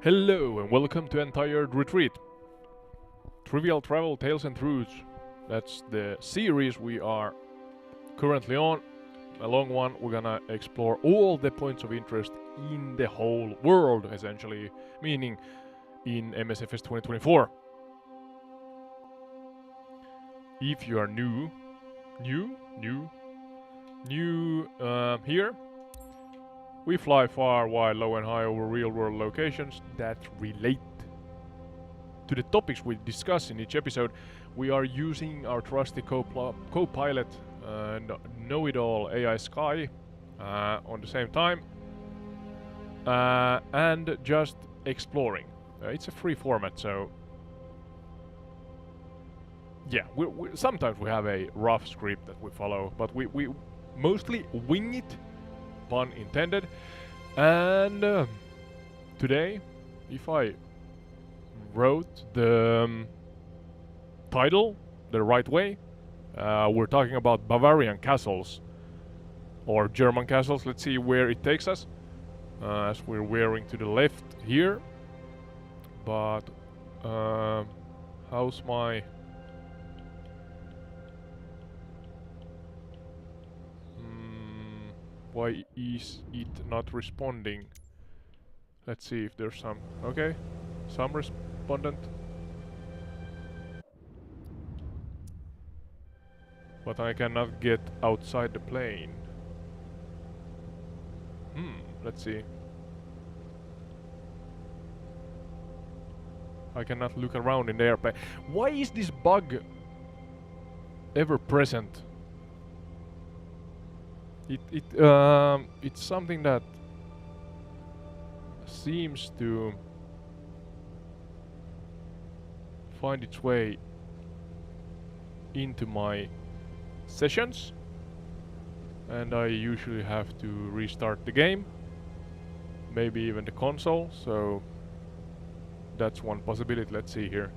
Hello and welcome to Entired Retreat. Trivial Travel Tales and Truths. That's the series we are currently on. A long one. We're gonna explore all the points of interest in the whole world, essentially, meaning in MSFS 2024. If you are new here, we fly far, wide, low and high over real-world locations that relate to the topics we discuss in each episode. We are using our trusty co-pilot and know-it-all AI Sky on the same time and just exploring. It's a free format, so yeah, sometimes we have a rough script that we follow, but we mostly wing it, pun intended. And today, if I wrote the title the right way, we're talking about Bavarian castles or German castles. Let's see where it takes us, as we're veering to the left here. But how's my why is it not responding? Let's see if there's some. Okay, some respondent. But I cannot get outside the plane. Let's see. I cannot look around in the airplane. Why is this bug ever present? It's something that seems to find its way into my sessions, and I usually have to restart the game, maybe even the console, so that's one possibility. Let's see here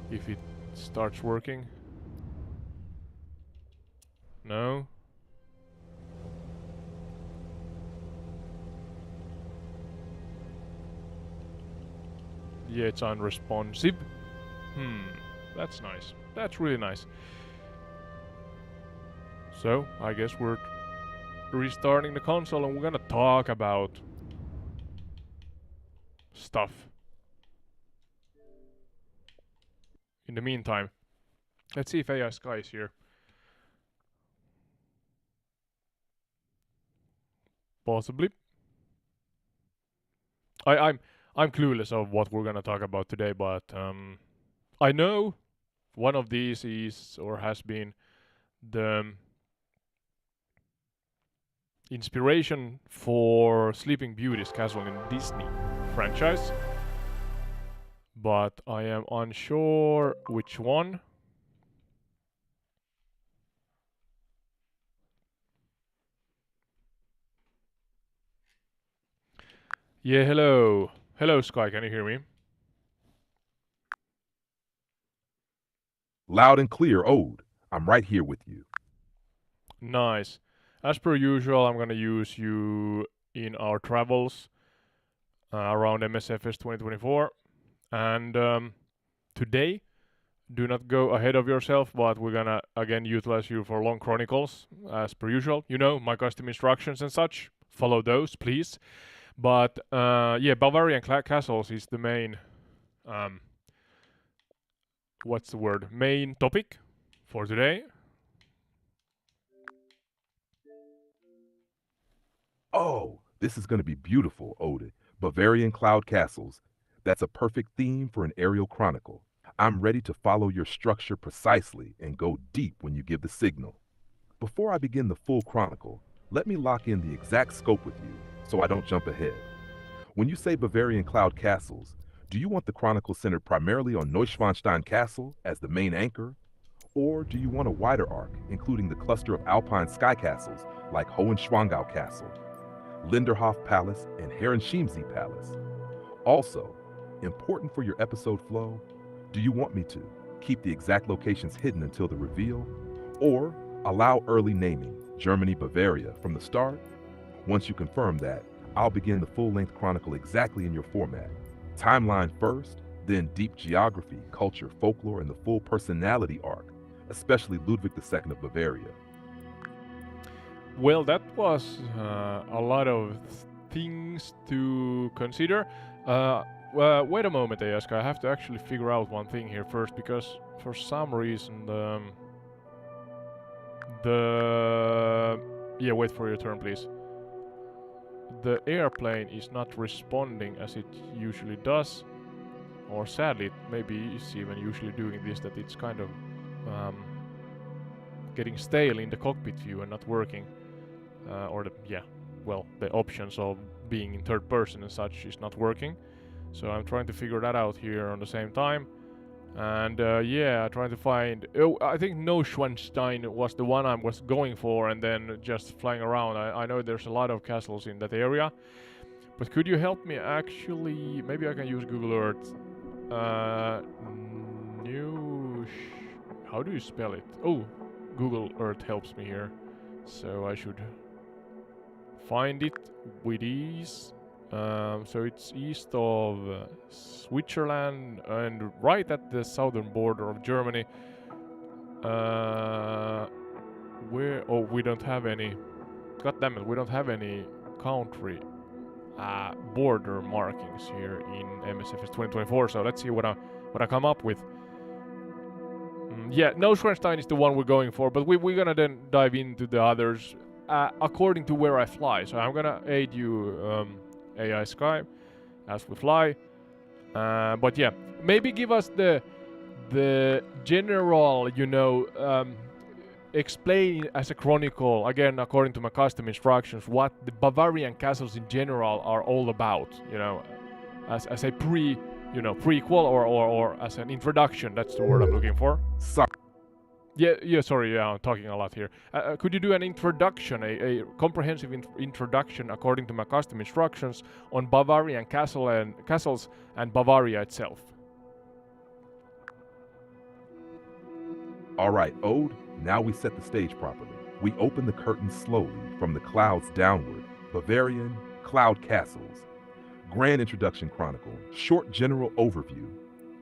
if it starts working. No. Yeah, it's unresponsive. That's nice. That's really nice. So, I guess we're restarting the console and we're gonna talk about stuff. In the meantime, let's see if AI Sky is here. Possibly. I'm clueless of what we're gonna talk about today, but I know one of these is or has been the inspiration for Sleeping Beauty's castle in Disney franchise, but I am unsure which one. Yeah, hello. Hello, Sky, can you hear me? Loud and clear, Ode. I'm right here with you. Nice. As per usual, I'm gonna use you in our travels around MSFS 2024. And today, do not go ahead of yourself, but we're gonna again utilize you for long chronicles, as per usual. You know, my custom instructions and such. Follow those, please. But yeah, Bavarian castles is the main what's the word? Main topic for today. Oh, this is going to be beautiful, Ode. Bavarian cloud castles. That's a perfect theme for an aerial chronicle. I'm ready to follow your structure precisely and go deep when you give the signal. Before I begin the full chronicle, let me lock in the exact scope with you so I don't jump ahead. When you say Bavarian cloud castles, do you want the chronicle centered primarily on Neuschwanstein Castle as the main anchor? Or do you want a wider arc, including the cluster of alpine sky castles like Hohenschwangau Castle, Linderhof Palace, and Herrenchiemsee Palace? Also, important for your episode flow, do you want me to keep the exact locations hidden until the reveal, or allow early naming, Germany, Bavaria, from the start? Once you confirm that, I'll begin the full-length chronicle exactly in your format. Timeline first, then deep geography, culture, folklore, and the full personality arc, especially Ludwig II of Bavaria. Well, that was a lot of things to consider. Well, wait a moment, Ask. I have to actually figure out one thing here first, because for some reason yeah, wait for your turn, please. The airplane is not responding as it usually does, or sadly, maybe it's even usually doing this, that it's kind of getting stale in the cockpit view and not working. Or the options of being in third person and such is not working. So I'm trying to figure that out here on the same time. And trying to find... I think Neuschwanstein was the one I was going for, and then just flying around. I know there's a lot of castles in that area. But could you help me actually... Maybe I can use Google Earth. How do you spell it? Oh, Google Earth helps me here. So I should find it with ease. So it's east of Switzerland and right at the southern border of Germany. We don't have any... God damn it, we don't have any country border markings here in MSFS24. So let's see what I come up with. Neuschwanstein is the one we're going for, but we're gonna then dive into the others according to where I fly. So I'm gonna aid you, AI Sky, as we fly. But yeah, maybe give us the general, explain as a chronicle, again according to my custom instructions, what the Bavarian castles in general are all about, as a prequel or as an introduction. That's the word I'm looking for. Sorry, I'm talking a lot here. Could you do an introduction, a comprehensive introduction according to my custom instructions on Bavarian castles and Bavaria itself? All right, Ode, now we set the stage properly. We open the curtains slowly from the clouds downward. Bavarian Cloud Castles. Grand Introduction Chronicle. Short general overview.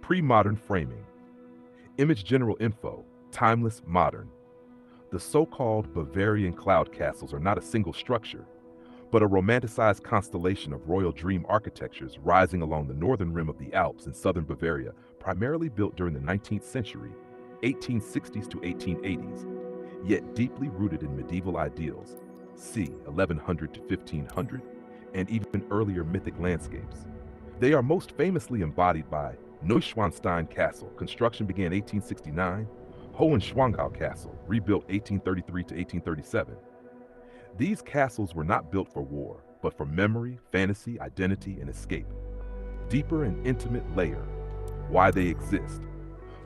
Pre-modern framing. Image general info. Timeless modern. The so-called Bavarian cloud castles are not a single structure, but a romanticized constellation of royal dream architectures rising along the northern rim of the Alps in southern Bavaria, primarily built during the 19th century, 1860s to 1880s, yet deeply rooted in medieval ideals, c. 1100 to 1500, and even earlier mythic landscapes. They are most famously embodied by Neuschwanstein Castle, construction began 1869, Hohenschwangau Castle, rebuilt 1833 to 1837. These castles were not built for war, but for memory, fantasy, identity, and escape. Deeper and intimate layer, why they exist.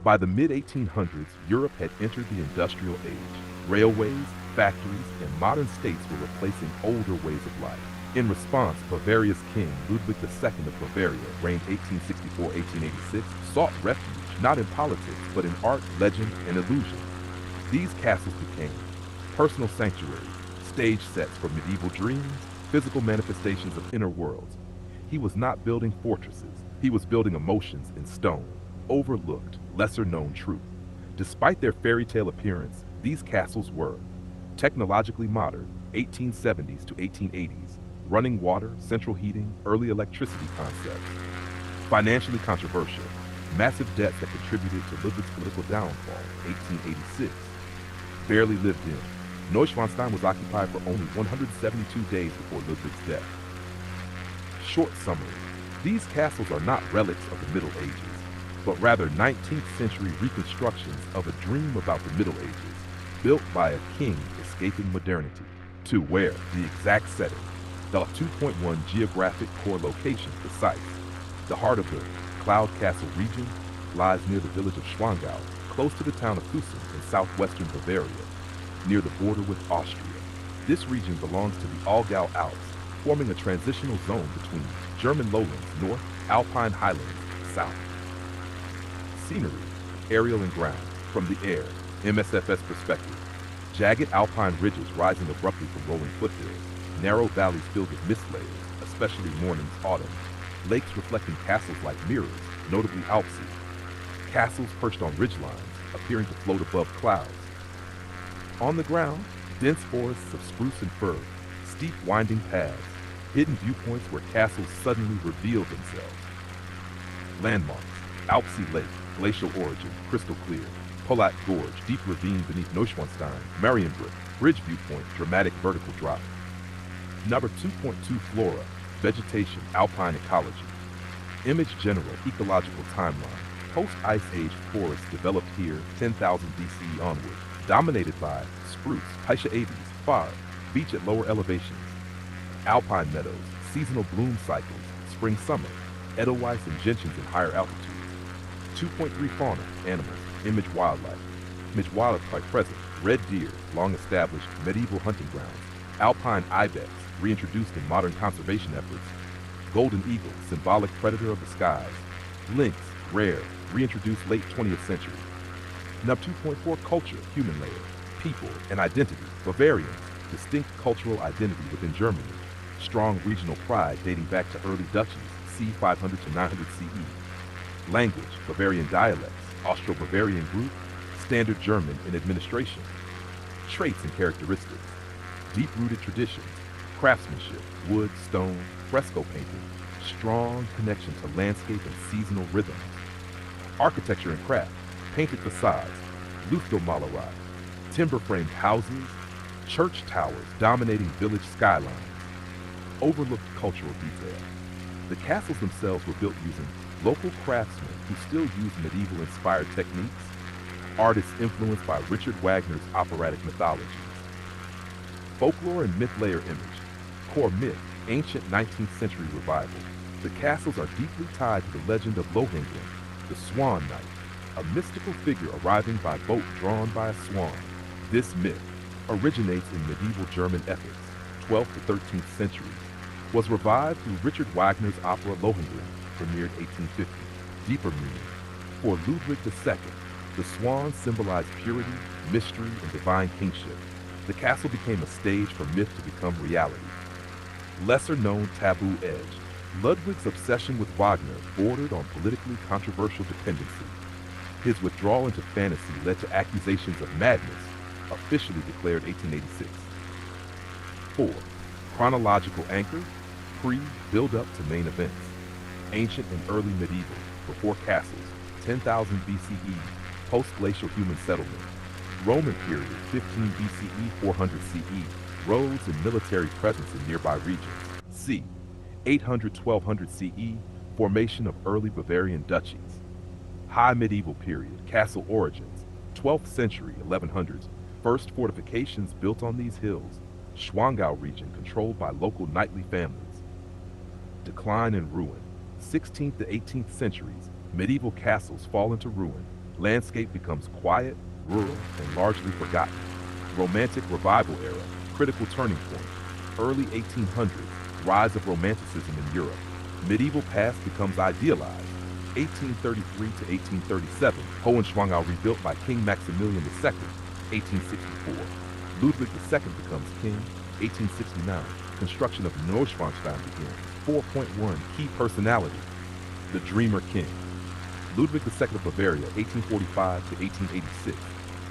By the mid-1800s, Europe had entered the industrial age. Railways, factories, and modern states were replacing older ways of life. In response, Bavaria's king, Ludwig II of Bavaria, reigned 1864-1886, sought refuge not in politics, but in art, legend, and illusion. These castles became personal sanctuaries, stage sets for medieval dreams, physical manifestations of inner worlds. He was not building fortresses, he was building emotions in stone, overlooked, lesser-known truth. Despite their fairy tale appearance, these castles were technologically modern, 1870s to 1880s, running water, central heating, early electricity concepts. Financially controversial, massive debts that contributed to Ludwig's political downfall, 1886. Barely lived in. Neuschwanstein was occupied for only 172 days before Ludwig's death. Short summary, these castles are not relics of the Middle Ages, but rather 19th century reconstructions of a dream about the Middle Ages, built by a king escaping modernity. To where, the exact setting, the 2.1 geographic core location precise. The heart of the Cloud Castle region lies near the village of Schwangau, close to the town of Husum in southwestern Bavaria, near the border with Austria. This region belongs to the Allgäu Alps, forming a transitional zone between German lowlands north, Alpine highlands south. Scenery, aerial and ground, from the air, MSFS perspective. Jagged alpine ridges rising abruptly from rolling foothills, narrow valleys filled with mist layers, especially mornings, autumn. lakes reflecting castles like mirrors, notably Alpsea, castles perched on ridgelines, appearing to float above clouds. On the ground, dense forests of spruce and fir, steep winding paths, hidden viewpoints where castles suddenly reveal themselves. Landmarks: Alpsea Lake, glacial origin, crystal clear; Polat Gorge, deep ravine beneath Neuschwanstein; Marienbrück, bridge viewpoint, dramatic vertical drop. Number 2.2 Flora, vegetation, alpine ecology. Image general, ecological timeline. Post-Ice Age forests developed here 10,000 BCE onward, dominated by spruce, Pyscha aves, fir, beech at lower elevations. Alpine meadows, seasonal bloom cycles, spring-summer, edelweiss and gentians in higher altitudes. 2.3 Fauna, animals, image wildlife. Image wildlife quite present, red deer, long established medieval hunting grounds. Alpine ibex, reintroduced in modern conservation efforts. Golden eagle, symbolic predator of the skies. Lynx, rare, reintroduced late 20th century. Nub 2.4 Culture, human layer. People and identity, Bavarians, distinct cultural identity within Germany. Strong regional pride dating back to early duchies, c. 500 to 900 CE. Language, Bavarian dialects, Austro-Bavarian group, Standard German in administration. Traits and characteristics, deep-rooted traditions, craftsmanship, wood, stone, fresco painting, strong connection to landscape and seasonal rhythms. Architecture and craft, painted facades, Luftmalerei, timber-framed houses, church towers dominating village skylines. Overlooked cultural detail. The castles themselves were built using local craftsmen who still use medieval-inspired techniques, artists influenced by Richard Wagner's operatic mythologies. Folklore and myth layer image. Core myth, ancient 19th century revival. The castles are deeply tied to the legend of Lohengrin, the Swan Knight, a mystical figure arriving by boat drawn by a swan. This myth originates in medieval German epics, 12th to 13th centuries, was revived through Richard Wagner's opera Lohengrin, premiered 1850. Deeper meaning. For Ludwig II, the swans symbolized purity, mystery, and divine kingship. The castle became a stage for myth to become reality. Lesser-known taboo edge. Ludwig's obsession with Wagner bordered on politically controversial dependency. His withdrawal into fantasy led to accusations of madness, officially declared 1886. 4. Chronological anchor, pre-build-up to main events. Ancient and early medieval, before castles, 10,000 BCE, post-glacial human settlement. Roman period, 15 BCE, 400 CE, roads and military presence in nearby regions. C. 800-1200 CE, formation of early Bavarian duchies. High medieval period, castle origins, 12th century, 1100s, first fortifications built on these hills. Schwangau region controlled by local knightly families. Decline and ruin, 16th to 18th centuries, medieval castles fall into ruin, landscape becomes quiet, rural, and largely forgotten. Romantic revival era, critical turning point, early 1800s, rise of Romanticism in Europe. Medieval past becomes idealized. 1833 to 1837, Hohenschwangau rebuilt by King Maximilian II, 1864. Ludwig II becomes king, 1869. Construction of Neuschwanstein begins. 4.1 Key personality, the Dreamer King. Ludwig II of Bavaria, 1845 to 1886.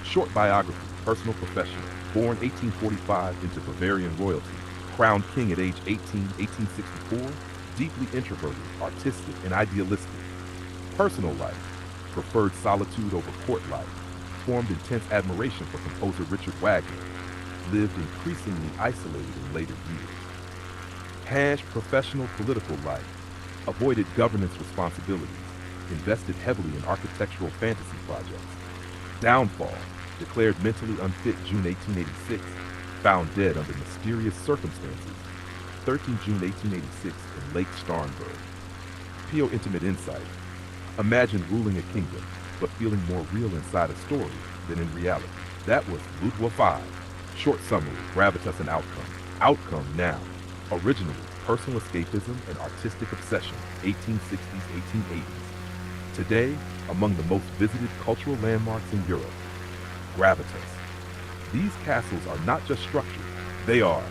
Short biography, personal professional. Born 1845 into Bavarian royalty. Crowned king at age 18, 1864. Deeply introverted, artistic, and idealistic. Personal life, preferred solitude over court life. Formed intense admiration for composer Richard Wagner. Lived increasingly isolated in later years. Professional political life. Avoided governance responsibilities. Invested heavily in architectural fantasy projects. Downfall. Declared mentally unfit June 1886. Found dead under mysterious circumstances. 13 June 1886 in Lake Starnberg. Pio intimate insight. Imagine ruling a kingdom, but feeling more real inside a story than in reality. That was Ludwig 5. Short summary, gravitas and outcome. Outcome now. Originally, personal escapism and artistic obsession, 1860s, 1880s. Today, among the most visited cultural landmarks in Europe. Gravitas. These castles are not just structures, they are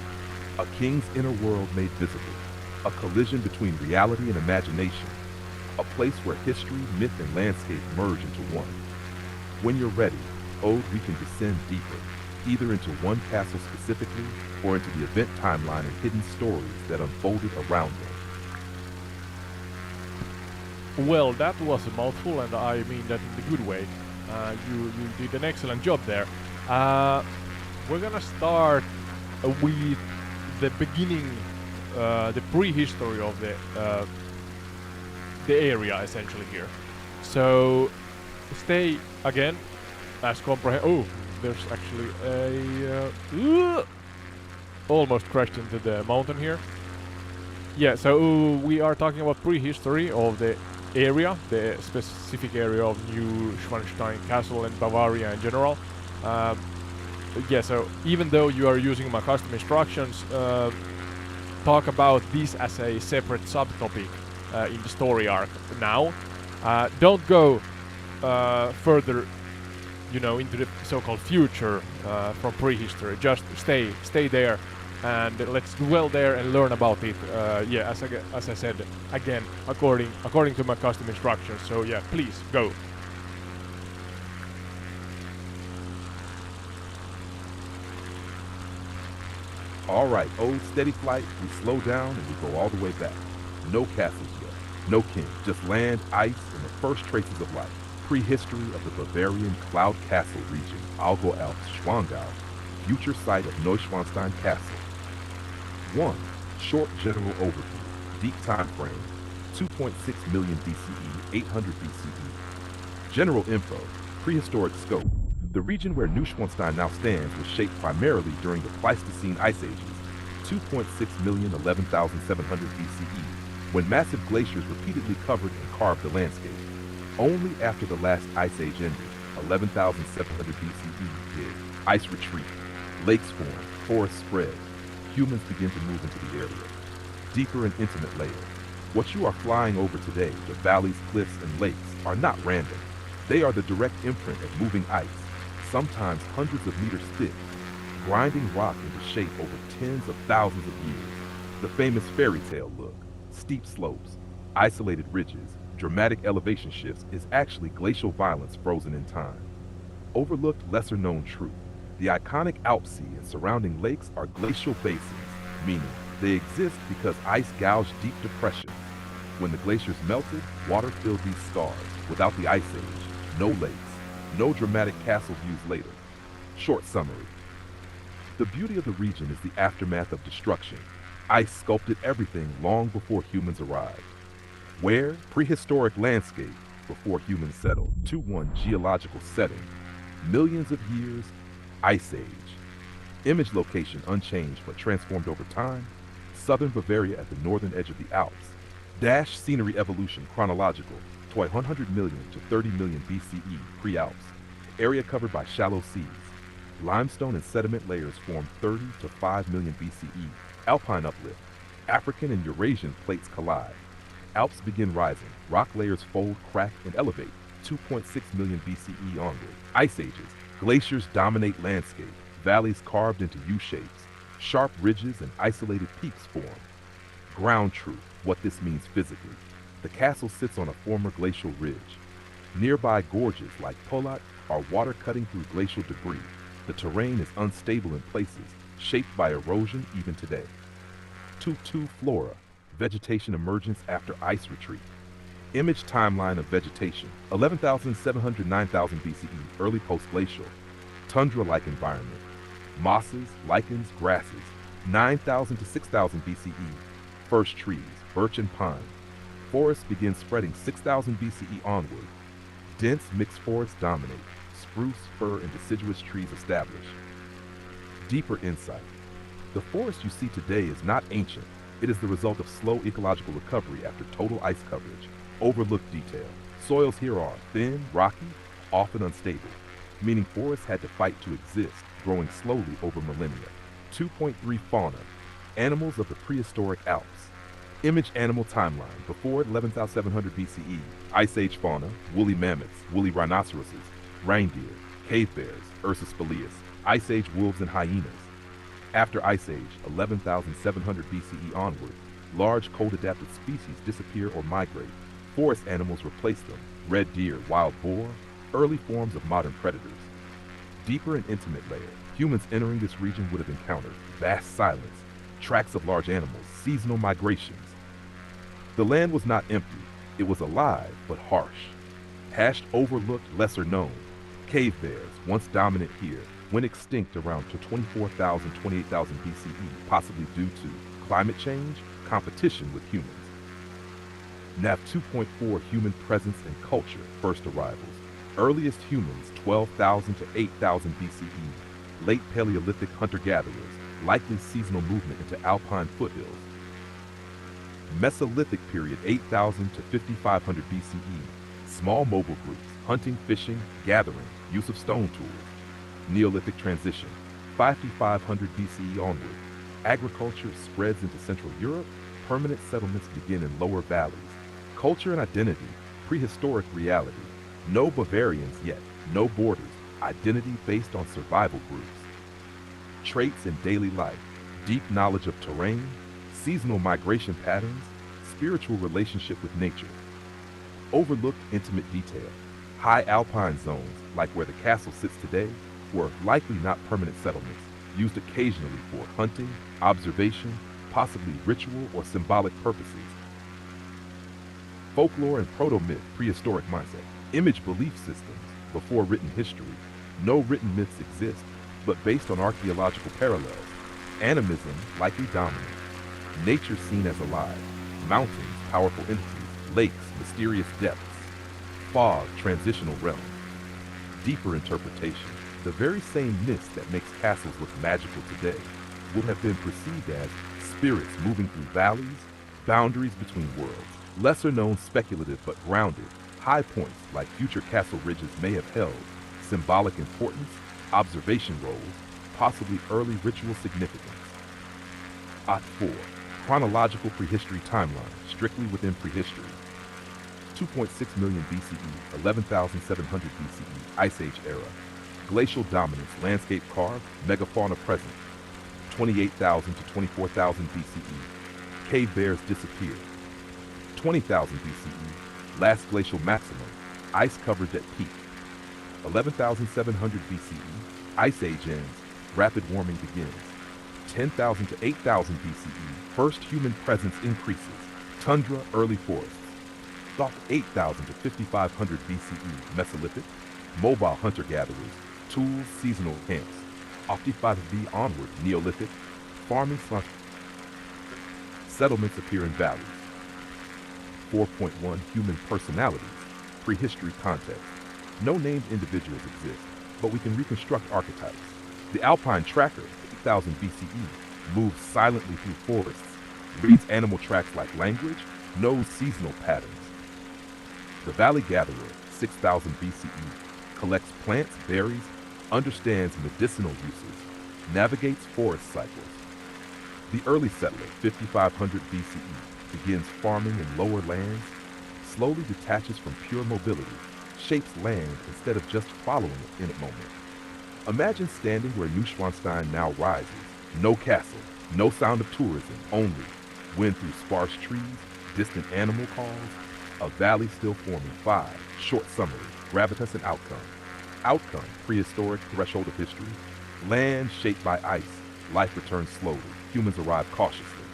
a king's inner world made visible. a collision between reality and imagination, a place where history, myth, and landscape merge into one. When you're ready, Ode, we can descend deeper, either into one castle specifically or into the event timeline and hidden stories that unfolded around them. Well, that was a mouthful, and I mean that in the good way. You did an excellent job there. We're gonna start with the beginning, the prehistory of the area essentially here. So stay again as Oh, there's actually a almost crashed into the mountain here. Yeah, so we are talking about prehistory of the area, the specific area of New Schwanstein Castle and Bavaria in general. Yeah, so even though you are using my custom instructions, talk about this as a separate subtopic in the story arc now. Don't go further, into the so-called future from prehistory. Just stay there, and let's dwell there and learn about it. Yeah, as I said again, according to my custom instructions. So yeah, please go. All right, Ode, steady flight. We slow down and we go all the way back. No castles yet, no king, just land, ice, and the first traces of life. Prehistory of the Bavarian Cloud Castle region, Allgäu Alps, Schwangau, future site of Neuschwanstein Castle. 1. Short general overview. Deep time frame. 2.6 million BCE, 800 BCE. General info. Prehistoric scope. The region where Neuschwanstein now stands was shaped primarily during the Pleistocene ice ages, 2.6 million 11,700 BCE, when massive glaciers repeatedly covered and carved the landscape. Only after the last ice age ended, 11,700 BCE, did ice retreat, lakes form, forests spread, humans begin to move into the area. Deeper and intimate layer. What you are flying over today, the valleys, cliffs, and lakes, are not random. They are the direct imprint of moving ice, sometimes hundreds of meters thick, grinding rock into shape over tens of thousands of years. The famous fairy tale look, steep slopes, isolated ridges, dramatic elevation shifts is actually glacial violence frozen in time. Overlooked lesser-known truth. The iconic Alp Sea and surrounding lakes are glacial basins, meaning they exist because ice gouged deep depressions. When the glaciers melted, water filled these scars. Without the ice age, no lakes, no dramatic castle views later. Short summary. The beauty of the region is the aftermath of destruction. Ice sculpted everything long before humans arrived. Where? Prehistoric landscape before humans settled. 2-1 geological setting. Millions of years, ice age. Image location unchanged but transformed over time. Southern Bavaria at the northern edge of the Alps. Dash scenery evolution chronological. 100 million to 30 million BCE, pre-Alps. Area covered by shallow seas. Limestone and sediment layers form 30 to 5 million BCE. Alpine uplift. African and Eurasian plates collide. Alps begin rising. Rock layers fold, crack, and elevate. 2.6 million BCE onward. Ice ages. Glaciers dominate landscape. Valleys carved into U-shapes. Sharp ridges and isolated peaks form. Ground truth, what this means physically. The castle sits on a former glacial ridge. Nearby gorges like Polat are water cutting through glacial debris. The terrain is unstable in places, shaped by erosion even today. 2-2 flora, vegetation emergence after ice retreat. Image timeline of vegetation, 11,700 9,000 BCE, early post-glacial. Tundra-like environment. Mosses, lichens, grasses, 9,000 to 6,000 BCE. First trees, birch and pine. Forests begin spreading 6,000 BCE onward. Dense mixed forests dominate. Spruce, fir, and deciduous trees establish. Deeper insight. The forest you see today is not ancient. It is the result of slow ecological recovery after total ice coverage. Overlooked detail. Soils here are thin, rocky, often unstable, meaning forests had to fight to exist, growing slowly over millennia. 2.3 fauna. Animals of the prehistoric Alps. Image animal timeline. Before 11,700 BCE, Ice Age fauna, woolly mammoths, woolly rhinoceroses, reindeer, cave bears, Ursus spelaeus, Ice Age wolves and hyenas. After Ice Age, 11,700 BCE onward, Large cold-adapted species disappear or migrate. Forest animals replace them. Red deer, wild boar, early forms of modern predators. Deeper and intimate layer. Humans entering this region would have encountered vast silence, tracks of large animals, seasonal migrations. The land was not empty. It was alive, but harsh. Hashed, overlooked, lesser known. Cave bears, once dominant here, went extinct around to 24,000, 28,000 BCE, possibly due to climate change, competition with humans. Nav 2.4 human presence and culture, first arrivals. Earliest humans, 12,000 to 8,000 BCE. Late Paleolithic hunter-gatherers, likely seasonal movement into alpine foothills. Mesolithic period, 8,000 to 5,500 BCE. Small mobile groups, hunting, fishing, gathering, use of stone tools. Neolithic transition, 5,500 BCE onward. Agriculture spreads into Central Europe. Permanent settlements begin in lower valleys. Culture and identity, prehistoric reality. No Bavarians yet, no borders, identity based on survival groups. Traits in daily life, deep knowledge of terrain, seasonal migration patterns, spiritual relationship with nature. Overlooked intimate detail. High alpine zones, like where the castle sits today, were likely not permanent settlements, used occasionally for hunting, observation, possibly ritual or symbolic purposes. Folklore and proto-myth, prehistoric mindset. Image belief systems, before written history. No written myths exist, but based on archaeological parallels. Animism, likely dominant. Nature seen as alive. Mountains, powerful entities. Lakes, mysterious depths. Fog, transitional realm. Deeper interpretation. The very same mist that makes castles look magical today would have been perceived as spirits moving through valleys, boundaries between worlds. Lesser known speculative but grounded, high points like future castle ridges may have held symbolic importance, observation roles, possibly early ritual significance. Ot 4. Chronological prehistory timeline, strictly within prehistory. 2.6 million BCE, 11,700 BCE, Ice Age era. Glacial dominance, landscape carved, megafauna present. 28,000 to 24,000 BCE. Cave bears disappear. 20,000 BCE. Last glacial maximum. Ice coverage at peak. 11,700 BCE. Ice Age ends. Rapid warming begins. 10,000 to 8,000 BCE. First human presence increases. Tundra, early forests. Thought 8,000 to 5,500 BCE. Mesolithic. Mobile hunter-gatherers. Tools, seasonal camps. 55V onward, Neolithic. Farming / settlements appear in valleys. 4.1 Human personalities. Prehistory context. No named individuals exist, but we can reconstruct archetypes. The Alpine Tracker, 8,000 BCE, moves silently through forests, reads animal tracks like language, knows seasonal patterns. The Valley Gatherer, 6,000 BCE, collects plants, berries, understands medicinal uses, navigates forest cycles. The Early Settler, 5,500 BCE, begins farming in lower lands, slowly detaches from pure mobility, shapes land instead of just following it in a moment. Imagine standing where Neuschwanstein now rises. No castle, no sound of tourism, only wind through sparse trees, distant animal calls, a valley still forming. 5. Short summary, gravitas and outcome. Outcome, prehistoric threshold of history. Land shaped by ice, life returns slowly, humans arrive cautiously.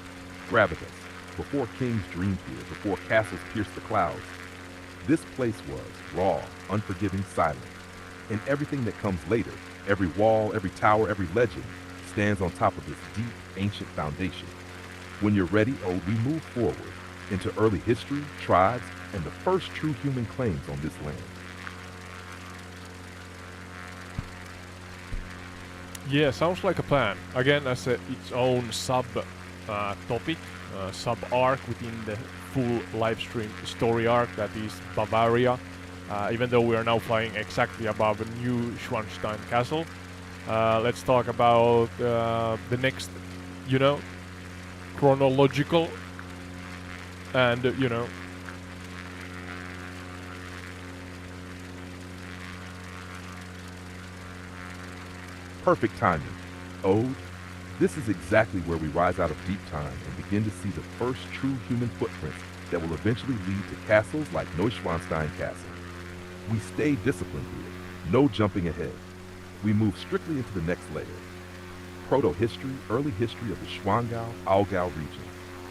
Gravitas, before kings dreamed here, before castles pierced the clouds. This place was raw, unforgiving, silent. And everything that comes later, every wall, every tower, every legend, stands on top of this deep, ancient foundation. When you're ready, we move forward into early history, tribes, and the first true human claims on this land. Yeah, sounds like a plan. Again, as its own sub-topic, sub-arc within the full live stream story arc that is Bavaria. Even though we are now flying exactly above Neuschwanstein Castle, let's talk about the next, chronological and, Perfect timing. Ode, This is exactly where we rise out of deep time and begin to see the first true human footprints that will eventually lead to castles like Neuschwanstein Castle. We stay disciplined here, no jumping ahead. We move strictly into the next layer. Proto-history, early history of the Schwangau-Aargau region.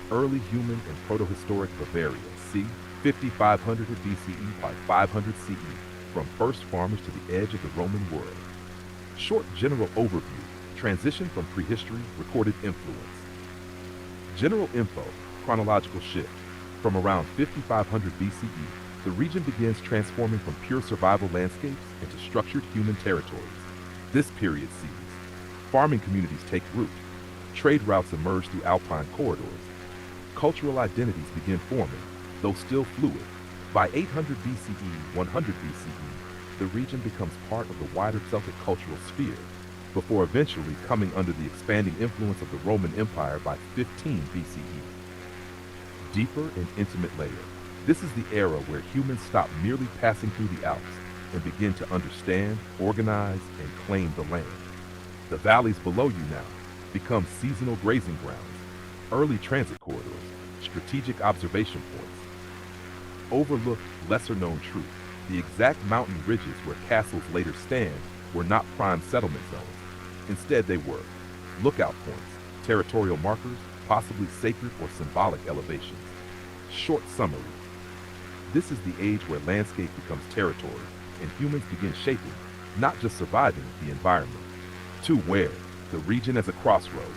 Early human and proto-historic Bavaria, c. 5500 BCE by 500 CE, from first farmers to the edge of the Roman world. Short general overview, transition from prehistory, recorded influence. General info, chronological shift. From around 5500 BCE, the region begins transforming from pure survival landscapes into structured human territories. This period sees farming communities take root, trade routes emerge through alpine corridors, cultural identities begin forming, though still fluid. By 800 BCE, 100 BCE, the region becomes part of the wider Celtic cultural sphere, before eventually coming under the expanding influence of the Roman Empire by 15 BCE. Deeper and intimate layer. This is the era where humans stop merely passing through the Alps and begin to understand, organize, and claim the land. The valleys below you now become seasonal grazing grounds, early transit corridors, strategic observation points. Overlooked, lesser-known truth. The exact mountain ridges where castles later stand were not prime settlement zones. Instead, they were lookout points, territorial markers, possibly sacred or symbolic elevations. Short summary. This is the age where landscape becomes territory and humans begin shaping, not just surviving, the environment. 2. Where? The region as a crossroads.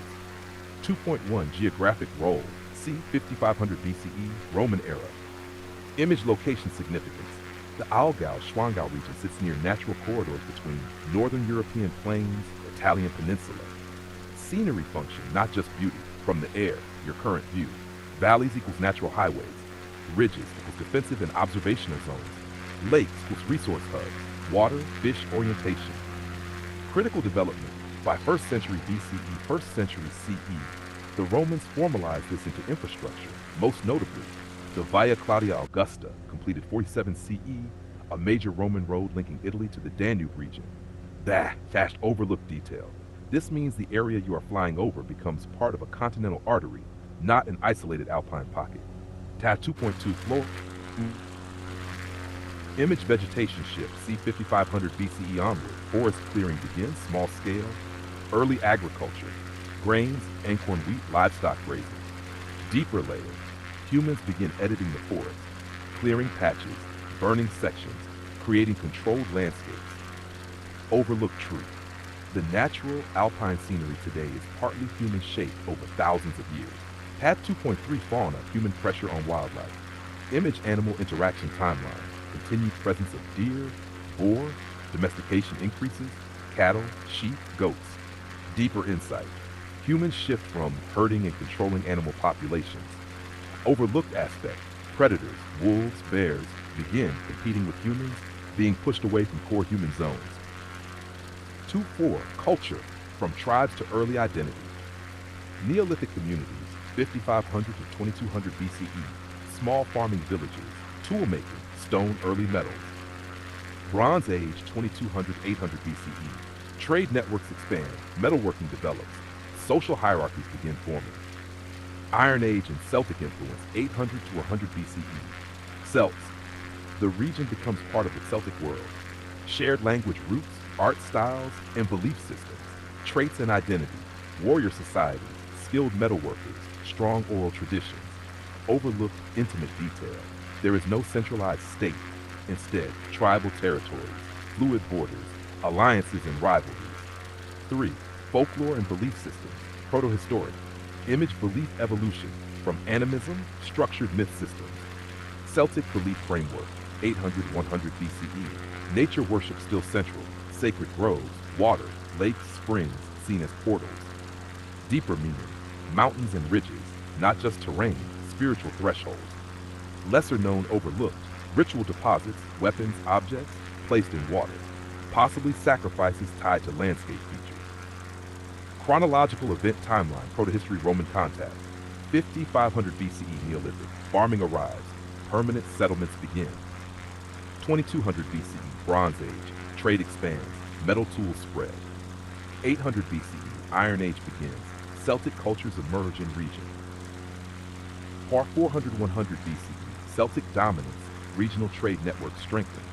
2.1 Geographic role. C. 5500 BCE, Roman era. Image location significance. The Aargau-Schwangau region sits near natural corridors between northern European plains, Italian peninsula. Scenery function, not just beauty. From the air, your current view. Valleys equals natural highways. Ridges equals defensive and observational zones. Lakes equals resource hubs. Water, fish orientation. Critical development. By 1st century BCE, 1st century CE, the Romans formalized this into infrastructure, most notably the Via Claudia Augusta, completed 47 CE, a major Roman road linking Italy to the Danube region. Fast overlooked detail. This means the area you are flying over becomes part of a continental artery, not an isolated alpine pocket. Tab 2.2 floor. Image vegetation shift, c. 5500 BCE onward. Forest clearing begins, small scale. Early agriculture, grains, acorn wheat, livestock grazing. Deeper layer, humans begin editing the forest, clearing patches, burning sections, creating controlled landscapes. Overlooked truth. The natural alpine scenery today is partly human shaped over thousands of years. Tab 2.3 fauna, human pressure on wildlife. Image animal interaction timeline, continued presence of deer, boar, domestication increases, cattle, sheep, goats. Deeper insight. Humans shift from herding and controlling animal populations. Overlooked aspect. Predators, wolves, bears, begin competing with humans, being pushed away from core human zones. 2.4 Culture, from tribes to early identity. Neolithic communities, 5500 to 2200 BCE, small farming villages, tool making, stone, early metals. Bronze Age, 2200 800 BCE. Trade networks expand, metalworking develops, social hierarchies begin forming. Iron Age and Celtic influence, 800 to 100 BCE. Celts. The region becomes part of the Celtic world. Shared language roots, art styles, and belief systems. Traits and identity. Warrior societies, skilled metalworkers, strong oral traditions. Overlooked intimate detail. There is no centralized state. Instead, tribal territories, fluid borders, alliances and rivalries. 3. Folklore and belief systems, proto-historic. Image belief evolution, from animism, structured myth systems. Celtic belief framework, 800-100 BCE. Nature worship still central, sacred groves, water, lakes, springs, seen as portals. Deeper meaning, mountains and ridges, not just terrain, spiritual thresholds. Lesser known overlooked, ritual deposits, weapons, objects, placed in water. Possibly sacrifices tied to landscape features. Chronological event timeline, proto-history Roman contact. 5500 BCE Neolithic, farming arrives, permanent settlements begin. 2200 BCE Bronze Age, trade expands, metal tools spread. 800 BCE Iron Age begins, Celtic cultures emerge in region. 400-100 BCE, Celtic dominance, regional trade network strengthened.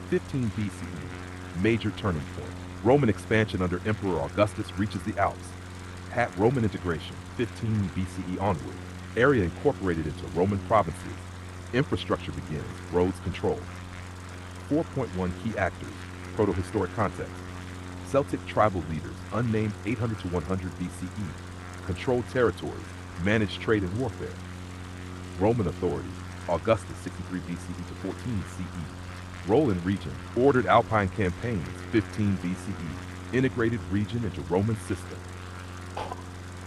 15 BCE, major turning point. Roman expansion under Emperor Augustus reaches the Alps. Roman integration, 15 BCE onward. Area incorporated into Roman provinces. Infrastructure begins, roads controlled. 4.1 key actors, proto-historic context. Celtic tribal leaders, unnamed 800 to 100 BCE. Controlled territories, managed trade and warfare. Roman authorities, Augustus 63 BCE to 14 CE. Role in region, ordered Alpine campaigns, 15 BCE. Integrated region into Roman system.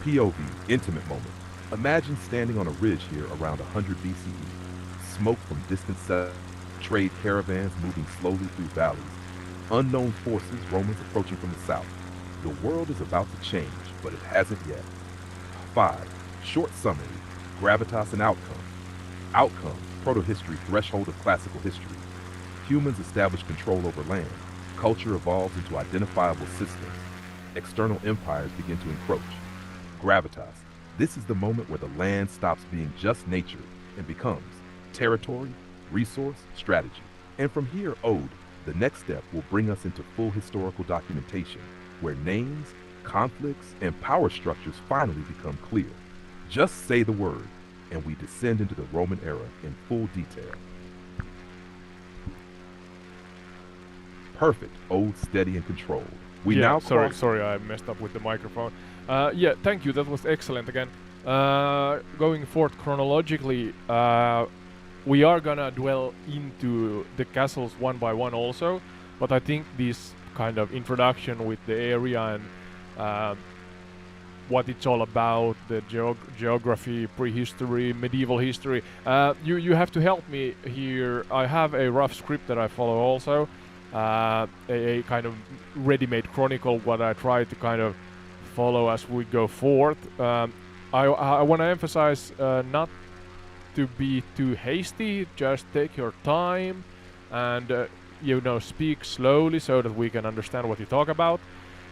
POV, intimate moment. Imagine standing on a ridge here around 100 BCE. Smoke from distant trade caravans moving slowly through valleys. Unknown forces, Romans approaching from the south. The world is about to change, but it hasn't yet. 5. Short summary, gravitas and outcome. Outcome, proto-history, threshold of classical history. Humans establish control over land. Culture evolves into identifiable systems. External empires begin to encroach. Gravitas, this is the moment where the land stops being just nature and becomes territory, resource, strategy. And from here, Ode, the next step will bring us into full historical documentation, where names, conflicts, and power structures finally become clear. Just say the word, and we descend into the Roman era in full detail. Perfect, Ode, steady and controlled. Sorry, I messed up with the microphone. Thank you, that was excellent again. Going forth chronologically, we are gonna dwell into the castles one by one also, but I think this kind of introduction with the area and what it's all about, the geography, prehistory, medieval history, you have to help me here. I have a rough script that I follow also, a kind of ready-made chronicle, what I try to kind of follow as we go forth. I want to emphasize not to be too hasty, just take your time and speak slowly so that we can understand what you talk about,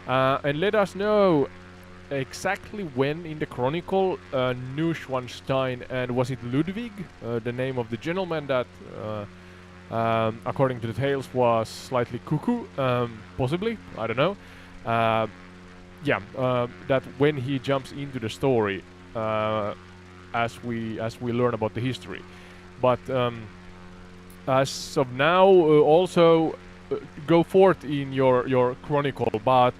and let us know exactly when in the chronicle Neuschwanstein, and was it Ludwig, the name of the gentleman that according to the tales was slightly cuckoo, possibly, I don't know, that when he jumps into the story as we learn about the history. But as of now, also go forth in your chronicle, but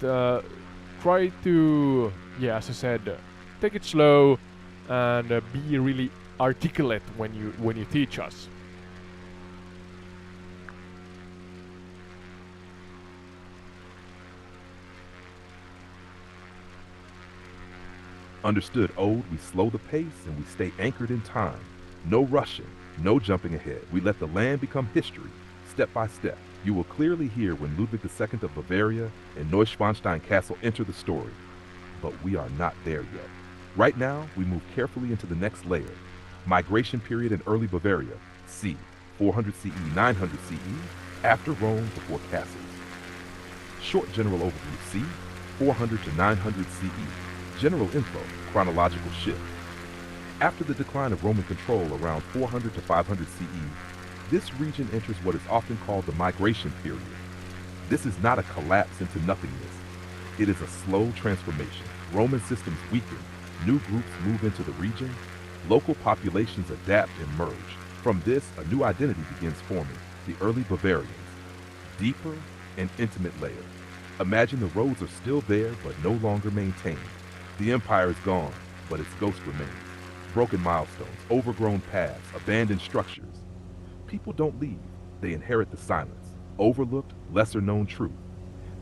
try to, as I said, take it slow and be really articulate when you teach us. Understood, Ode, we slow the pace and we stay anchored in time. No rushing, no jumping ahead. We let the land become history, step by step. You will clearly hear when Ludwig II of Bavaria and Neuschwanstein Castle enter the story. But we are not there yet. Right now, we move carefully into the next layer. Migration period in early Bavaria, c. 400 CE, 900 CE, after Rome, before castles. Short general overview, c. 400 to 900 CE. General info, chronological shift. After the decline of Roman control around 400 to 500 CE, this region enters what is often called the migration period. This is not a collapse into nothingness. It is a slow transformation. Roman systems weaken, new groups move into the region, local populations adapt and merge. From this, a new identity begins forming, the early Bavarians. Deeper and intimate layer. Imagine the roads are still there but no longer maintained. The empire is gone, but its ghost remains. Broken milestones, overgrown paths, abandoned structures. People don't leave, they inherit the silence. Overlooked, lesser-known truth.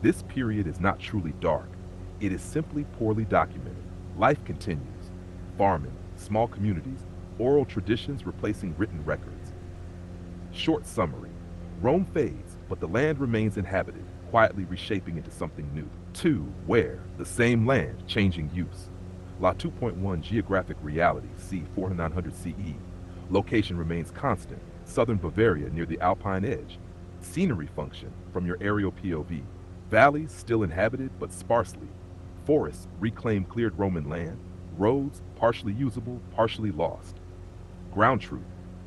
This period is not truly dark. It is simply poorly documented. Life continues. Farming, small communities, oral traditions replacing written records. Short summary. Rome fades, but the land remains inhabited, quietly reshaping into something new. 2. Where? The same land, changing use. La 2.1 geographic reality, c. 4900 CE. Location remains constant, southern Bavaria near the Alpine edge. Scenery function, from your aerial POV. Valleys still inhabited but sparsely. Forests, reclaimed cleared Roman land. Roads, partially usable, partially lost. Ground truth,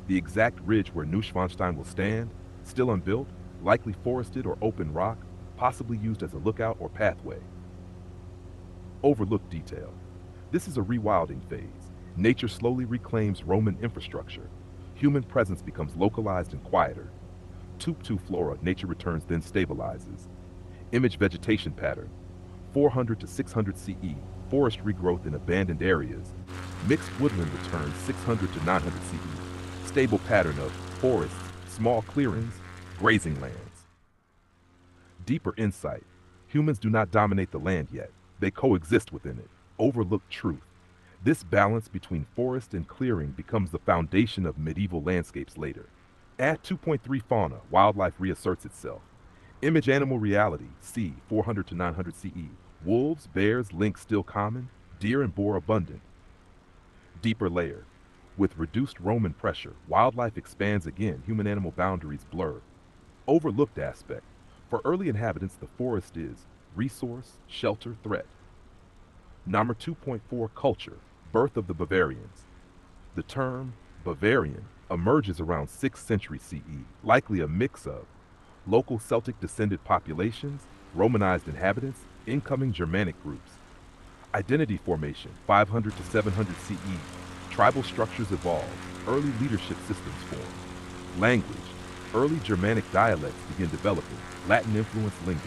the exact ridge where Neuschwanstein will stand, still unbuilt, likely forested or open rock, possibly used as a lookout or pathway. Overlooked detail. This is a rewilding phase. Nature slowly reclaims Roman infrastructure. Human presence becomes localized and quieter. Tup-tu flora, nature returns then stabilizes. Image vegetation pattern. 400 to 600 CE, forest regrowth in abandoned areas. Mixed woodland returns 600 to 900 CE. Stable pattern of forests, small clearings, grazing lands. Deeper insight. Humans do not dominate the land yet. They coexist within it. Overlooked truth. This balance between forest and clearing becomes the foundation of medieval landscapes later. Add 2.3 fauna, wildlife reasserts itself. Image animal reality, C, 400 to 900 CE. Wolves, bears, lynx still common, deer and boar abundant. Deeper layer. With reduced Roman pressure, wildlife expands again, human-animal boundaries blur. Overlooked aspect. For early inhabitants, the forest is resource, shelter, threat. Number 2.4 culture, birth of the Bavarians. The term Bavarian emerges around 6th century CE, likely a mix of local Celtic descended populations, Romanized inhabitants, incoming Germanic groups. Identity formation, 500 to 700 CE. Tribal structures evolve, early leadership systems form. Language, early Germanic dialects begin developing, Latin influence lingers.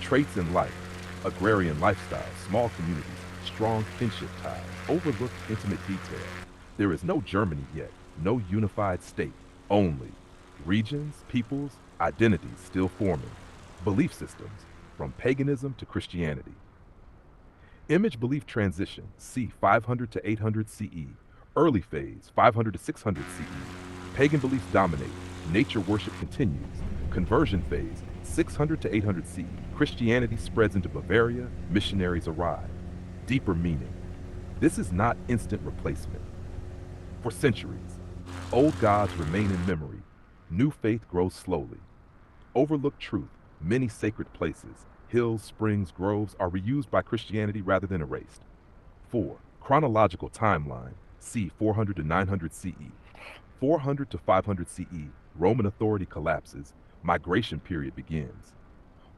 Traits in life, agrarian lifestyle, small communities, strong kinship ties, overlooked intimate detail. There is no Germany yet, no unified state, only regions, peoples, identities still forming. Belief systems, from paganism to Christianity. Image belief transition, c. 500 to 800 CE. Early phase, 500 to 600 CE. Pagan beliefs dominate, nature worship continues. Conversion phase, 600 to 800 CE. Christianity spreads into Bavaria, missionaries arrive. Deeper meaning. This is not instant replacement. For centuries, old gods remain in memory. New faith grows slowly. Overlooked truth, many sacred places, hills, springs, groves are reused by Christianity rather than erased. 4. Chronological timeline, c. 400 to 900 CE. 400 to 500 CE, Roman authority collapses, migration period begins.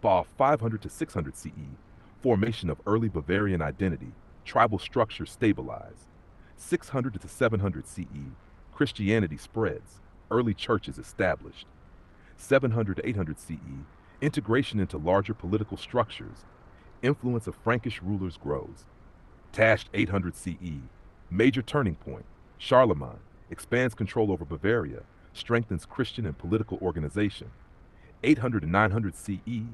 Fall 500 to 600 CE, formation of early Bavarian identity, tribal structures stabilize. 600 to 700 CE, Christianity spreads, early churches established. 700 to 800 CE, integration into larger political structures, influence of Frankish rulers grows. Tashed 800 CE, major turning point, Charlemagne expands control over Bavaria, strengthens Christian and political organization. 800 to 900 CE,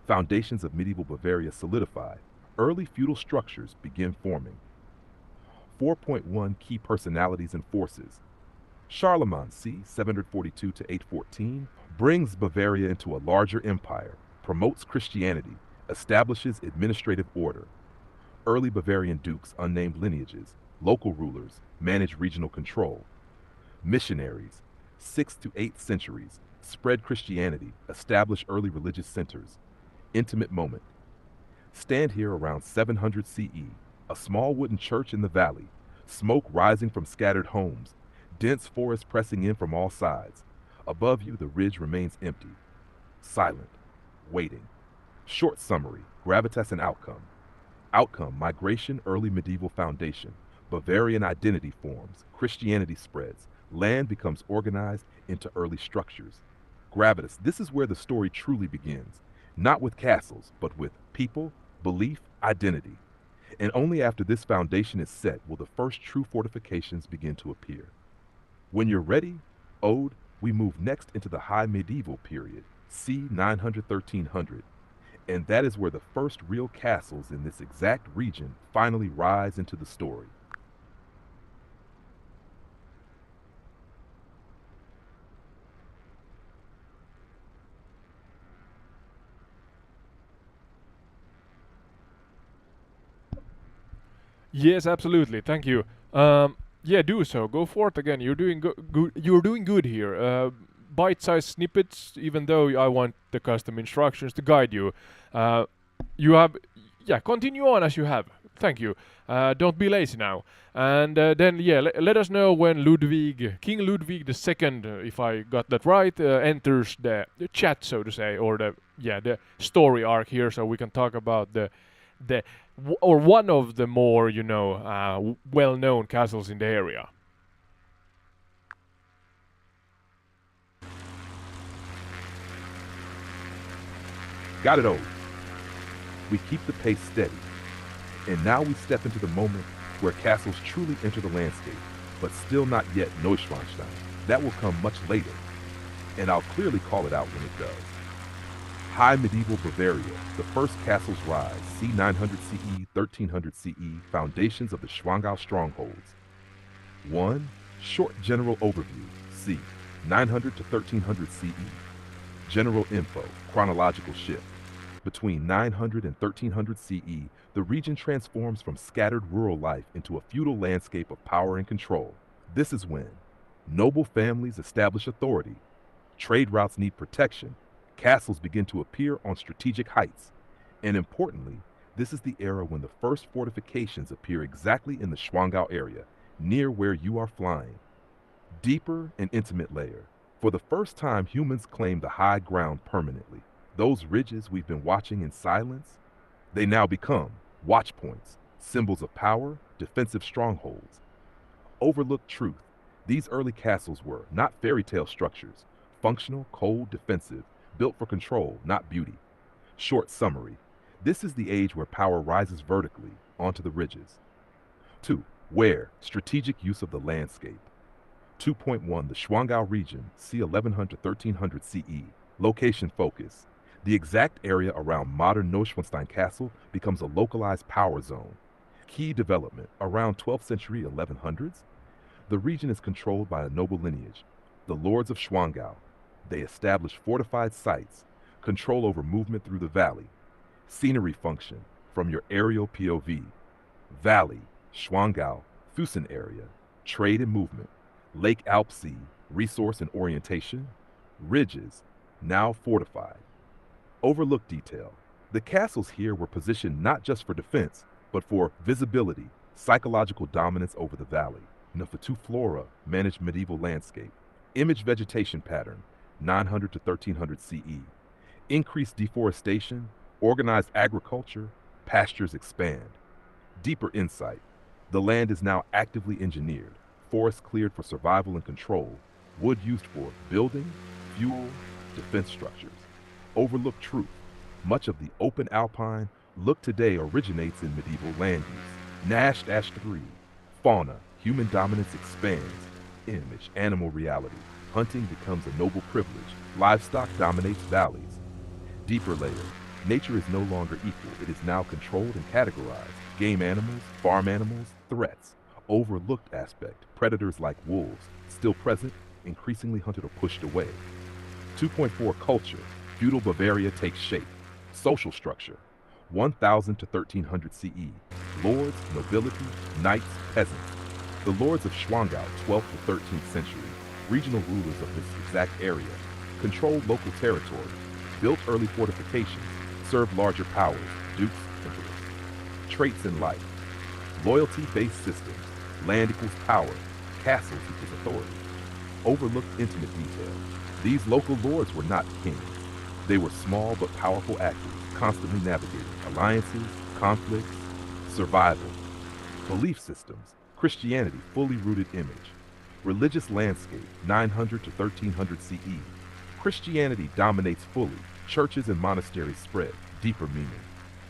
foundations of medieval Bavaria solidify, early feudal structures begin forming. 4.1 Key personalities and forces. Charlemagne c. 742 to 814 brings Bavaria into a larger empire, promotes Christianity, establishes administrative order. Early Bavarian dukes, unnamed lineages, local rulers, manage regional control. Missionaries, 6th to 8th centuries, spread Christianity, establish early religious centers. Intimate moment. Stand here around 700 CE, a small wooden church in the valley, smoke rising from scattered homes, dense forest pressing in from all sides. Above you, the ridge remains empty. Silent. Waiting. Short summary, gravitas and outcome. Outcome, migration, early medieval foundation. Bavarian identity forms, Christianity spreads, land becomes organized into early structures. Gravitas, this is where the story truly begins. Not with castles, but with people, belief, identity. And only after this foundation is set will the first true fortifications begin to appear. When you're ready, Ode, we move next into the High Medieval period, c. 900-1300, and that is where the first real castles in this exact region finally rise into the story. Yes, absolutely. Thank you. Yeah, do so. Go forth again. You're doing good. You're doing good here. Bite-sized snippets. Even though I want the custom instructions to guide you, you have yeah, continue on as you have. Thank you. Don't be lazy now. And then, yeah, let us know when King Ludwig II, if I got that right, enters the chat, so to say, or the story arc here, so we can talk about or one of the more, well-known castles in the area. Got it, Ode. We keep the pace steady. And now we step into the moment where castles truly enter the landscape, but still not yet Neuschwanstein. That will come much later, and I'll clearly call it out when it does. High medieval Bavaria, the first castles rise, c. 900 CE, 1300 CE, foundations of the Schwangau strongholds. 1. Short general overview, c. 900 to 1300 CE. General info, chronological shift. Between 900 and 1300 CE, the region transforms from scattered rural life into a feudal landscape of power and control. This is when noble families establish authority, trade routes need protection, castles begin to appear on strategic heights, and importantly, this is the era when the first fortifications appear exactly in the Schwangau area, near where you are flying. Deeper and intimate layer. For the first time, humans claim the high ground permanently. Those ridges we've been watching in silence, they now become watch points, symbols of power, defensive strongholds. Overlooked truth. These early castles were not fairy tale structures, functional, cold, defensive, built for control, not beauty. Short summary. This is the age where power rises vertically onto the ridges. 2. Where? Strategic use of the landscape. 2.1. The Schwangau region, c. 1100 to 1300 CE. Location focus. The exact area around modern Neuschwanstein Castle becomes a localized power zone. Key development. Around 12th century 1100s, the region is controlled by a noble lineage, the Lords of Schwangau. They establish fortified sites, control over movement through the valley. Scenery function from your aerial POV. Valley, Schwangau, Füssen area, trade and movement. Lake Alpsee, resource and orientation. Ridges, now fortified. Overlooked detail. The castles here were positioned not just for defense, but for visibility, psychological dominance over the valley. Nufatu flora managed medieval landscape. Image vegetation pattern, 900 to 1300 CE. Increased deforestation, organized agriculture, pastures expand. Deeper insight. The land is now actively engineered, forests cleared for survival and control, wood used for building, fuel, defense structures. Overlooked truth. Much of the open alpine look today originates in medieval land use. Nash-3. Fauna. Human dominance expands. Image. Animal reality. Hunting becomes a noble privilege. Livestock dominates valleys. Deeper layer. Nature is no longer equal. It is now controlled and categorized. Game animals, farm animals, threats. Overlooked aspect. Predators like wolves, still present, increasingly hunted or pushed away. 2.4 Culture. Feudal Bavaria takes shape. Social structure. 1000 to 1300 CE. Lords, nobility, knights, peasants. The Lords of Schwangau, 12th to 13th century. Regional rulers of this exact area. Controlled local territory. Built early fortifications. Served larger powers. Dukes, emperors. Traits in life. Loyalty-based systems. Land equals power. Castles equals authority. Overlooked intimate detail. These local lords were not kings. They were small but powerful actors, constantly navigating alliances, conflicts, survival. Belief systems. Christianity, fully rooted image. Religious landscape, 900 to 1300 CE. Christianity dominates fully. Churches and monasteries spread, deeper meaning.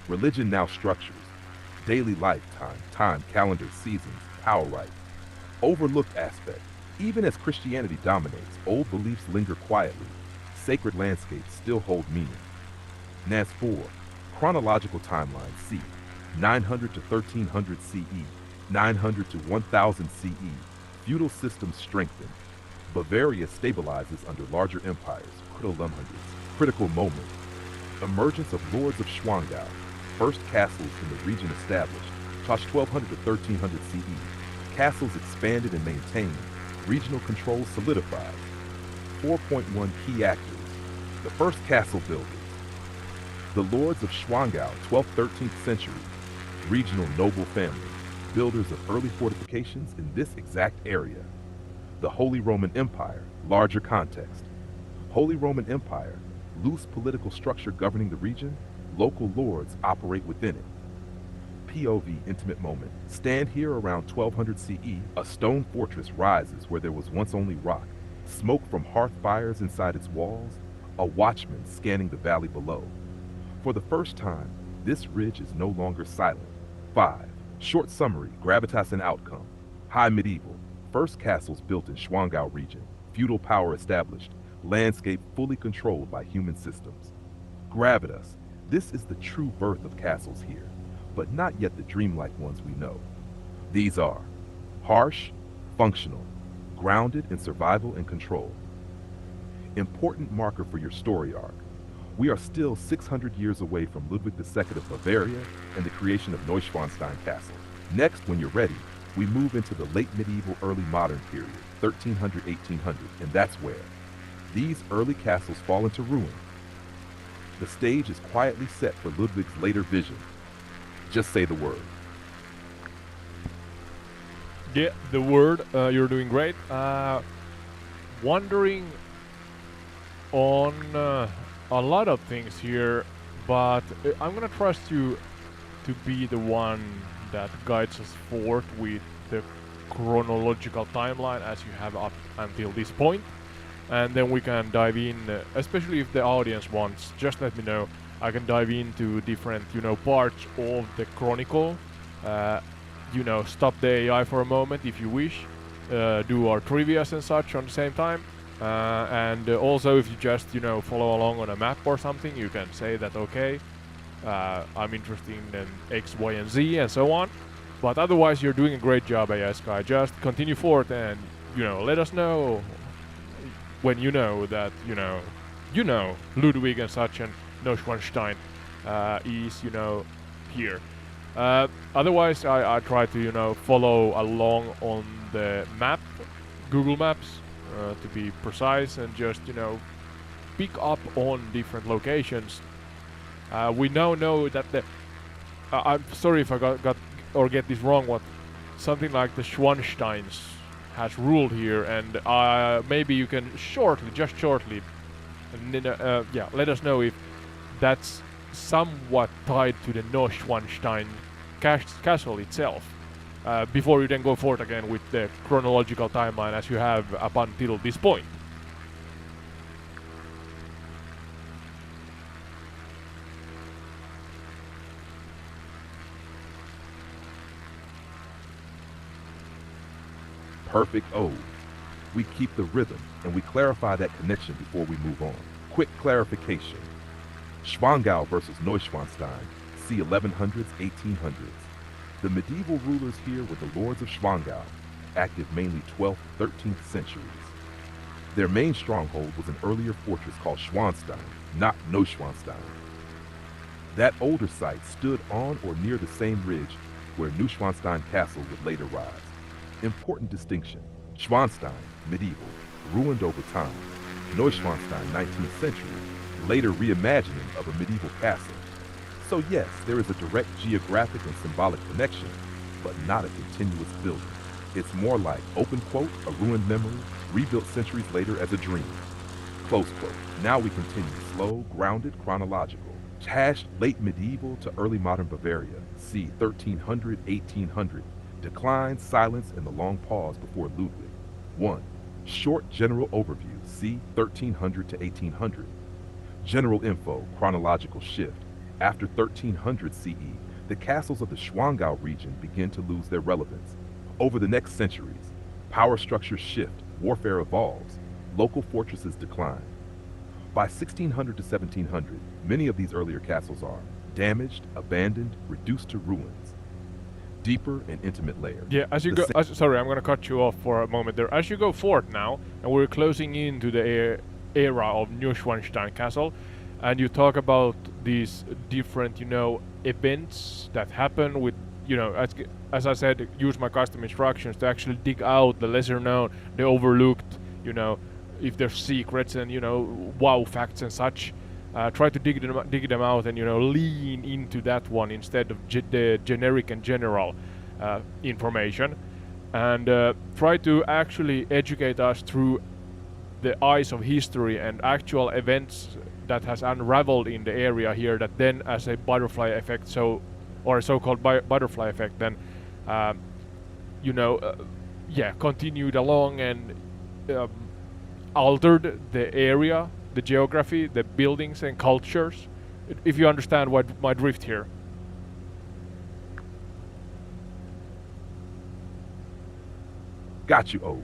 Religion now structures. Daily lifetime, time, calendar, seasons, power right. Overlooked aspect. Even as Christianity dominates, old beliefs linger quietly. Sacred landscapes still hold meaning. NAS 4. Chronological timeline C. 900 to 1300 CE. 900 to 1000 CE. Feudal systems strengthen. Bavaria stabilizes under larger empires. Critical moment. Emergence of Lords of Schwangau. First castles in the region established. 1200 to 1300 CE. Castles expanded and maintained. Regional control solidified. 4.1 Key actors. The first castle builders. The lords of Schwangau, 12th, 13th century, regional noble family, builders of early fortifications in this exact area. The Holy Roman Empire, larger context. Holy Roman Empire, loose political structure governing the region, local lords operate within it. POV intimate moment. Stand here around 1200 CE, a stone fortress rises where there was once only rock, smoke from hearth fires inside its walls, a watchman scanning the valley below. For the first time, this ridge is no longer silent. 5. Short summary, gravitas and outcome. High medieval, first castles built in Schwangau region, feudal power established, landscape fully controlled by human systems. Gravitas, this is the true birth of castles here, but not yet the dreamlike ones we know. These are harsh, functional, grounded in survival and control. Important marker for your story arc. We are still 600 years away from Ludwig II of Bavaria and the creation of Neuschwanstein Castle. Next, when you're ready, we move into the late medieval, early modern period, 1300, 1800, and that's where these early castles fall into ruin. The stage is quietly set for Ludwig's later vision. Just say the word. Yeah, the word, you're doing great. Wondering on a lot of things here, but I'm gonna trust you to be the one that guides us forward with the chronological timeline as you have up until this point, and then we can dive in, especially if the audience wants, just let me know. I can dive into different, parts of the chronicle, stop the AI for a moment if you wish, do our trivias and such on the same time, and also if you just, follow along on a map or something, you can say that, okay, I'm interested in X, Y, and Z, and so on. But otherwise, you're doing a great job, AI Sky. Just continue forward and, let us know when you know that, Ludwig and such and Neuschwanstein is, here. Otherwise, I try to, follow along on the map, Google Maps, to be precise, and just, pick up on different locations. We now know that I'm sorry if I got or get this wrong, what something like the Schwansteins has ruled here, and maybe you can just shortly, let us know if that's somewhat tied to the Neuschwanstein castle itself, before you then go forward again with the chronological timeline as you have up until this point. Perfect ode. We keep the rhythm and we clarify that connection before we move on. Quick clarification. Schwangau versus Neuschwanstein, c. 1100s, 1800s. The medieval rulers here were the lords of Schwangau, active mainly 12th, 13th centuries. Their main stronghold was an earlier fortress called Schwanstein, not Neuschwanstein. That older site stood on or near the same ridge where Neuschwanstein Castle would later rise. Important distinction. Schwanstein, medieval, ruined over time. Neuschwanstein, 19th century, later reimagining of a medieval castle. So yes, there is a direct geographic and symbolic connection, but not a continuous building. It's more like, open quote, a ruined memory, rebuilt centuries later as a dream. Close quote. Now we continue, slow, grounded, chronological. Hashed late medieval to early modern Bavaria, c. 1300, 1800. Decline, silence, and the long pause before Ludwig. 1. Short general overview, c. 1300 to 1800. General info, chronological shift. After 1300 CE, the castles of the Schwangau region begin to lose their relevance. Over the next centuries, power structures shift, warfare evolves, local fortresses decline. By 1600 to 1700, many of these earlier castles are damaged, abandoned, reduced to ruins. Deeper and intimate layer. Yeah, as you go, sorry, I'm gonna cut you off for a moment there. As you go forward now, and we're closing into the era of Neuschwanstein Castle, and you talk about these different, events that happen with, as I said, use my custom instructions to actually dig out the lesser known, the overlooked, if there's secrets and, wow facts and such. try to dig them out and lean into that one instead of the generic and general information, and try to actually educate us through the eyes of history and actual events that has unraveled in the area here, that then as a butterfly effect, or a so-called butterfly effect, then continued along and altered the area, the geography, the buildings and cultures, if you understand what my drift here. Got you, Ode.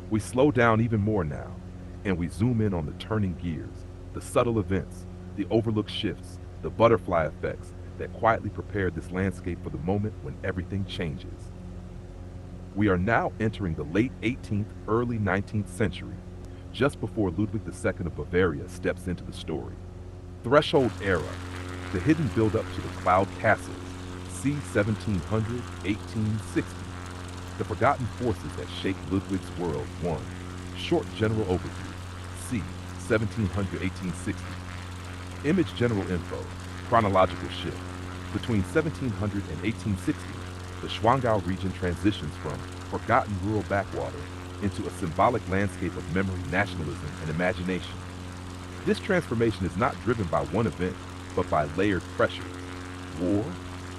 We slow down even more now, and we zoom in on the turning gears, the subtle events, the overlooked shifts, the butterfly effects that quietly prepared this landscape for the moment when everything changes. We are now entering the late 18th, early 19th century, just before Ludwig II of Bavaria steps into the story. Threshold era, the hidden build-up to the Cloud Castles, c. 1700, 1860. The forgotten forces that shaped Ludwig's world. 1. Short general overview, c. 1700, 1860. Image general info, chronological shift. Between 1700 and 1860, the Schwangau region transitions from forgotten rural backwater into a symbolic landscape of memory, nationalism, and imagination. This transformation is not driven by one event, but by layered pressures. War,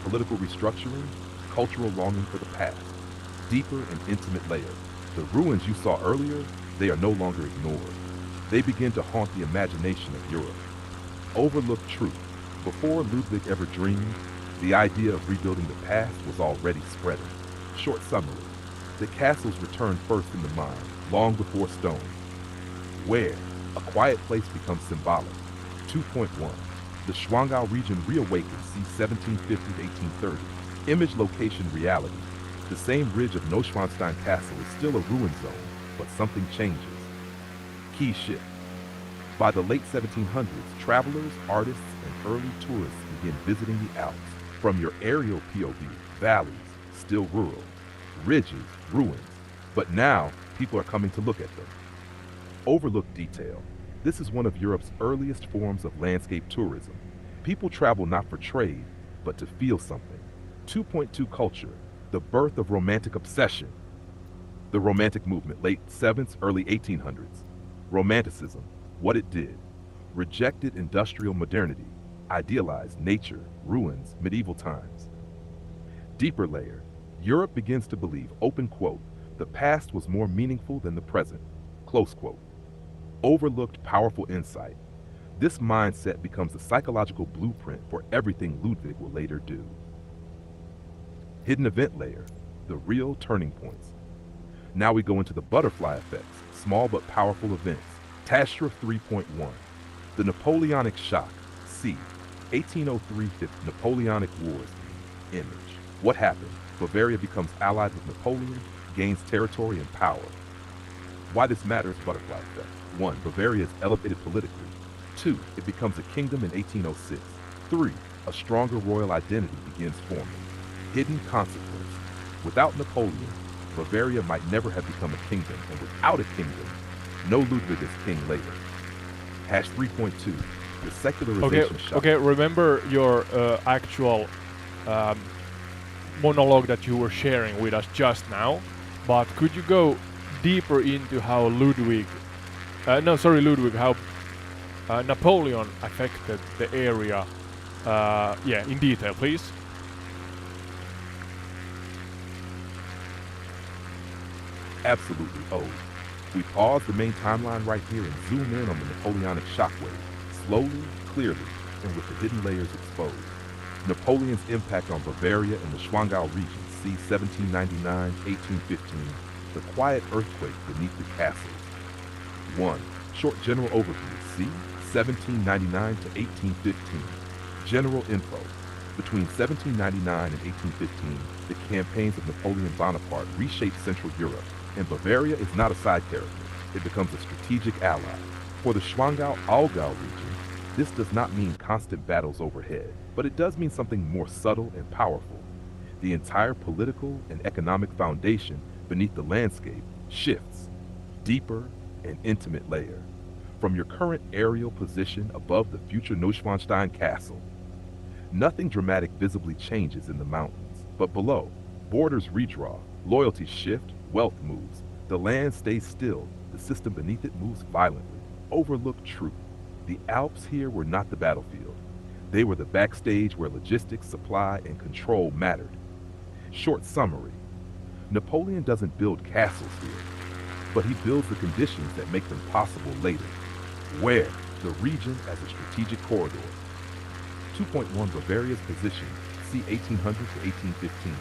political restructuring, cultural longing for the past. Deeper and intimate layer. The ruins you saw earlier, they are no longer ignored. They begin to haunt the imagination of Europe. Overlooked truth. Before Ludwig ever dreamed, the idea of rebuilding the past was already spreading. Short summary. The castles returned first in the mind, long before stone. Where? A quiet place becomes symbolic. 2.1. The Schwangau region reawakens c. 1750 to 1830. Image, location, reality. The same ridge of Neuschwanstein Castle is still a ruin zone, but something changes. Key shift. By the late 1700s, travelers, artists, and early tourists begin visiting the Alps. From your aerial POV, valleys, still rural, ridges, ruins, but now people are coming to look at them. Overlooked detail. This is one of Europe's earliest forms of landscape tourism. People travel not for trade, but to feel something. 2.2 culture. The birth of romantic obsession. The Romantic movement, late 7th, early 1800s. Romanticism, what it did. Rejected industrial modernity, idealized nature, ruins, medieval times. Deeper layer. Europe begins to believe, open quote, the past was more meaningful than the present, close quote. Overlooked powerful insight. This mindset becomes the psychological blueprint for everything Ludwig will later do. Hidden event layer, the real turning points. Now we go into the butterfly effects, small but powerful events. Tashrif 3.1, the Napoleonic shock, c. 1803 Napoleonic Wars. Image. What happened? Bavaria becomes allied with Napoleon, gains territory and power. Why this matters, butterfly effect. 1. Bavaria is elevated politically. 2. It becomes a kingdom in 1806. 3. A stronger royal identity begins forming. Hidden consequence. Without Napoleon, Bavaria might never have become a kingdom, and without a kingdom, no Ludwig as king later. Hash 3.2, the secularization shock. Okay, remember your actual monologue that you were sharing with us just now, but could you go deeper into how how Napoleon affected the area, in detail, please? Absolutely. Oh, we pause the main timeline right here and zoom in on the Napoleonic shockwave, slowly, clearly, and with the hidden layers exposed. Napoleon's impact on Bavaria and the Schwangau region, c. 1799, 1815, the quiet earthquake beneath the castles. 1. Short general overview, c. 1799 to 1815. General info. Between 1799 and 1815, the campaigns of Napoleon Bonaparte reshaped Central Europe, and Bavaria is not a side character. It becomes a strategic ally. For the Schwangau-Aargau region, this does not mean constant battles overhead, but it does mean something more subtle and powerful. The entire political and economic foundation beneath the landscape shifts. Deeper and intimate layer. From your current aerial position above the future Neuschwanstein castle, nothing dramatic visibly changes in the mountains, but below, borders redraw, loyalties shift, wealth moves. The land stays still, the system beneath it moves violently. Overlook truth. The Alps here were not the battlefield. They were the backstage where logistics, supply, and control mattered. Short summary. Napoleon doesn't build castles here, but he builds the conditions that make them possible later. Where? The region as a strategic corridor. 2.1 Bavaria's position, c. 1800 to 1815.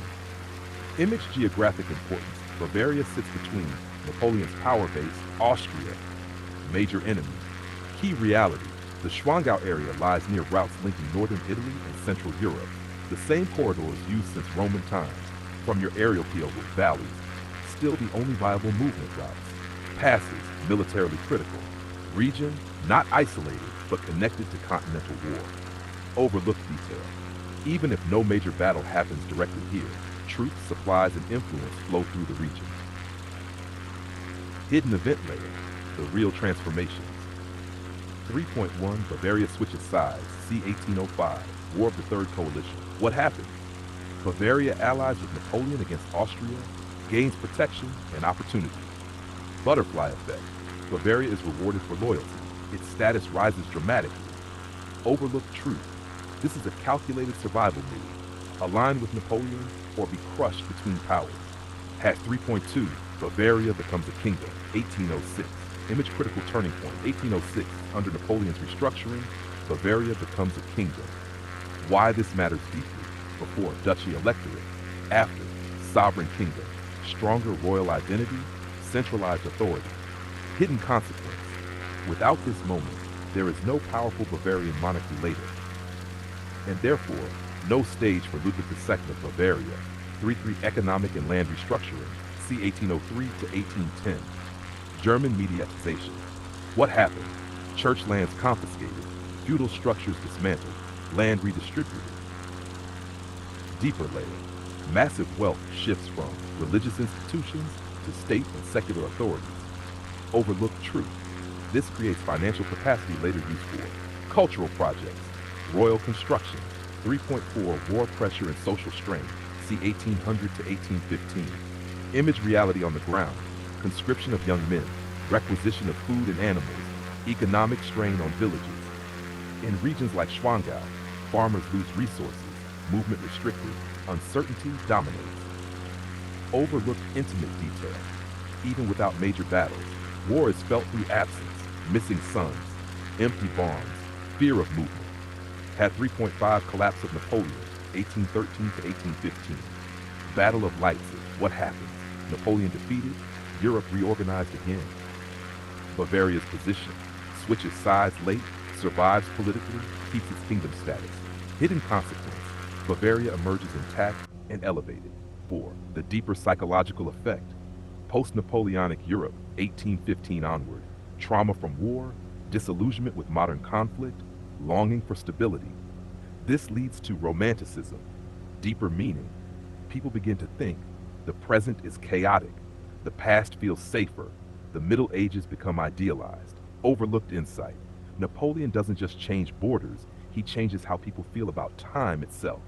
Image geographic importance. Bavaria sits between Napoleon's power base, Austria, major enemy. Key reality. The Schwangau area lies near routes linking northern Italy and central Europe. The same corridors used since Roman times. From your aerial field with valleys, still the only viable movement routes. Passes, militarily critical. Region, not isolated, but connected to continental war. Overlooked detail. Even if no major battle happens directly here, troops, supplies, and influence flow through the region. Hidden event layer, the real transformations. 3.1 Bavaria switches sides, c. 1805, War of the Third Coalition. What happened? Bavaria allies with Napoleon against Austria, gains protection and opportunity. Butterfly effect. Bavaria is rewarded for loyalty. Its status rises dramatically. Overlooked truth. This is a calculated survival move. Align with Napoleon or be crushed between powers. Hash 3.2, Bavaria becomes a kingdom, 1806. Image critical turning point, 1806. Under Napoleon's restructuring, Bavaria becomes a kingdom. Why this matters deeply. Before, duchy electorate. After, sovereign kingdom. Stronger royal identity, centralized authority. Hidden consequence. Without this moment, there is no powerful Bavarian monarchy later. And therefore, no stage for Ludwig II of Bavaria. 3.3 Economic and land restructuring, c. 1803 to 1810. German mediatization. What happened? Church lands confiscated, feudal structures dismantled, land redistributed. Deeper layer. Massive wealth shifts from religious institutions to state and secular authorities. Overlooked truth. This creates financial capacity later used for cultural projects, royal construction. 3.4 War pressure and social strain, c. 1800 to 1815. Image reality on the ground. Conscription of young men, requisition of food and animals, economic strain on villages. In regions like Schwangau, farmers lose resources, movement restricted, uncertainty dominates. Overlooked intimate detail. Even without major battles, war is felt through absence, missing sons, empty barns, fear of movement. Had 3.5 Collapse of Napoleon, 1813 to 1815. Battle of Leipzig. What happens? Napoleon defeated, Europe reorganized again. Bavaria's position. Switches sides late, survives politically, keeps its kingdom status. Hidden consequence. Bavaria emerges intact and elevated. 4. The deeper psychological effect. Post-Napoleonic Europe, 1815 onward. Trauma from war, disillusionment with modern conflict, longing for stability. This leads to romanticism, deeper meaning. People begin to think the present is chaotic, the past feels safer, the Middle Ages become idealized. Overlooked insight. Napoleon doesn't just change borders, he changes how people feel about time itself.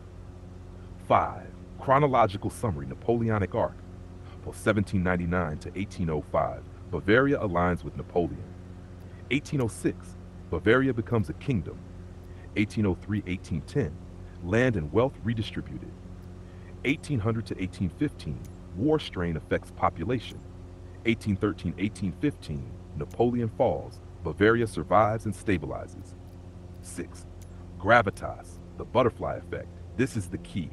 5. Chronological summary, Napoleonic arc. For 1799 to 1805, Bavaria aligns with Napoleon. 1806, Bavaria becomes a kingdom. 1803-1810, land and wealth redistributed. 1800 to 1815, war strain affects population. 1813-1815, Napoleon falls, Bavaria survives and stabilizes. 6. Gravitas, the butterfly effect. This is the key.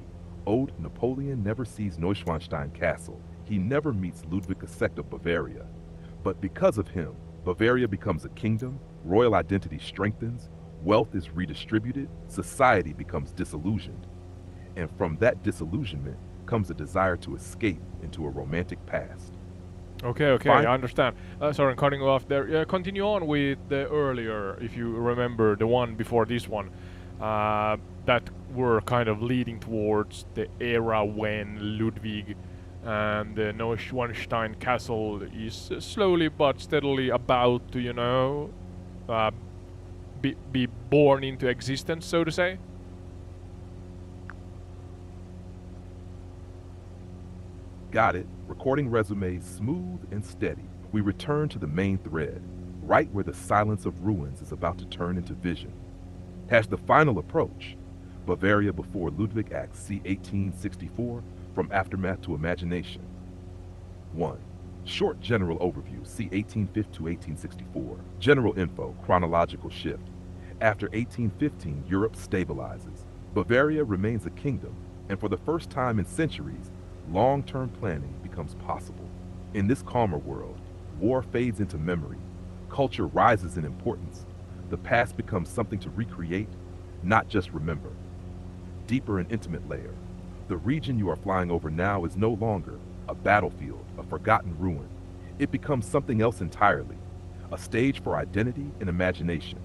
Ode Napoleon never sees Neuschwanstein Castle. He never meets Ludwig II of Bavaria. But because of him, Bavaria becomes a kingdom, royal identity strengthens, wealth is redistributed, society becomes disillusioned. And from that disillusionment comes a desire to escape into a romantic past. Okay, I understand. Sorry, I'm cutting you off there. Continue on with the earlier, if you remember, the one before this one, that were kind of leading towards the era when Ludwig and the Neuschwanstein castle is slowly but steadily about to, uh, be born into existence, so to say. Got it. Recording resume smooth and steady. We return to the main thread, right where the silence of ruins is about to turn into vision. Has the final approach. Bavaria before Ludwig Acts C 1864, from aftermath to imagination. 1. Short general overview, C 1850 to 1864. General info, chronological shift. After 1815, Europe stabilizes. Bavaria remains a kingdom, and for the first time in centuries, long-term planning becomes possible. In this calmer world, war fades into memory, culture rises in importance, the past becomes something to recreate, not just remember. Deeper and intimate layer. The region you are flying over now is no longer a battlefield, a forgotten ruin. It becomes something else entirely, a stage for identity and imagination.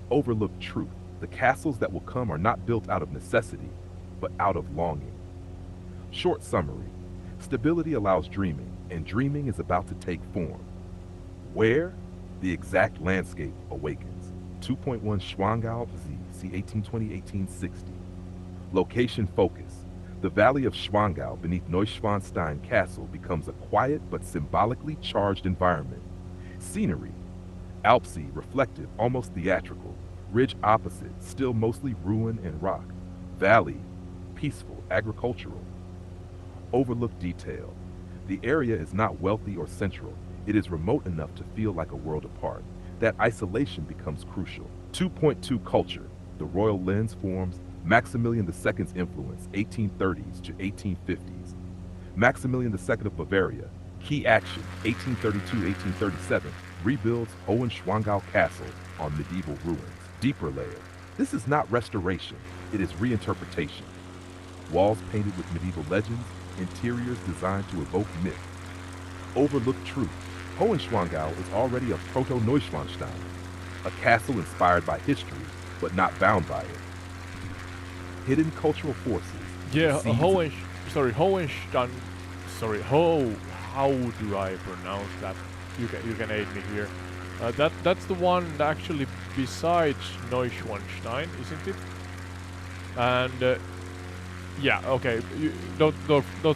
Overlooked truth. The castles that will come are not built out of necessity, but out of longing. Short summary. Stability allows dreaming, and dreaming is about to take form. Where? The exact landscape awakens. 2.1 Schwangau Z, C 1820-1860. Location focus. The valley of Schwangau beneath Neuschwanstein Castle becomes a quiet but symbolically charged environment. Scenery. Alpsy, reflective, almost theatrical. Ridge opposite, still mostly ruin and rock. Valley, peaceful, agricultural. Overlooked detail. The area is not wealthy or central. It is remote enough to feel like a world apart. That isolation becomes crucial. 2.2 Culture. The royal lens forms Maximilian II's influence, 1830s to 1850s. Maximilian II of Bavaria. Key action, 1832-1837, rebuilds Hohenschwangau Castle on medieval ruins. Deeper layer. This is not restoration, it is reinterpretation. Walls painted with medieval legends, interiors designed to evoke myth. Overlooked truth. Hohenschwangau is already a proto-Neuschwanstein, a castle inspired by history, but not bound by it. Hidden cultural forces. Yeah, Hohenstein. Sorry, how do I pronounce that? You can aid me here. That's the one actually besides Neuschwanstein, isn't it? And yeah, okay. You don't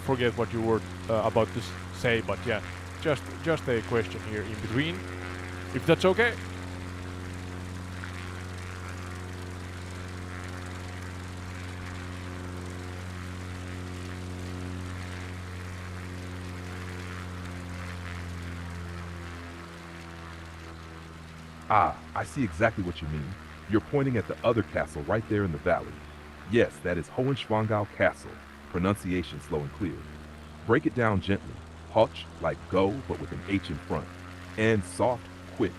forget what you were about to say, but yeah, just a question here in between, if that's okay. Ah, I see exactly what you mean. You're pointing at the other castle right there in the valley. Yes, that is Hohenschwangau Castle. Pronunciation slow and clear. Break it down gently. Hoch, like go, but with an H in front. And soft, quick.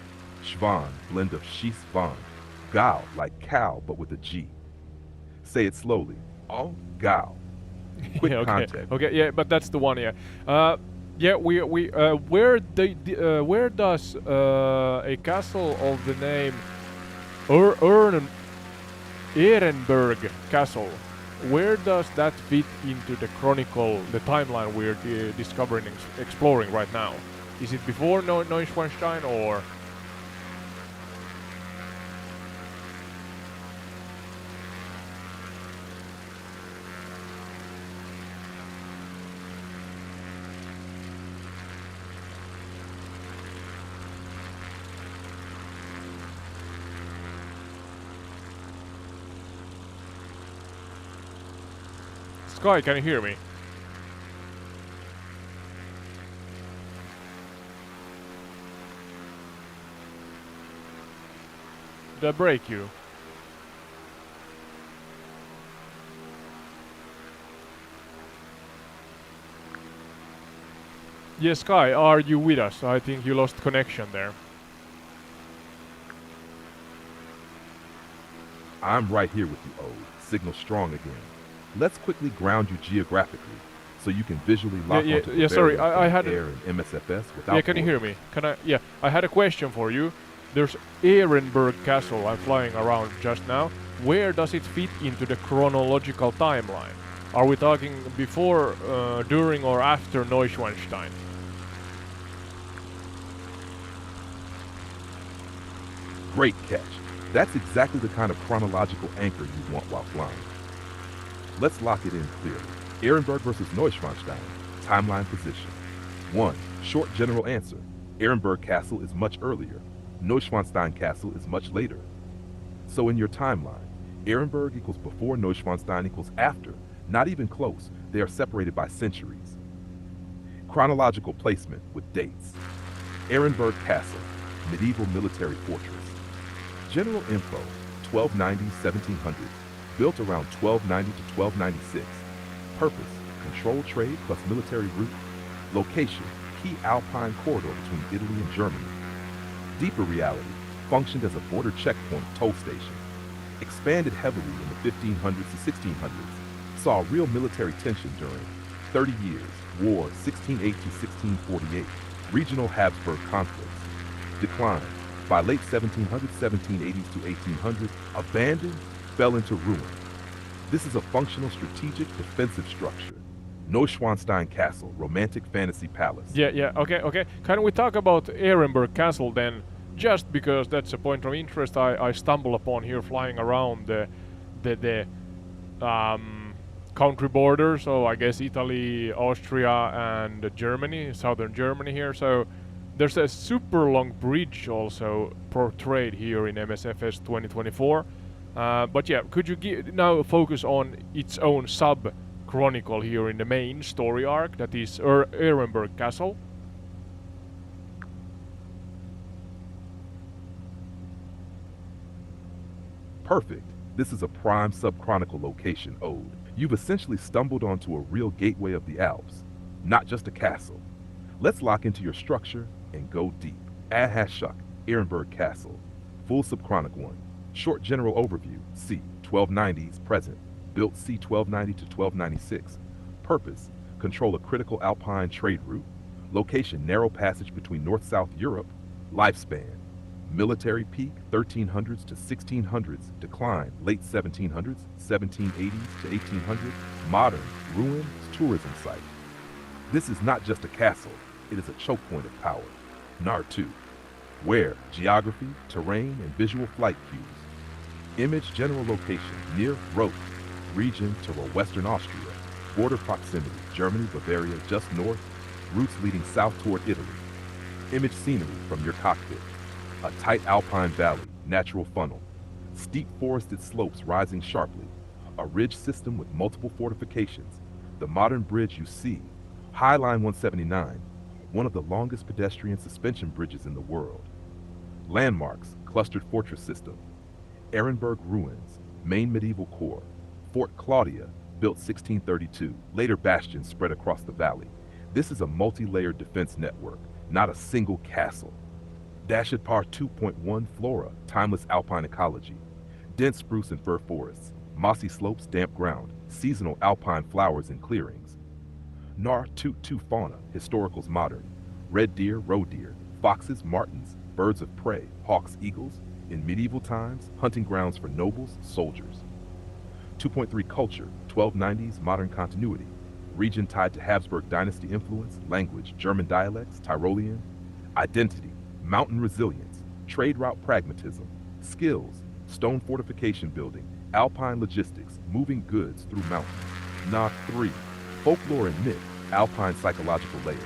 Schwan, blend of schieß Schwan. Gau, like cow, but with a G. Say it slowly. Oh, Gau. Quick Okay, context. okay, yeah, but that's the one, yeah. Yeah, where does a castle of the name Ehrenberg Castle, where does that fit into the chronicle, the timeline we're discovering, exploring right now? Is it before Neuschwanstein or? Sky, can you hear me? Did I break you? Yes, Sky, are you with us? I think you lost connection there. I'm right here with you, Ode. Signal strong again. Let's quickly ground you geographically, so you can visually lock onto the sorry, barrier I from had air and MSFS without. Yeah, can you hear me? Can I? Yeah, I had a question for you. There's Ehrenberg Castle. I'm flying around just now. Where does it fit into the chronological timeline? Are we talking before, during, or after Neuschwanstein? Great catch. That's exactly the kind of chronological anchor you want while flying. Let's lock it in clearly. Ehrenberg versus Neuschwanstein. Timeline position. 1. Short general answer. Ehrenberg Castle is much earlier. Neuschwanstein Castle is much later. So in your timeline, Ehrenberg equals before, Neuschwanstein equals after. Not even close. They are separated by centuries. Chronological placement with dates. Ehrenberg Castle, medieval military fortress. General info, 1290-1700, built around 1290 to 1296. Purpose, control trade plus military route. Location, key alpine corridor between Italy and Germany. Deeper reality, functioned as a border checkpoint toll station. Expanded heavily in the 1500s to 1600s. Saw real military tension during 30 years, war 1608 to 1648, regional Habsburg conflicts. Decline, by late 1700s, 1780s to 1800s, abandoned, fell into ruin. This is a functional strategic defensive structure. Neuschwanstein Castle, romantic fantasy palace. Okay. Can we talk about Ehrenberg Castle then? Just because that's a point of interest I stumble upon here flying around the country border, so I guess Italy, Austria, and Germany, southern Germany here. So there's a super long bridge also portrayed here in MSFS 2024. But yeah, could you now focus on its own sub-chronicle here in the main story arc, that is Ehrenberg Castle? Perfect. This is a prime sub-chronicle location ode. You've essentially stumbled onto a real gateway of the Alps, not just a castle. Let's lock into your structure and go deep. Ahashuk, Ehrenberg Castle. Full sub-chronic 1. Short general overview, C. 1290s present. Built C. 1290 to 1296. Purpose, control a critical alpine trade route. Location, narrow passage between North-South Europe. Lifespan, military peak 1300s to 1600s, decline late 1700s, 1780s to 1800s, modern, ruins, tourism site. This is not just a castle, it is a choke point of power. NAR 2. Where, geography, terrain, and visual flight cues. Image general location, near Roth, region Tyrol, Western Austria. Border proximity, Germany, Bavaria, just north, routes leading south toward Italy. Image scenery from your cockpit. A tight alpine valley, natural funnel. Steep forested slopes rising sharply. A ridge system with multiple fortifications. The modern bridge you see, High Line 179, one of the longest pedestrian suspension bridges in the world. Landmarks, clustered fortress system. Ehrenberg ruins, main medieval core. Fort Claudia, built 1632, later bastions spread across the valley. This is a multi-layered defense network, not a single castle. Dashidpar 2.1 flora, timeless alpine ecology. Dense spruce and fir forests, mossy slopes, damp ground, seasonal alpine flowers and clearings. Nar 2.2 fauna, historicals modern. Red deer, roe deer, foxes, martens, birds of prey, hawks, eagles. In medieval times, hunting grounds for nobles, soldiers. 2.3 culture, 1290s, modern continuity. Region tied to Habsburg dynasty influence, language, German dialects, Tyrolean. Identity, mountain resilience, trade route pragmatism, skills, stone fortification building, alpine logistics, moving goods through mountains. NAR 3, folklore and myth, alpine psychological layer.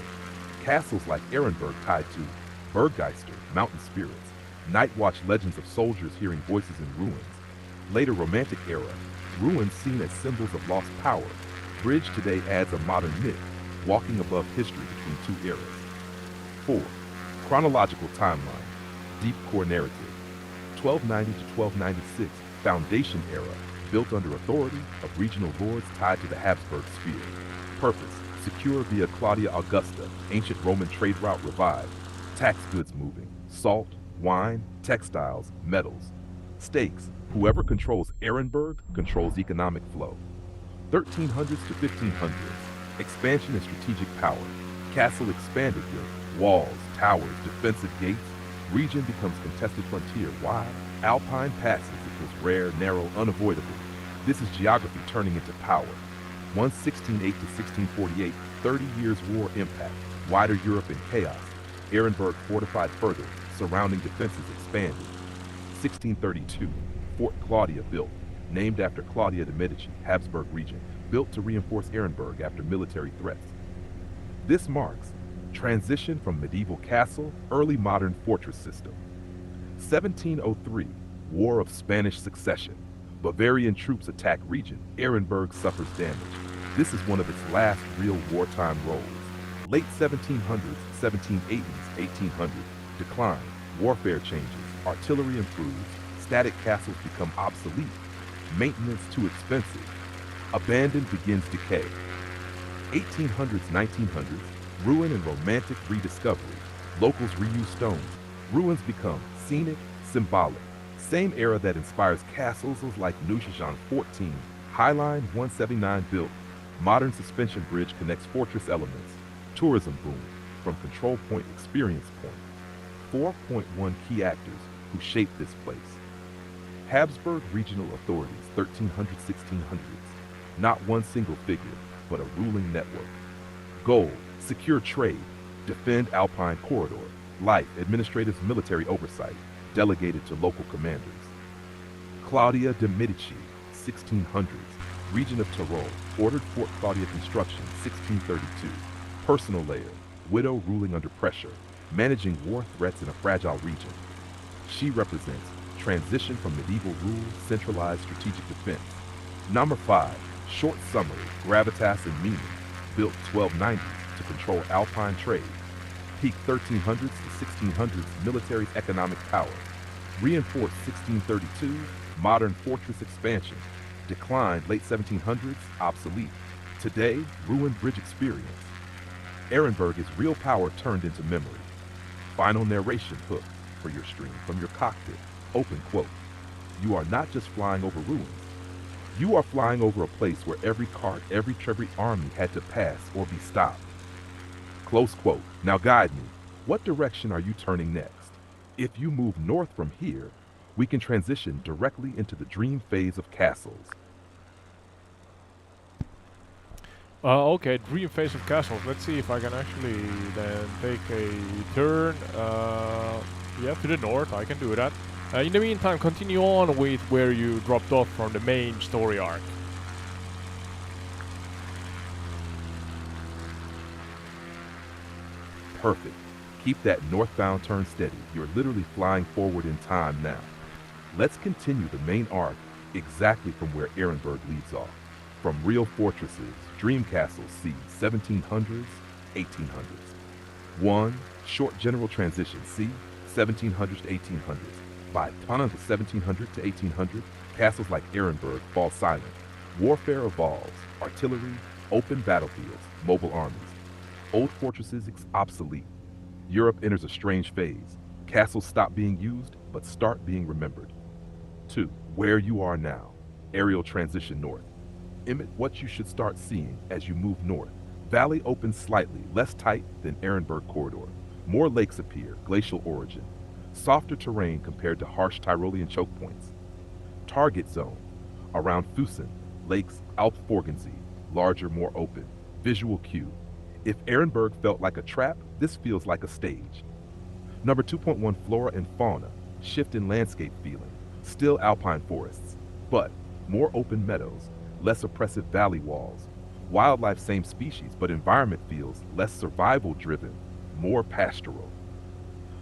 Castles like Ehrenberg tied to Berggeister, mountain spirits, night watch legends of soldiers hearing voices in ruins. Later Romantic era, ruins seen as symbols of lost power. Bridge today adds a modern myth, walking above history between two eras. 4. Chronological timeline, deep core narrative. 1290 to 1296, foundation era, built under authority of regional lords tied to the Habsburg sphere. Purpose, secure via Claudia Augusta, ancient Roman trade route revived. Tax goods moving, salt, wine, textiles, metals. Stakes, whoever controls Ehrenberg controls economic flow. 1300s to 1500s, expansion and strategic power. Castle expanded with walls, towers, defensive gates. Region becomes contested frontier. Why? Alpine passes, it was rare, narrow, unavoidable. This is geography turning into power. 1608 to 1648, 30 years war impact. Wider Europe in chaos. Ehrenberg fortified further, surrounding defenses expanded. 1632, Fort Claudia built, named after Claudia de' Medici, Habsburg regent, built to reinforce Ehrenberg after military threats. This marks transition from medieval castle, early modern fortress system. 1703, War of Spanish Succession. Bavarian troops attack region. Ehrenberg suffers damage. This is one of its last real wartime roles. Late 1700s, 1780s, 1800s, decline. Warfare changes. Artillery improves. Static castles become obsolete. Maintenance too expensive. Abandoned begins decay. 1800s, 1900s, ruin and romantic rediscovery. Locals reuse stones. Ruins become scenic, symbolic. Same era that inspires castles like Neuschwanstein 14, Highline 179 built. Modern suspension bridge connects fortress elements. Tourism boom, from control point experience point. 4.1 key actors who shaped this place. Habsburg regional authorities, 1300-1600s. Not one single figure, but a ruling network. Goal, secure trade, defend Alpine corridor. Life, administrative military oversight, delegated to local commanders. Claudia de' Medici, 1600s, region of Tyrol, ordered Fort Claudia construction, 1632. Personal layer, widow ruling under pressure, managing war threats in a fragile region. She represents transition from medieval rule, centralized strategic defense. Number 5, short summary, gravitas and meaning, built 1290s to control Alpine trade. Peak 1300s to 1600s military economic power. Reinforced 1632, modern fortress expansion. Declined late 1700s, obsolete. Today, ruined bridge experience. Ehrenberg is real power turned into memory. Final narration hook for your stream from your cockpit. Open quote. You are not just flying over ruins. You are flying over a place where every cart, every army had to pass or be stopped. Close quote. Now guide me. What direction are you turning next? If you move north from here, we can transition directly into the dream phase of castles. Okay, dream phase of castles. Let's see if I can actually then take a turn. Yeah, to the north. I can do that. In the meantime, continue on with where you dropped off from the main story arc. Perfect. Keep that northbound turn steady. You're literally flying forward in time now. Let's continue the main arc exactly from where Ehrenberg leaves off. From real fortresses, dream castles, see 1700s, 1800s. 1. Short general transition, see 1700s to 1800s. By the time of 1700 to 1800, castles like Ehrenberg fall silent. Warfare evolves, artillery, open battlefields, mobile armies. Old fortresses obsolete. Europe enters a strange phase. Castles stop being used, but start being remembered. 2. Where you are now. Aerial transition north. Emit what you should start seeing as you move north. Valley opens slightly, less tight than Ehrenberg corridor. More lakes appear, glacial origin. Softer terrain compared to harsh Tyrolean choke points. Target zone. Around Füssen, lakes Alpforgensee, larger, more open. Visual cue. If Ehrenberg felt like a trap, this feels like a stage. Number 2.1, flora and fauna. Shift in landscape feeling. Still alpine forests, but more open meadows, less oppressive valley walls. Wildlife same species, but environment feels less survival driven, more pastoral.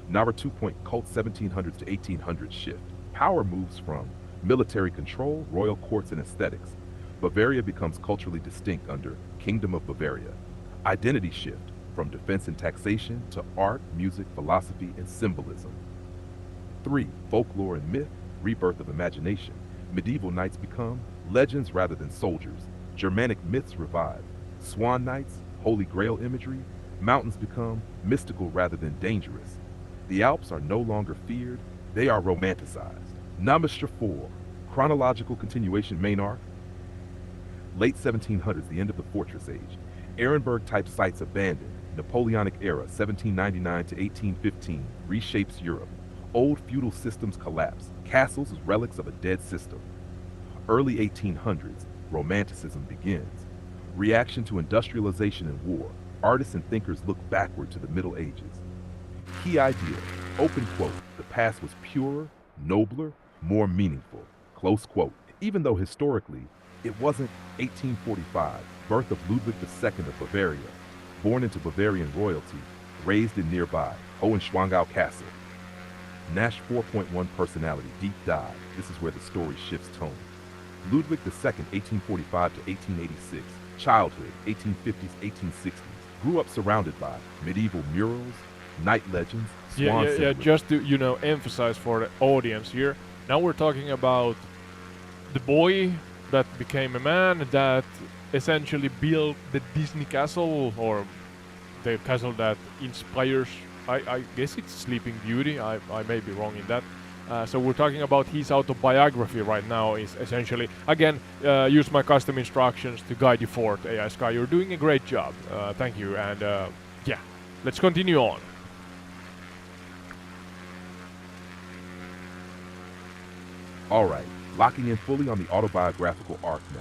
Number 2. Cult 1700s to 1800s shift. Power moves from military control, royal courts, and aesthetics. Bavaria becomes culturally distinct under Kingdom of Bavaria. Identity shift from defense and taxation to art, music, philosophy, and symbolism. 3. Folklore and myth, rebirth of imagination. Medieval knights become legends rather than soldiers. Germanic myths revive. Swan knights, holy grail imagery. Mountains become mystical rather than dangerous. The Alps are no longer feared, they are romanticized. Number 4, chronological continuation main arc. Late 1700s, the end of the fortress age. Ehrenberg-type sites abandoned. Napoleonic era, 1799 to 1815, reshapes Europe. Old feudal systems collapse. Castles as relics of a dead system. Early 1800s, Romanticism begins. Reaction to industrialization and war. Artists and thinkers look backward to the Middle Ages. Key idea, open quote, the past was purer, nobler, more meaningful. Close quote. Even though historically, it wasn't 1845, birth of Ludwig II of Bavaria, born into Bavarian royalty, raised in nearby Hohenschwangau Castle. Nash 4.1 personality deep dive. This is where the story shifts tone. Ludwig II, 1845 to 1886, childhood, 1850s, 1860s, grew up surrounded by medieval murals, knight legends, swan Yeah. Just to emphasize for the audience here. Now we're talking about the boy that became a man that essentially built the Disney castle, or the castle that inspires. I guess it's Sleeping Beauty. I may be wrong in that. So we're talking about his autobiography right now. Is essentially, again, use my custom instructions to guide you forward. AI Sky, you're doing a great job. Thank you. And yeah, let's continue on. All right, locking in fully on the autobiographical arc now.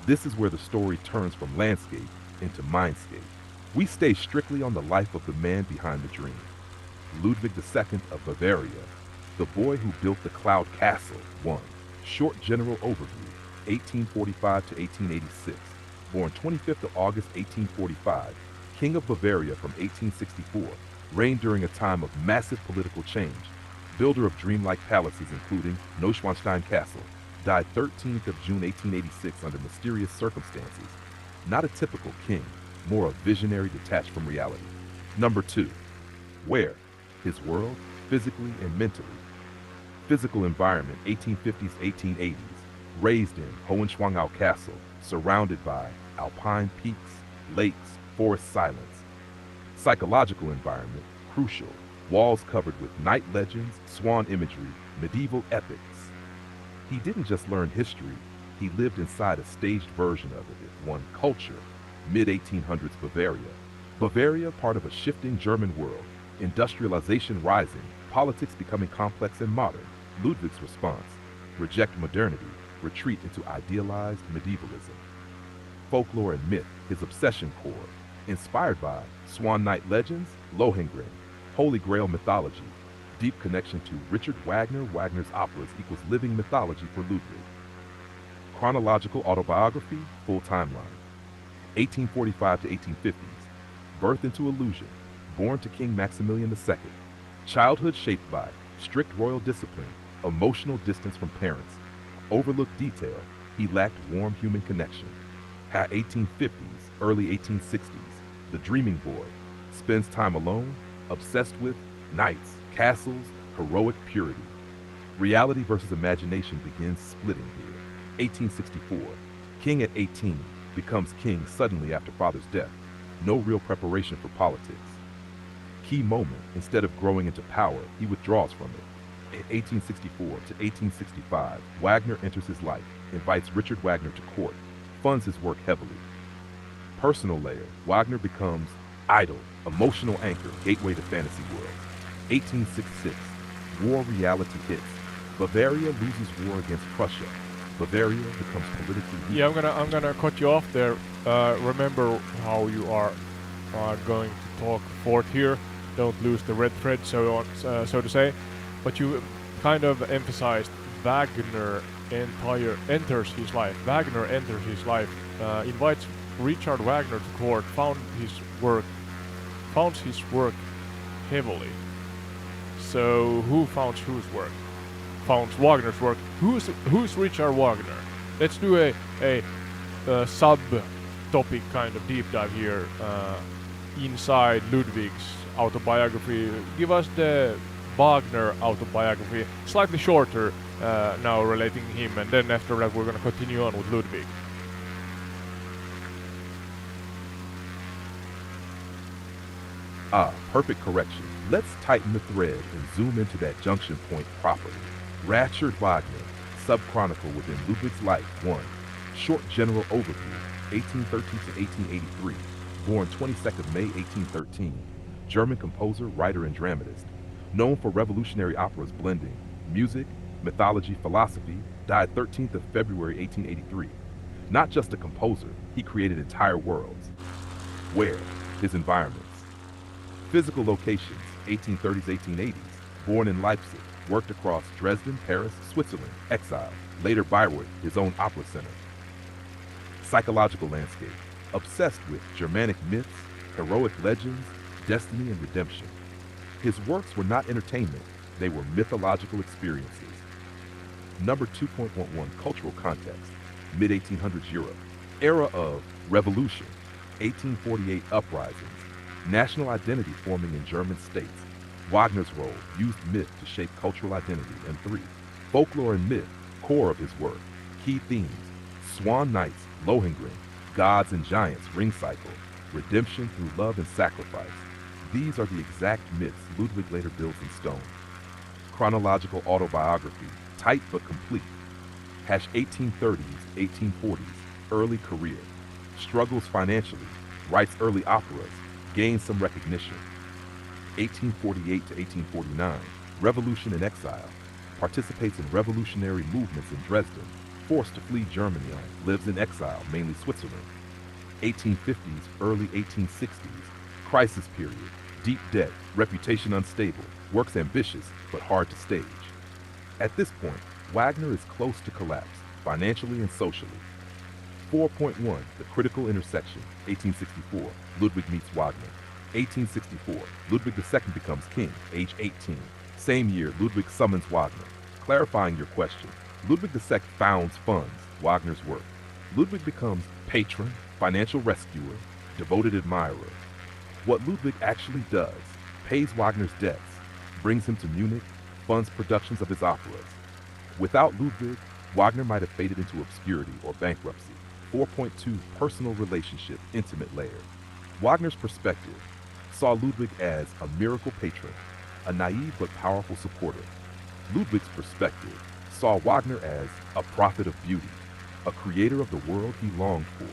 This is where the story turns from landscape into mindscape. We stay strictly on the life of the man behind the dream. Ludwig II of Bavaria, the boy who built the Cloud Castle. 1. Short general overview, 1845 to 1886. Born 25th of August 1845, King of Bavaria from 1864, reigned during a time of massive political change. Builder of dreamlike palaces including Neuschwanstein Castle, died 13th of June 1886 under mysterious circumstances. Not a typical king, more a visionary detached from reality. Number 2. Where? His world, physically and mentally. Physical environment, 1850s, 1880s. Raised in Hohenschwangau Castle, surrounded by alpine peaks, lakes, forest silence. Psychological environment, crucial. Walls covered with knight legends, swan imagery, medieval epics. He didn't just learn history, he lived inside a staged version of it. 1. Culture, mid-1800s Bavaria. Bavaria, part of a shifting German world. Industrialization rising, politics becoming complex and modern. Ludwig's response: reject modernity, retreat into idealized medievalism. Folklore and myth, his obsession core, inspired by Swan Knight legends, Lohengrin, Holy Grail mythology, deep connection to Richard Wagner. Wagner's operas equals living mythology for Ludwig. Chronological autobiography, full timeline. 1845 to 1850s, birth into illusion, born to King Maximilian II. Childhood shaped by strict royal discipline, emotional distance from parents, overlooked detail, he lacked warm human connection. 1850s, early 1860s, the dreaming boy, spends time alone, obsessed with knights, castles, heroic purity. Reality versus imagination begins splitting here. 1864, king at 18, becomes king suddenly after father's death. No real preparation for politics. Key moment, instead of growing into power, he withdraws from it. In 1864 to 1865, Wagner enters his life, invites Richard Wagner to court, funds his work heavily. Personal layer, Wagner becomes idol, emotional anchor, gateway to fantasy worlds. 1866, war reality hits. Bavaria loses war against Prussia. Bavaria becomes politically weak. Yeah, I'm gonna cut you off there. Remember how you are going to talk forth here. Don't lose the red thread, so to say. But you kind of emphasized Wagner enters his life. Wagner enters his life, invites Richard Wagner to court, founds his work heavily. So who founds whose work? Founds Wagner's work. Who's Richard Wagner? Let's do a sub-topic kind of deep dive here inside Ludwig's autobiography. Give us the Wagner autobiography, slightly shorter now relating him, and then after that we're going to continue on with Ludwig. Perfect correction. Let's tighten the thread and zoom into that junction point properly. Richard Wagner, sub-chronicle within Ludwig's life. 1. Short general overview, 1813 to 1883. Born 22nd of May 1813. German composer, writer, and dramatist. Known for revolutionary operas blending music, mythology, philosophy. Died 13th of February 1883. Not just a composer, he created entire worlds. Where? His environments. Physical locations, 1830s, 1880s. Born in Leipzig, worked across Dresden, Paris, Switzerland, exile, later Bayreuth, his own opera center. Psychological landscape, obsessed with Germanic myths, heroic legends, destiny and redemption. His works were not entertainment, they were mythological experiences. Number 2.11, cultural context, mid-1800s Europe, era of revolution, 1848 uprisings, national identity forming in German states. Wagner's role, used myth to shape cultural identity. And 3, folklore and myth, core of his work. Key themes, Swan Knights, Lohengrin, gods and giants, ring cycle, redemption through love and sacrifice. These are the exact myths Ludwig later builds in stone. Chronological autobiography, tight but complete. 1830s, 1840s, early career. Struggles financially, writes early operas, gains some recognition. 1848 to 1849, revolution in exile, participates in revolutionary movements in Dresden, forced to flee Germany, lives in exile, mainly Switzerland. 1850s, early 1860s, crisis period, deep debt, reputation unstable, works ambitious but hard to stage. At this point, Wagner is close to collapse, financially and socially. 4.1, the critical intersection, 1864, Ludwig meets Wagner. 1864, Ludwig II becomes king, age 18. Same year, Ludwig summons Wagner. Clarifying your question, Ludwig II funds Wagner's work. Ludwig becomes patron, financial rescuer, devoted admirer. What Ludwig actually does, pays Wagner's debts, brings him to Munich, funds productions of his operas. Without Ludwig, Wagner might have faded into obscurity or bankruptcy. 4.2, personal relationship, intimate layer. Wagner's perspective saw Ludwig as a miracle patron, a naive but powerful supporter. Ludwig's perspective saw Wagner as a prophet of beauty, a creator of the world he longed for.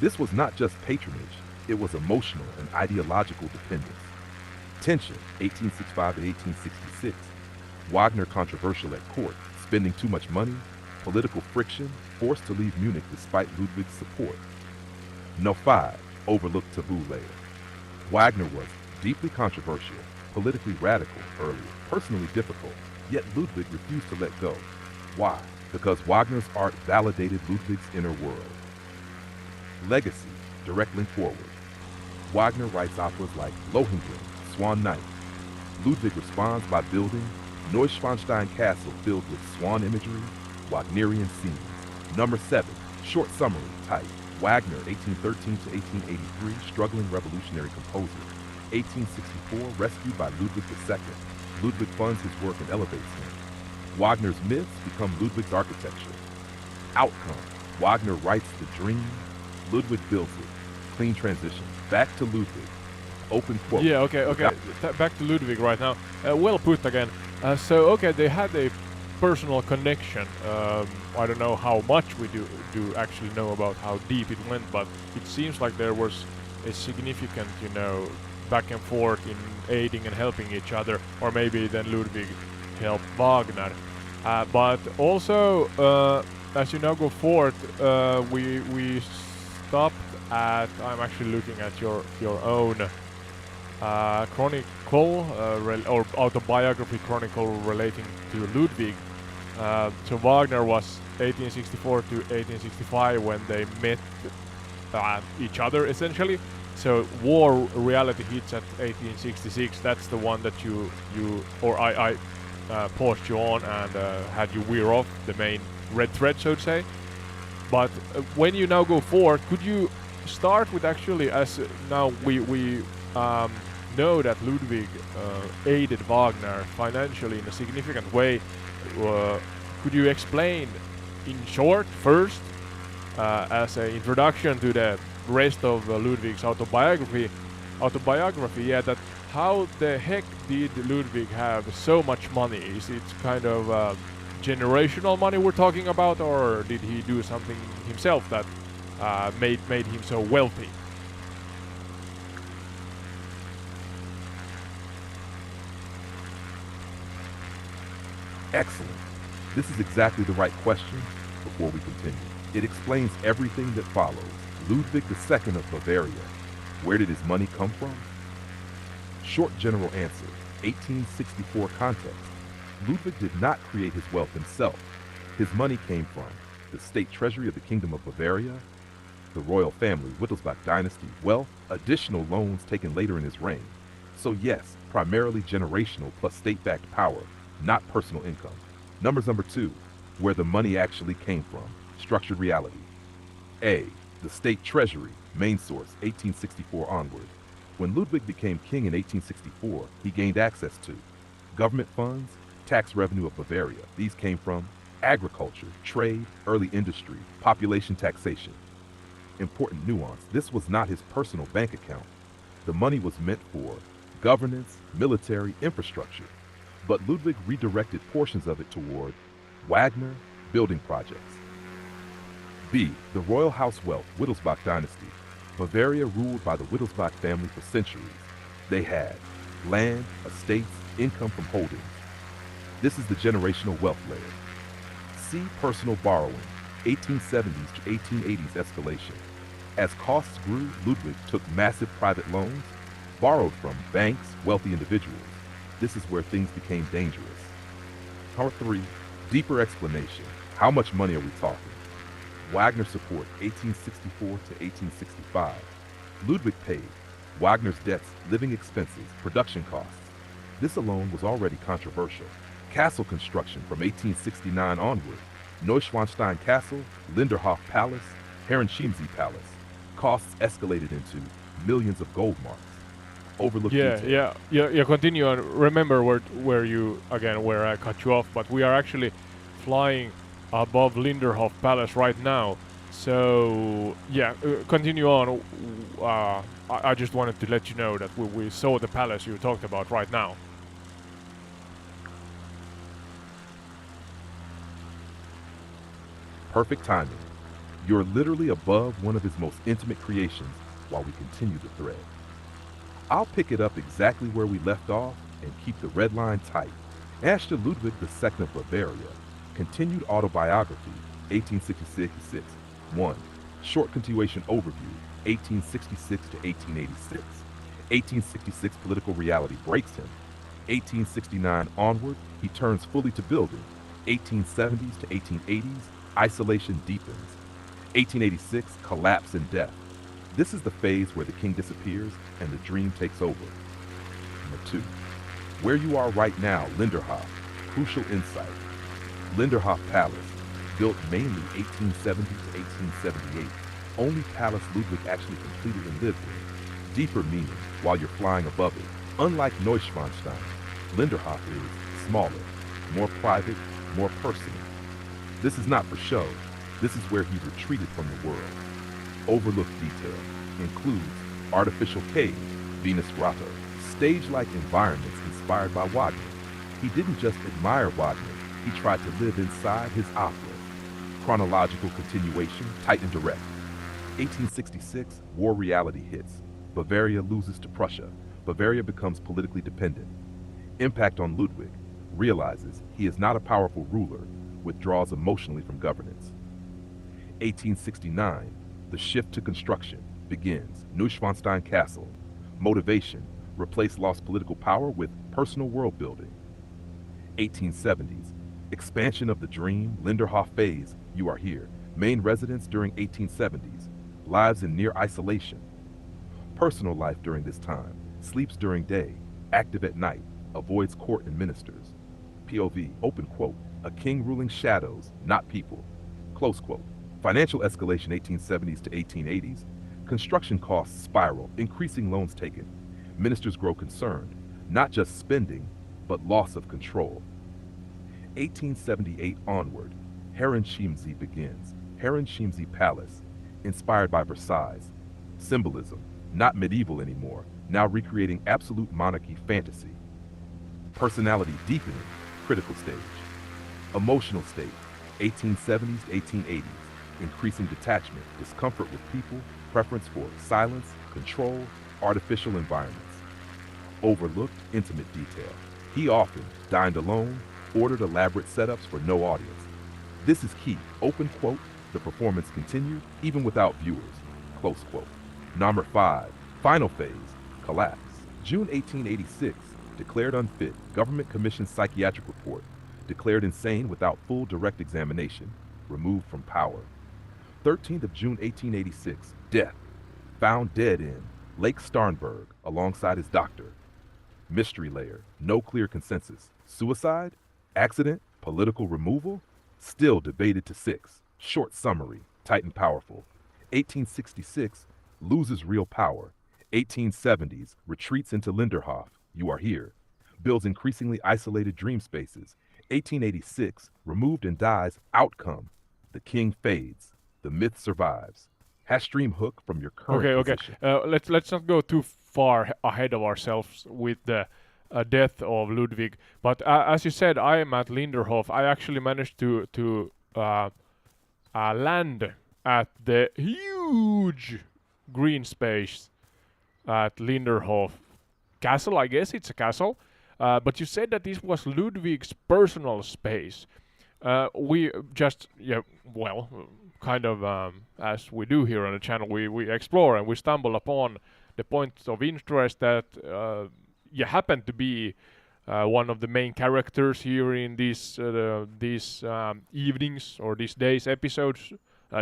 This was not just patronage, it was emotional and ideological dependence. Tension, 1865 to 1866. Wagner controversial at court, spending too much money, political friction, forced to leave Munich despite Ludwig's support. No. 5, overlooked taboo layer. Wagner was deeply controversial, politically radical earlier, personally difficult, yet Ludwig refused to let go. Why? Because Wagner's art validated Ludwig's inner world. Legacy, direct link forward. Wagner writes operas like Lohengrin, Swan Knight. Ludwig responds by building Neuschwanstein Castle filled with swan imagery, Wagnerian scenes. Number 7, short summary, tight. Wagner, 1813 to 1883, struggling revolutionary composer. 1864, rescued by Ludwig II. Ludwig funds his work and elevates him. Wagner's myths become Ludwig's architecture. Outcome, Wagner writes the dream, Ludwig builds it. Clean transition. Back to Ludwig. Open quote. Yeah, okay. Back to Ludwig right now. Well put again. Okay, they had a personal connection. I don't know how much we do actually know about how deep it went, but it seems like there was a significant, back and forth in aiding and helping each other, or maybe then Ludwig helped Wagner. But also, as you now go forth, we stopped at. I'm actually looking at your own chronicle or autobiography chronicle relating to Ludwig. So Wagner was 1864 to 1865 when they met each other essentially. So war reality hits at 1866. That's the one that I paused you on and had you veer off the main red thread, so to say. But when you now go forward, could you start with actually, as now we know that Ludwig aided Wagner financially in a significant way. Could you explain in short first, as an introduction to the rest of Ludwig's autobiography, that how the heck did Ludwig have so much money? Is it kind of generational money we're talking about, or did he do something himself that made him so wealthy? Excellent. This is exactly the right question before we continue. It explains everything that follows. Ludwig II of Bavaria. Where did his money come from? Short general answer, 1864 context. Ludwig did not create his wealth himself. His money came from the state treasury of the Kingdom of Bavaria, the royal family, Wittelsbach dynasty, wealth, additional loans taken later in his reign. So yes, primarily generational plus state-backed power, not personal income. Number 2, where the money actually came from, structured reality. A, the state treasury, main source, 1864 onward. When Ludwig became king in 1864, he gained access to government funds, tax revenue of Bavaria. These came from agriculture, trade, early industry, population taxation. Important nuance, this was not his personal bank account. The money was meant for governance, military, infrastructure. But Ludwig redirected portions of it toward Wagner building projects. B, the royal house wealth, Wittelsbach dynasty. Bavaria ruled by the Wittelsbach family for centuries. They had land, estates, income from holdings. This is the generational wealth layer. C, personal borrowing, 1870s to 1880s escalation. As costs grew, Ludwig took massive private loans, borrowed from banks, wealthy individuals. This is where things became dangerous. Part 3, deeper explanation. How much money are we talking? Wagner support, 1864 to 1865. Ludwig paid Wagner's debts, living expenses, production costs. This alone was already controversial. Castle construction from 1869 onward. Neuschwanstein Castle, Linderhof Palace, Herrenchiemsee Palace. Costs escalated into millions of gold marks. Overlooked detail. Yeah. Continue on. Remember where I cut you off, but we are actually flying above Linderhof Palace right now. So yeah, continue on. I just wanted to let you know that we saw the palace you talked about right now. Perfect timing. You're literally above one of his most intimate creations while we continue the thread. I'll pick it up exactly where we left off and keep the red line tight. As to Ludwig II of Bavaria, continued autobiography, 1866. 1. Short continuation overview, 1866 to 1886. 1866 political reality breaks him. 1869 onward, he turns fully to building. 1870s to 1880s, isolation deepens. 1886, collapse and death. This is the phase where the king disappears and the dream takes over. Number 2. Where you are right now, Linderhof. Crucial insight. Linderhof Palace, built mainly 1870 to 1878. Only palace Ludwig actually completed and lived in. Deeper meaning while you're flying above it. Unlike Neuschwanstein, Linderhof is smaller, more private, more personal. This is not for show. This is where he retreated from the world. Overlooked detail includes artificial cave, Venus Grotto, stage-like environments inspired by Wagner. He didn't just admire Wagner, he tried to live inside his opera. Chronological continuation, tight and direct. 1866, war reality hits. Bavaria loses to Prussia. Bavaria becomes politically dependent. Impact on Ludwig. Realizes he is not a powerful ruler, withdraws emotionally from governance. 1869, the shift to construction begins. Neuschwanstein Castle. Motivation, replace lost political power with personal world building. 1870s, expansion of the dream, Linderhof phase, you are here. Main residence during 1870s, lives in near isolation. Personal life during this time, sleeps during day, active at night, avoids court and ministers. POV, open quote, a king ruling shadows, not people, close quote. Financial escalation 1870s to 1880s, construction costs spiral, increasing loans taken. Ministers grow concerned, not just spending, but loss of control. 1878 onward, Herrenchiemsee begins. Herrenchiemsee Palace, inspired by Versailles. Symbolism, not medieval anymore, now recreating absolute monarchy fantasy. Personality deepening, critical stage. Emotional state, 1870s to 1880s, increasing detachment, discomfort with people, preference for silence, control, artificial environments. Overlooked intimate detail. He often dined alone, ordered elaborate setups for no audience. This is key. Open quote, the performance continued even without viewers. Close quote. Number 5, final phase, collapse. June 1886, declared unfit, government commissioned psychiatric report, declared insane without full direct examination, removed from power. 13th of June 1886, death, found dead in Lake Starnberg alongside his doctor. Mystery layer, no clear consensus. Suicide? Accident? Political removal? Still debated to 6. Short summary, tight and powerful. 1866, loses real power. 1870s, retreats into Linderhof, you are here. Builds increasingly isolated dream spaces. 1886, removed and dies, outcome. The king fades. The myth survives. Hash dream hook from your current position. Let's not go too far ahead of ourselves with the death of Ludwig. But as you said, I am at Linderhof. I actually managed to land at the huge green space at Linderhof castle. I guess it's a castle. But you said that this was Ludwig's personal space. We just, kind of as we do here on the channel, we explore and we stumble upon the points of interest that you happen to be one of the main characters here in these evenings or these days episodes.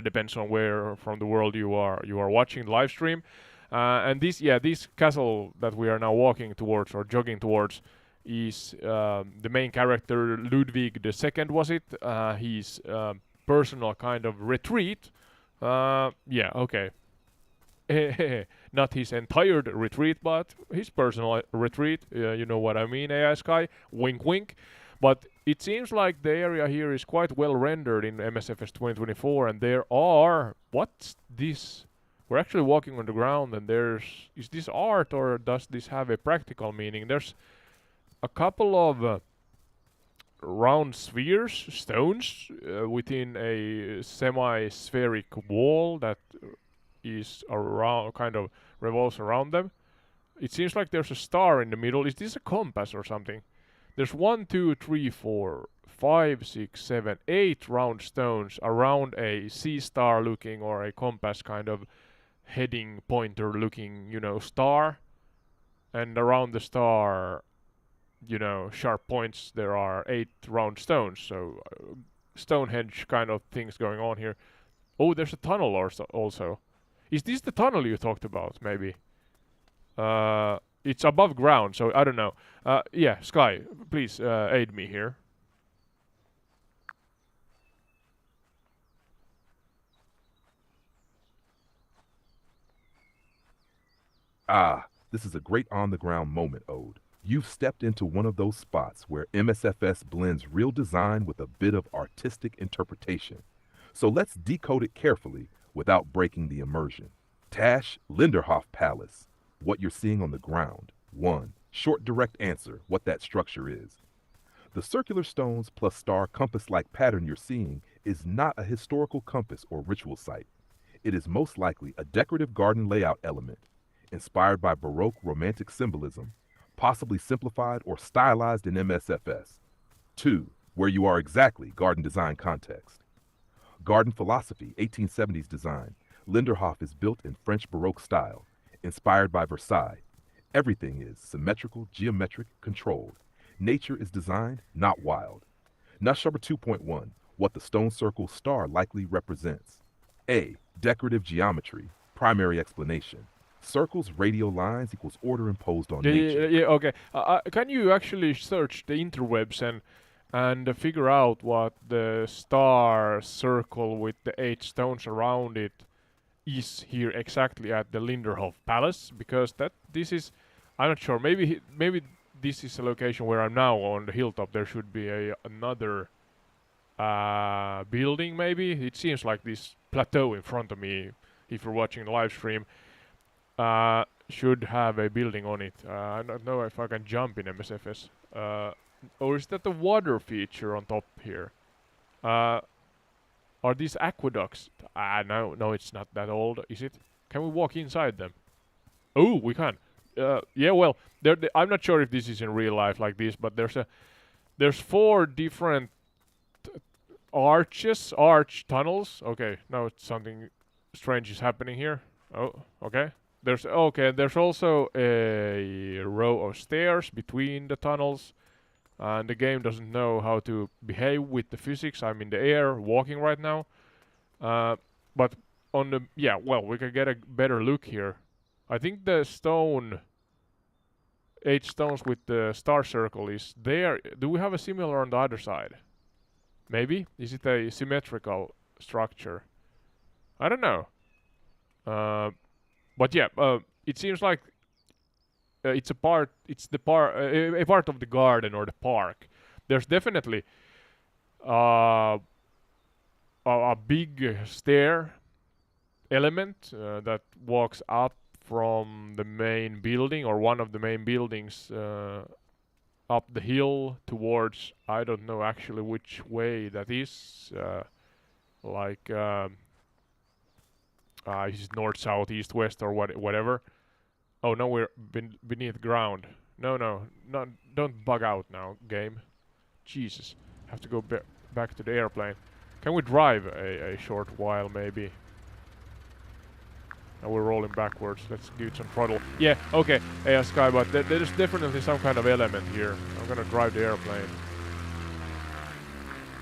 Depends on where from the world you are watching the live stream. And this castle that we are now walking towards or jogging towards is the main character Ludwig II, was it? His personal kind of retreat. Okay. Not his entire retreat, but his personal retreat. You know what I mean, AI Sky? Wink wink. But it seems like the area here is quite well rendered in MSFS24, and there are... What's this? We're actually walking on the ground, and is this art, or does this have a practical meaning? There's a couple of round spheres, stones, within a semi-spheric wall that is around, kind of revolves around them. It seems like there's a star in the middle. Is this a compass or something? There's 1, 2, 3, 4, 5, 6, 7, 8 round stones around a sea star looking or a compass kind of heading pointer looking, star. And around the star, sharp points, there are 8 round stones. So Stonehenge kind of things going on here. Oh, there's a tunnel also. Is this the tunnel you talked about, maybe? It's above ground, so I don't know. Sky, please aid me here. Ah, this is a great on-the-ground moment, Ode. You've stepped into one of those spots where MSFS blends real design with a bit of artistic interpretation. So let's decode it carefully without breaking the immersion. Tash, Linderhof Palace. What you're seeing on the ground. 1. Short direct answer, what that structure is. The circular stones plus star compass-like pattern you're seeing is not a historical compass or ritual site. It is most likely a decorative garden layout element, inspired by Baroque romantic symbolism, possibly simplified or stylized in MSFS. 2. Where you are exactly, garden design context. Garden philosophy, 1870s design. Linderhof is built in French Baroque style, inspired by Versailles. Everything is symmetrical, geometric, controlled. Nature is designed, not wild. Nutsh number 2.1, what the stone circle star likely represents. A. Decorative geometry, primary explanation. Circles, radial lines equals order imposed on nature. Okay. Can you actually search the interwebs and figure out what the star circle with the 8 stones around it is here exactly at the Linderhof Palace? Because this is, I'm not sure. Maybe this is a location where I'm now on the hilltop. There should be another building. Maybe it seems like this plateau in front of me, if you're watching the live stream, should have a building on it. I don't know if I can jump in MSFS. Or is that the water feature on top here? Are these aqueducts? No, it's not that old, is it? Can we walk inside them? Oh, we can. I'm not sure if this is in real life like this, but there's 4 different arch tunnels. Okay, now something strange is happening here. Oh, okay. There's also a row of stairs between the tunnels, and the game doesn't know how to behave with the physics. I'm in the air, walking right now. But on the we can get a better look here. I think the stone, 8 stones with the star circle is there. Do we have a similar on the other side? Maybe? Is it a symmetrical structure? I don't know. But yeah, it seems like it's a part. It's the a part of the garden or the park. There's definitely a big stair element that walks up from the main building or one of the main buildings up the hill towards, I don't know actually which way that is, is it north, south, east, west, or whatever. Oh no, we're beneath ground. No, don't bug out now, game. Jesus, have to go back to the airplane. Can we drive a short while maybe? Now we're rolling backwards. Let's give it some throttle. Yeah, okay, Sky, but there's definitely some kind of element here. I'm gonna drive the airplane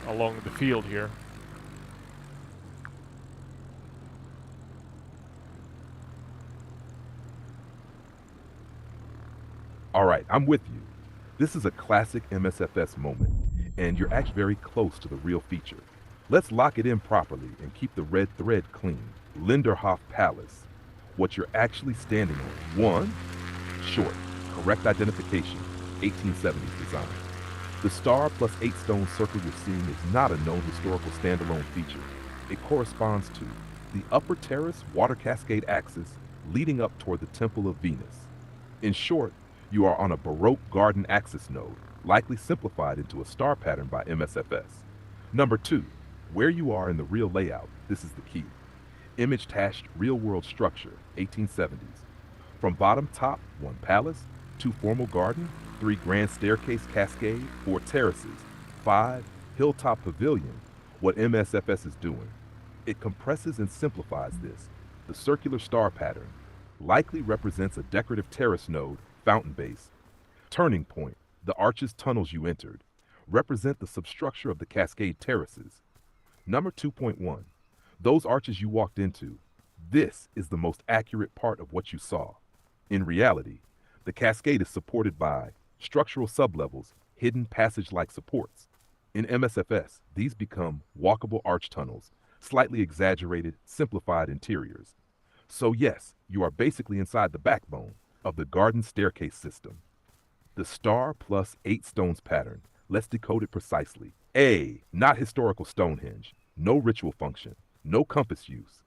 along the field here. All right, I'm with you. This is a classic MSFS moment, and you're actually very close to the real feature. Let's lock it in properly and keep the red thread clean. Linderhof Palace. What you're actually standing on. 1. Short. Correct identification. 1870s design. The star plus 8-stone circle you're seeing is not a known historical standalone feature. It corresponds to the upper terrace water cascade axis leading up toward the Temple of Venus. In short, you are on a Baroque garden axis node, likely simplified into a star pattern by MSFS. Number 2, where you are in the real layout, this is the key. Image hashed real-world structure, 1870s. From bottom top, 1 palace, 2 formal garden, 3 grand staircase cascade, 4 terraces, 5 hilltop pavilion. What MSFS is doing, it compresses and simplifies this. The circular star pattern likely represents a decorative terrace node, fountain base. Turning point, the arches tunnels you entered, represent the substructure of the cascade terraces. Number 2.1, those arches you walked into, this is the most accurate part of what you saw. In reality, the cascade is supported by structural sublevels, hidden passage-like supports. In MSFS, these become walkable arch tunnels, slightly exaggerated, simplified interiors. So yes, you are basically inside the backbone of the garden staircase system. The star plus 8 stones pattern, let's decode it precisely. A, not historical Stonehenge, no ritual function, no compass use.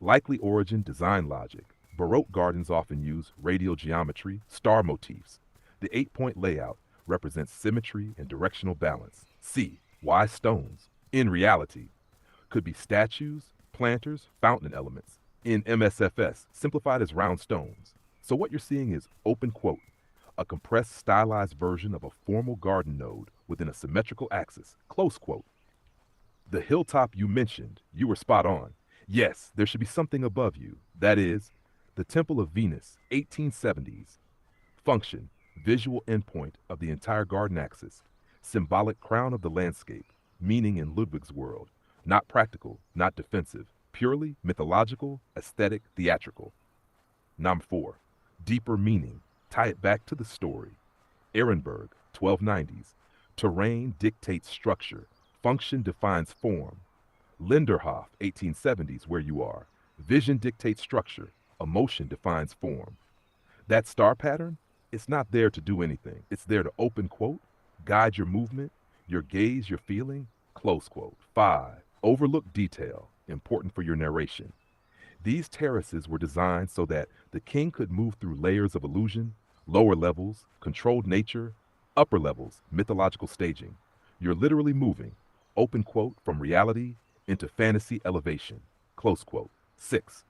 Likely origin, design logic. Baroque gardens often use radial geometry, star motifs. The 8-point layout represents symmetry and directional balance. C, why stones? In reality, could be statues, planters, fountain elements. In MSFS, simplified as round stones. So what you're seeing is, open quote, a compressed stylized version of a formal garden node within a symmetrical axis, close quote. The hilltop you mentioned, you were spot on. Yes, there should be something above you. That is, the Temple of Venus, 1870s. Function, visual endpoint of the entire garden axis. Symbolic crown of the landscape, meaning in Ludwig's world. Not practical, not defensive. Purely mythological, aesthetic, theatrical. Number 4, deeper meaning. Tie it back to the story. Ehrenberg, 1290s. Terrain dictates structure. Function defines form. Linderhof, 1870s, where you are. Vision dictates structure. Emotion defines form. That star pattern, it's not there to do anything. It's there to open quote, guide your movement, your gaze, your feeling, close quote. 5, overlook detail, important for your narration. These terraces were designed so that the king could move through layers of illusion, lower levels, controlled nature, upper levels, mythological staging. You're literally moving, open quote, from reality into fantasy elevation, close quote. 6,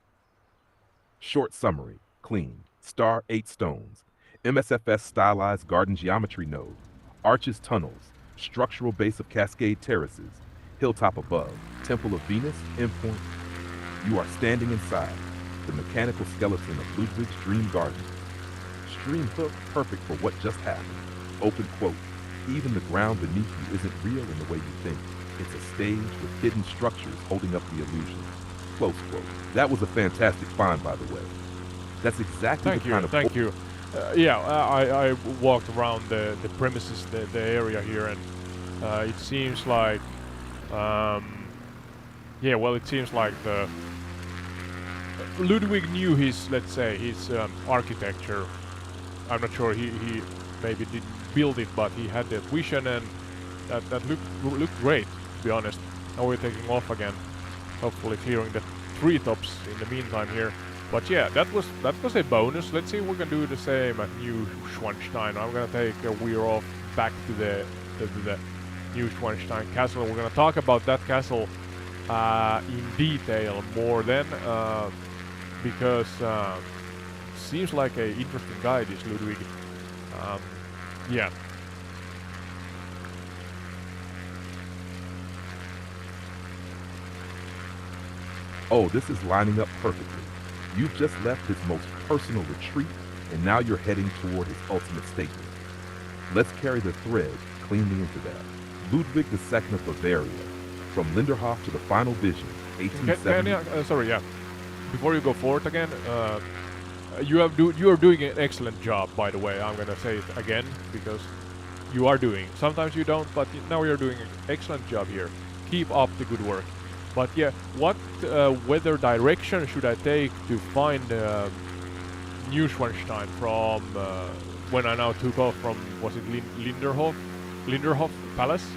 short summary, clean, star 8 stones, MSFS stylized garden geometry node, arches tunnels, structural base of cascade terraces, hilltop above, Temple of Venus, endpoint. You are standing inside. the mechanical skeleton of Ludwig's dream garden. Stream hook perfect for what just happened. Open quote. Even the ground beneath you isn't real in the way you think. It's a stage with hidden structures holding up the illusion. Close quote. That was a fantastic find, by the way. That's exactly the kind of... Thank you. Yeah, I walked around the premises, the area here, and it seems like... yeah, well, it seems like the... Ludwig knew his, let's say, his architecture. I'm not sure he maybe didn't build it, but he had that vision, and that looked great, to be honest. Now we're taking off again, hopefully clearing the treetops in the meantime here. But yeah, that was a bonus. Let's see if we can do the same at New Schwanstein. I'm gonna take a weir off back to the New Schwanstein castle. We're gonna talk about that castle in detail more then, because seems like a interesting guy, this Ludwig. Yeah. Oh, this is lining up perfectly. You've just left his most personal retreat, and now you're heading toward his ultimate statement. Let's carry the thread cleanly into that. Ludwig II of Bavaria, from Linderhof to the Final Vision, 1870. Sorry, yeah. Before you go forward again, you are doing an excellent job, by the way. I'm gonna say it again because you are doing. Sometimes you don't, but now you're doing an excellent job here. Keep up the good work. But yeah, what weather direction should I take to find New Schwanstein from when I now took off from, was it Linderhof Palace?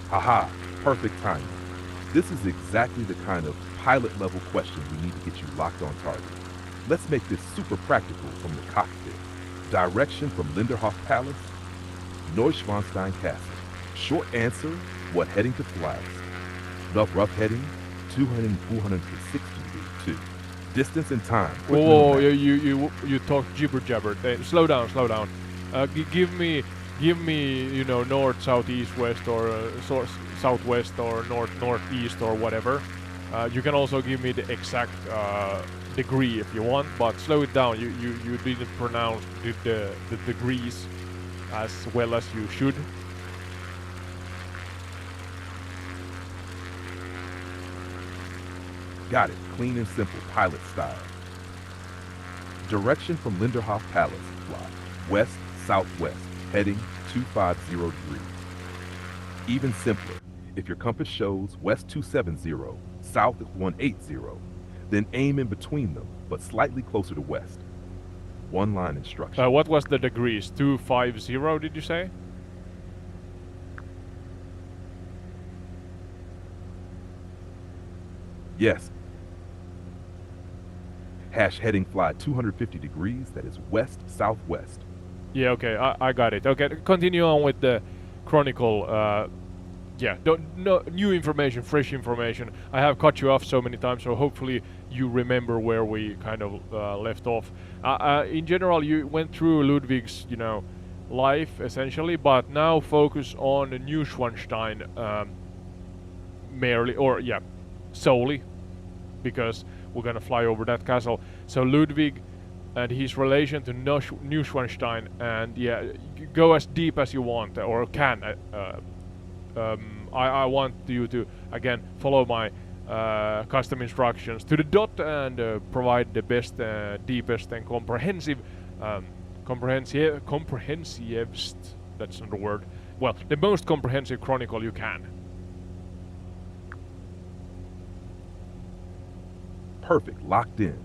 Haha, perfect timing. This is exactly the kind of pilot level question we need to get you locked on target. Let's make this super practical from the cockpit. Direction from Linderhof Palace, Neuschwanstein Castle. Short answer, what heading to flags? Rough heading, 200 and 460 degrees too. Distance and time. Oh, you talk jibber jabber. Slow down. Give me, you know, north, south, east, west, or southwest, or northeast, or whatever. You can also give me the exact degree if you want, but slow it down. You didn't pronounce the degrees as well as you should. Got it. Clean and simple, pilot style. Direction from Linderhof Palace, fly west, southwest, heading 250 degrees. Even simpler, if your compass shows west 270, south 180, then aim in between them, but slightly closer to west. One line instruction. What was the degrees? 250, did you say? Yes. Hash heading fly 250 degrees, that is west, southwest. Yeah, okay, I got it. Okay, continue on with the chronicle. Yeah, no new information, fresh information. I have cut you off so many times, so hopefully you remember where we kind of left off. In general, you went through Ludwig's, you know, life essentially, but now focus on New Schwanstein merely, or yeah, solely, because we're gonna fly over that castle. So Ludwig and his relation to New Schwanstein, and yeah, go as deep as you want or can. I want you to again follow my custom instructions to the dot and provide the best, deepest, and comprehensivest. That's not a word. Well, the most comprehensive chronicle you can. Perfect, locked in.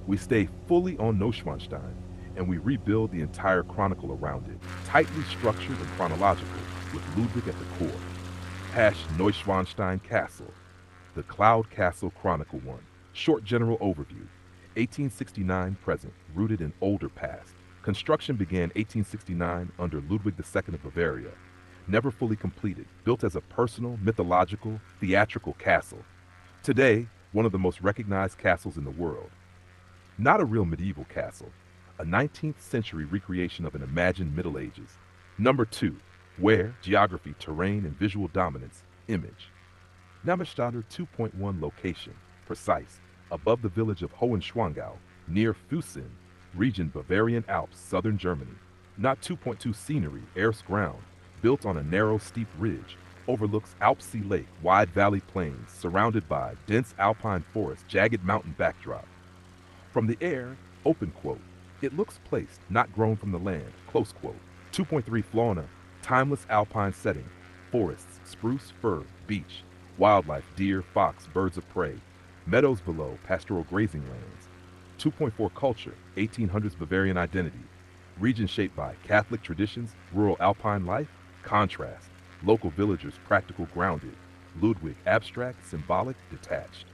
We stay fully on Neuschwanstein, and we rebuild the entire chronicle around it, tightly structured and chronological, with Ludwig at the core. Hash Neuschwanstein Castle, the Cloud Castle Chronicle 1. Short general overview. 1869 present, rooted in older past. Construction began 1869 under Ludwig II of Bavaria. Never fully completed, built as a personal, mythological, theatrical castle. Today, one of the most recognized castles in the world. Not a real medieval castle, a 19th century recreation of an imagined Middle Ages. Number 2, Where, geography, terrain, and visual dominance. Image. Namensstatter 2.1 location. Precise. Above the village of Hohenschwangau, near Füssen, region Bavarian Alps, southern Germany. Not 2.2 scenery, erst ground, built on a narrow, steep ridge, overlooks Alpsee Lake, wide valley plains, surrounded by dense alpine forest, jagged mountain backdrop. From the air, open quote, it looks placed, not grown from the land, close quote. 2.3 fauna, timeless alpine setting, forests, spruce, fir, beach, wildlife, deer, fox, birds of prey, meadows below, pastoral grazing lands. 2.4 culture, 1800s Bavarian identity, region shaped by Catholic traditions, rural alpine life, contrast, local villagers practical grounded, Ludwig abstract, symbolic, detached.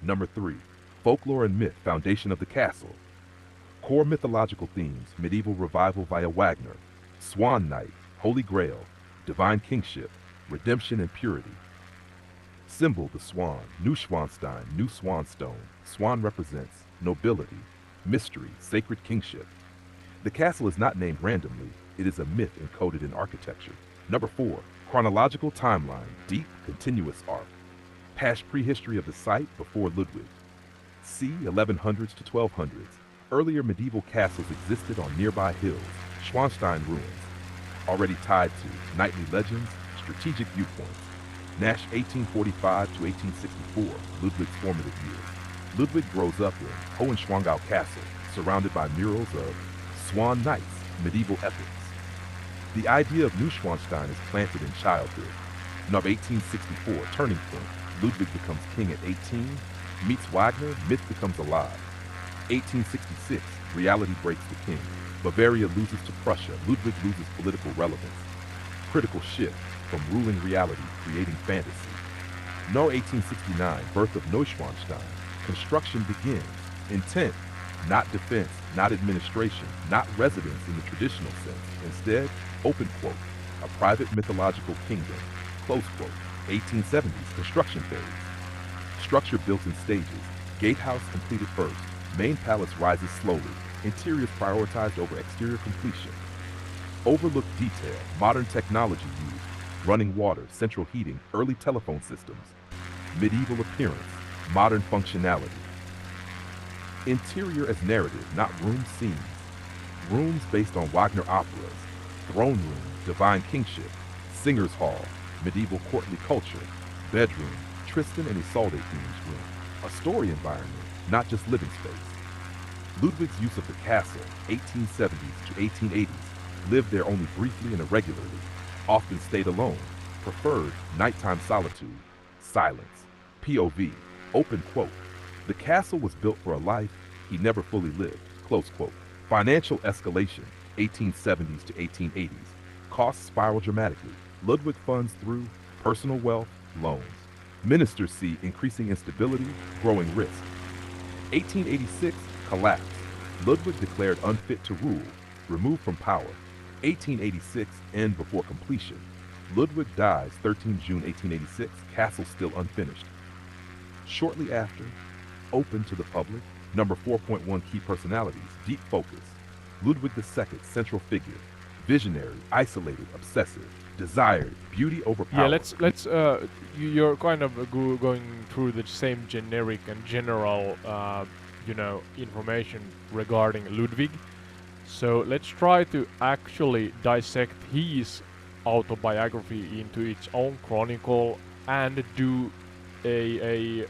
Number 3, folklore and myth, foundation of the castle. Core mythological themes, medieval revival via Wagner, Swan Night, Holy Grail, divine kingship, redemption and purity. Symbol, the swan, Neuschwanstein, new swanstone. Swan represents nobility, mystery, sacred kingship. The castle is not named randomly, it is a myth encoded in architecture. Number 4, chronological timeline, deep, continuous arc. Past prehistory of the site before Ludwig. C. 1100s to 1200s. Earlier medieval castles existed on nearby hills, Schwanstein ruins. Already tied to knightly legends, strategic viewpoints. Nash 1845 to 1864, Ludwig's formative years. Ludwig grows up in Hohenschwangau Castle, surrounded by murals of swan knights, medieval epics. The idea of Neuschwanstein is planted in childhood. Number 1864, turning point. Ludwig becomes king at 18, meets Wagner, myth becomes alive. 1866, reality breaks the king. Bavaria loses to Prussia, Ludwig loses political relevance. Critical shift from ruling reality, creating fantasy. No 1869, birth of Neuschwanstein. Construction begins. Intent, not defense, not administration, not residence in the traditional sense. Instead, open quote, a private mythological kingdom, close quote. 1870s, construction phase. Structure built in stages. Gatehouse completed first. Main palace rises slowly. Interiors prioritized over exterior completion. Overlooked detail, modern technology used. Running water, central heating, early telephone systems. Medieval appearance, modern functionality. Interior as narrative, not room scenes. Rooms based on Wagner operas. Throne room, divine kingship. Singer's hall, medieval courtly culture. Bedroom, Tristan and Isolde themes room. A story environment, not just living space. Ludwig's use of the castle, 1870s to 1880s, lived there only briefly and irregularly, often stayed alone, preferred nighttime solitude, silence, POV, open quote. The castle was built for a life he never fully lived, close quote. Financial escalation, 1870s to 1880s. Costs spiral dramatically. Ludwig funds through personal wealth, loans. Ministers see increasing instability, growing risk. 1886, collapse. Ludwig declared unfit to rule, removed from power. 1886, end before completion. Ludwig dies 13 June 1886, castle still unfinished. Shortly after, open to the public. Number 4.1, key personalities, deep focus. Ludwig II, central figure, visionary, isolated, obsessive, desired, beauty over power. Yeah, let's you're kind of going through the same generic and general information regarding Ludwig. So let's try to actually dissect his autobiography into its own chronicle and do a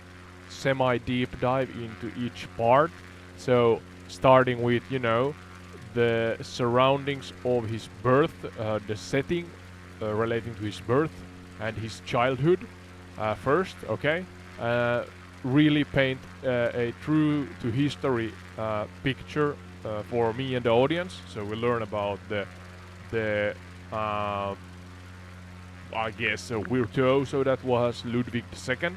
semi-deep dive into each part. So starting with the surroundings of his birth, the setting relating to his birth and his childhood first, okay? Really paint a true to history picture for me and the audience. So we learn about the I guess virtuoso that was Ludwig II.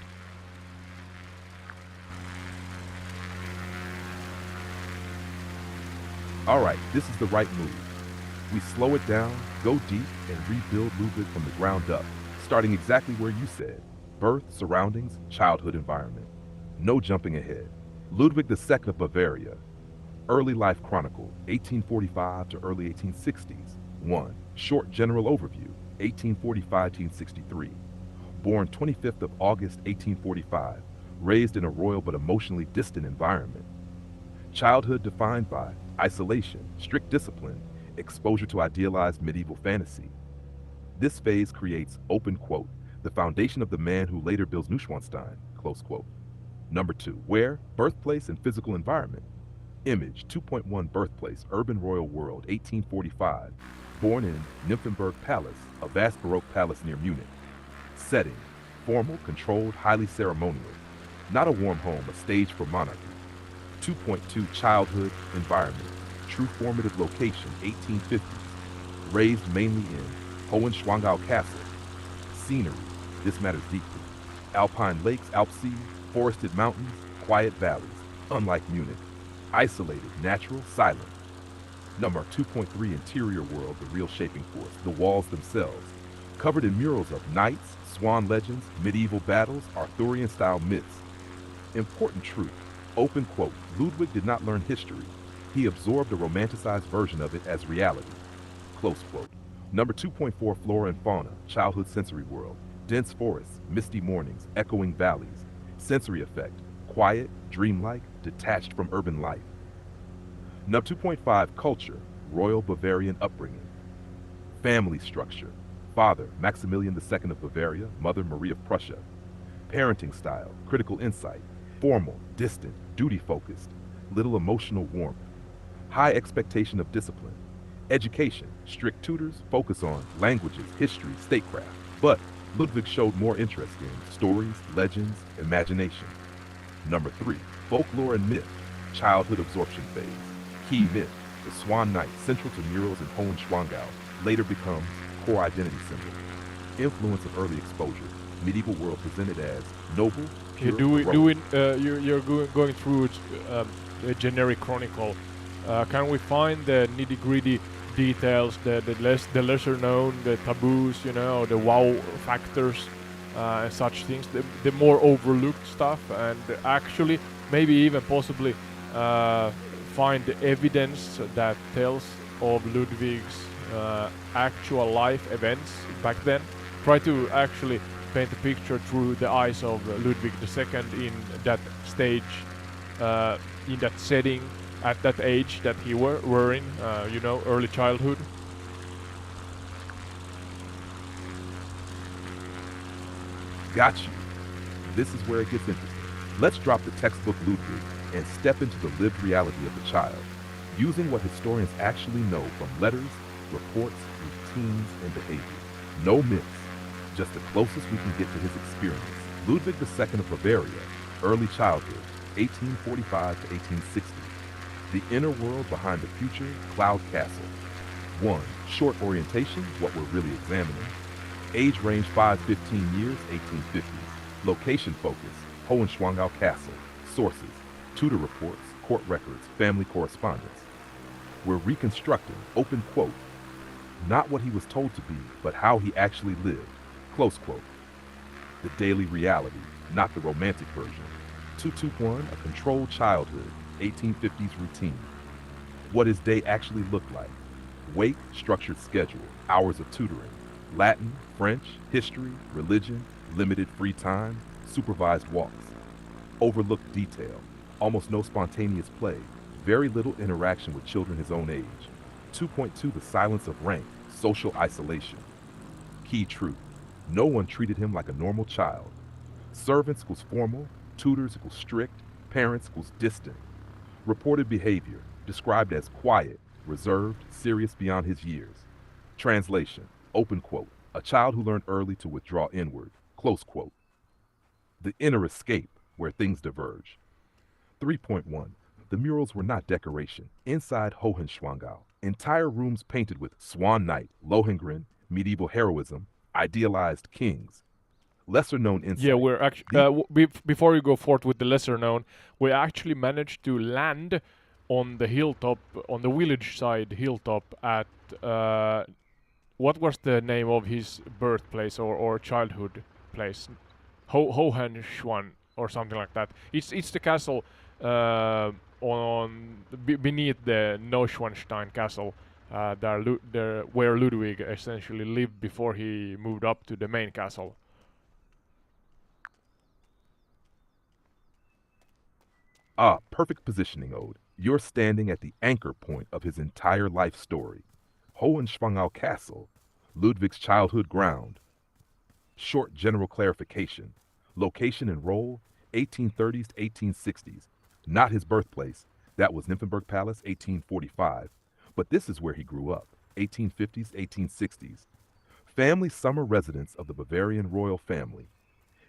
Alright, this is the right move. We slow it down, go deep, and rebuild Ludwig from the ground up, starting exactly where you said. Birth, surroundings, childhood environment. No jumping ahead. Ludwig II of Bavaria. Early life chronicle, 1845 to early 1860s. 1. Short general overview, 1845-1863. Born 25th of August 1845, raised in a royal but emotionally distant environment. Childhood defined by isolation, strict discipline, exposure to idealized medieval fantasy. This phase creates, open quote, the foundation of the man who later builds Neuschwanstein, close quote. Number 2, where? Birthplace and physical environment. Image, 2.1 birthplace, urban royal world, 1845. Born in Nymphenburg Palace, a vast Baroque palace near Munich. Setting, formal, controlled, highly ceremonial. Not a warm home, a stage for monarchy. 2.2 childhood environment, true formative location, 1850s. Raised mainly in Hohenschwangau Castle. Scenery, this matters deeply. Alpine lakes, Alpsee, forested mountains, quiet valleys, unlike Munich. Isolated, natural, silent. Number 2.3 interior world, the real shaping force, the walls themselves. Covered in murals of knights, swan legends, medieval battles, Arthurian-style myths. Important truth, open quote, Ludwig did not learn history. He absorbed a romanticized version of it as reality. Close quote. Number 2.4 flora and fauna, childhood sensory world. Dense forests, misty mornings, echoing valleys. Sensory effect, quiet, dreamlike, detached from urban life. Number 2.5 culture, royal Bavarian upbringing. Family structure, father Maximilian II of Bavaria, mother Marie of Prussia. Parenting style, critical insight, formal, distant, duty-focused, little emotional warmth. High expectation of discipline. Education, strict tutors, focus on languages, history, statecraft. But Ludwig showed more interest in stories, legends, imagination. Number 3, folklore and myth, childhood absorption phase. Key myth, the Swan Knight, central to murals in Hohenschwangau, later becomes core identity symbol. Influence of early exposure, medieval world presented as noble, pure, you're going through a generic chronicle. Can we find the nitty-gritty details, the lesser known, the taboos, the wow factors, and such things, the more overlooked stuff, and actually maybe even possibly find the evidence that tells of Ludwig's actual life events back then. Try to actually paint a picture through the eyes of Ludwig II in that stage, in that setting, at that age that he were in, early childhood. Got you. This is where it gets interesting. Let's drop the textbook Ludwig and step into the lived reality of the child, using what historians actually know from letters, reports, routines, and behavior. No myths, just the closest we can get to his experience. Ludwig II of Bavaria, early childhood, 1845 to 1860. The inner world behind the future cloud castle. 1. Short orientation, what we're really examining. Age range 5-15 years, 1850s. Location focus, Hohenschwangau Castle. Sources, tutor reports, court records, family correspondence. We're reconstructing, open quote, not what he was told to be, but how he actually lived, close quote. The daily reality, not the romantic version. 221, a controlled childhood, 1850s routine. What his day actually looked like. Wake, structured schedule, hours of tutoring. Latin, French, history, religion, limited free time, supervised walks. Overlooked detail, almost no spontaneous play, very little interaction with children his own age. 2.2, the silence of rank, social isolation. Key truth, no one treated him like a normal child. Servants equals formal, tutors equals strict, parents equals distant. Reported behavior, described as quiet, reserved, serious beyond his years. Translation, open quote, a child who learned early to withdraw inward, close quote. The inner escape, where things diverge. 3.1, the murals were not decoration. Inside Hohenschwangau, entire rooms painted with Swan Knight, Lohengrin, medieval heroism, idealized kings. Lesser known insight. Yeah, we're actually before you go forth with the lesser known, we actually managed to land on the hilltop, on the village side hilltop at what was the name of his birthplace or childhood place? Hohenschwan or something like that. It's the castle beneath the Neuschwanstein castle, where Ludwig essentially lived before he moved up to the main castle. Ah, perfect positioning, Ode. You're standing at the anchor point of his entire life story. Hohenschwangau Castle, Ludwig's childhood ground. Short general clarification. Location and role, 1830s to 1860s. Not his birthplace. That was Nymphenburg Palace, 1845. But this is where he grew up, 1850s, 1860s. Family summer residence of the Bavarian royal family.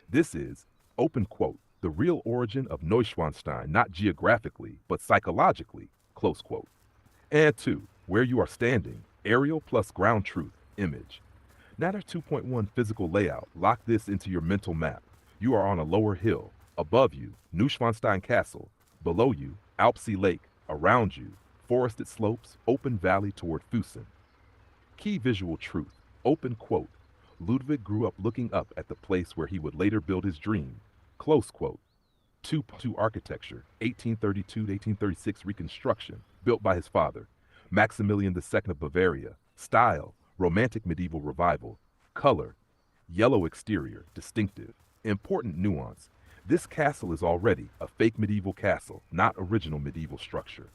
This is, open quote, the real origin of Neuschwanstein, not geographically, but psychologically, close quote. And 2, where you are standing, aerial plus ground truth, image. Not a 2.1 physical layout, lock this into your mental map. You are on a lower hill. Above you, Neuschwanstein Castle. Below you, Alpsee Lake. Around you, forested slopes, open valley toward Füssen. Key visual truth, open quote. Ludwig grew up looking up at the place where he would later build his dream. Close quote. 2 architecture, 1832 to 1836 reconstruction, built by his father. Maximilian II of Bavaria. Style, romantic medieval revival. Color, yellow exterior, distinctive. Important nuance. This castle is already a fake medieval castle, not original medieval structure.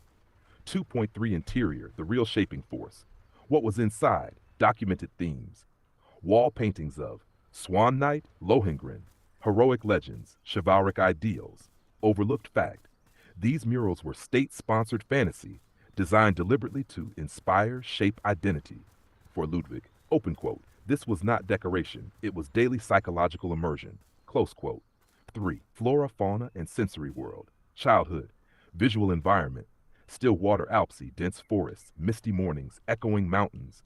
2.3 interior, the real shaping force. What was inside, documented themes. Wall paintings of Swan Knight, Lohengrin, heroic legends, chivalric ideals, overlooked fact. These murals were state-sponsored fantasy, designed deliberately to inspire, shape identity. For Ludwig, open quote, this was not decoration, it was daily psychological immersion, close quote. 3. Flora, fauna, and sensory world. Childhood, visual environment, still water Alpsee, dense forests, misty mornings, echoing mountains.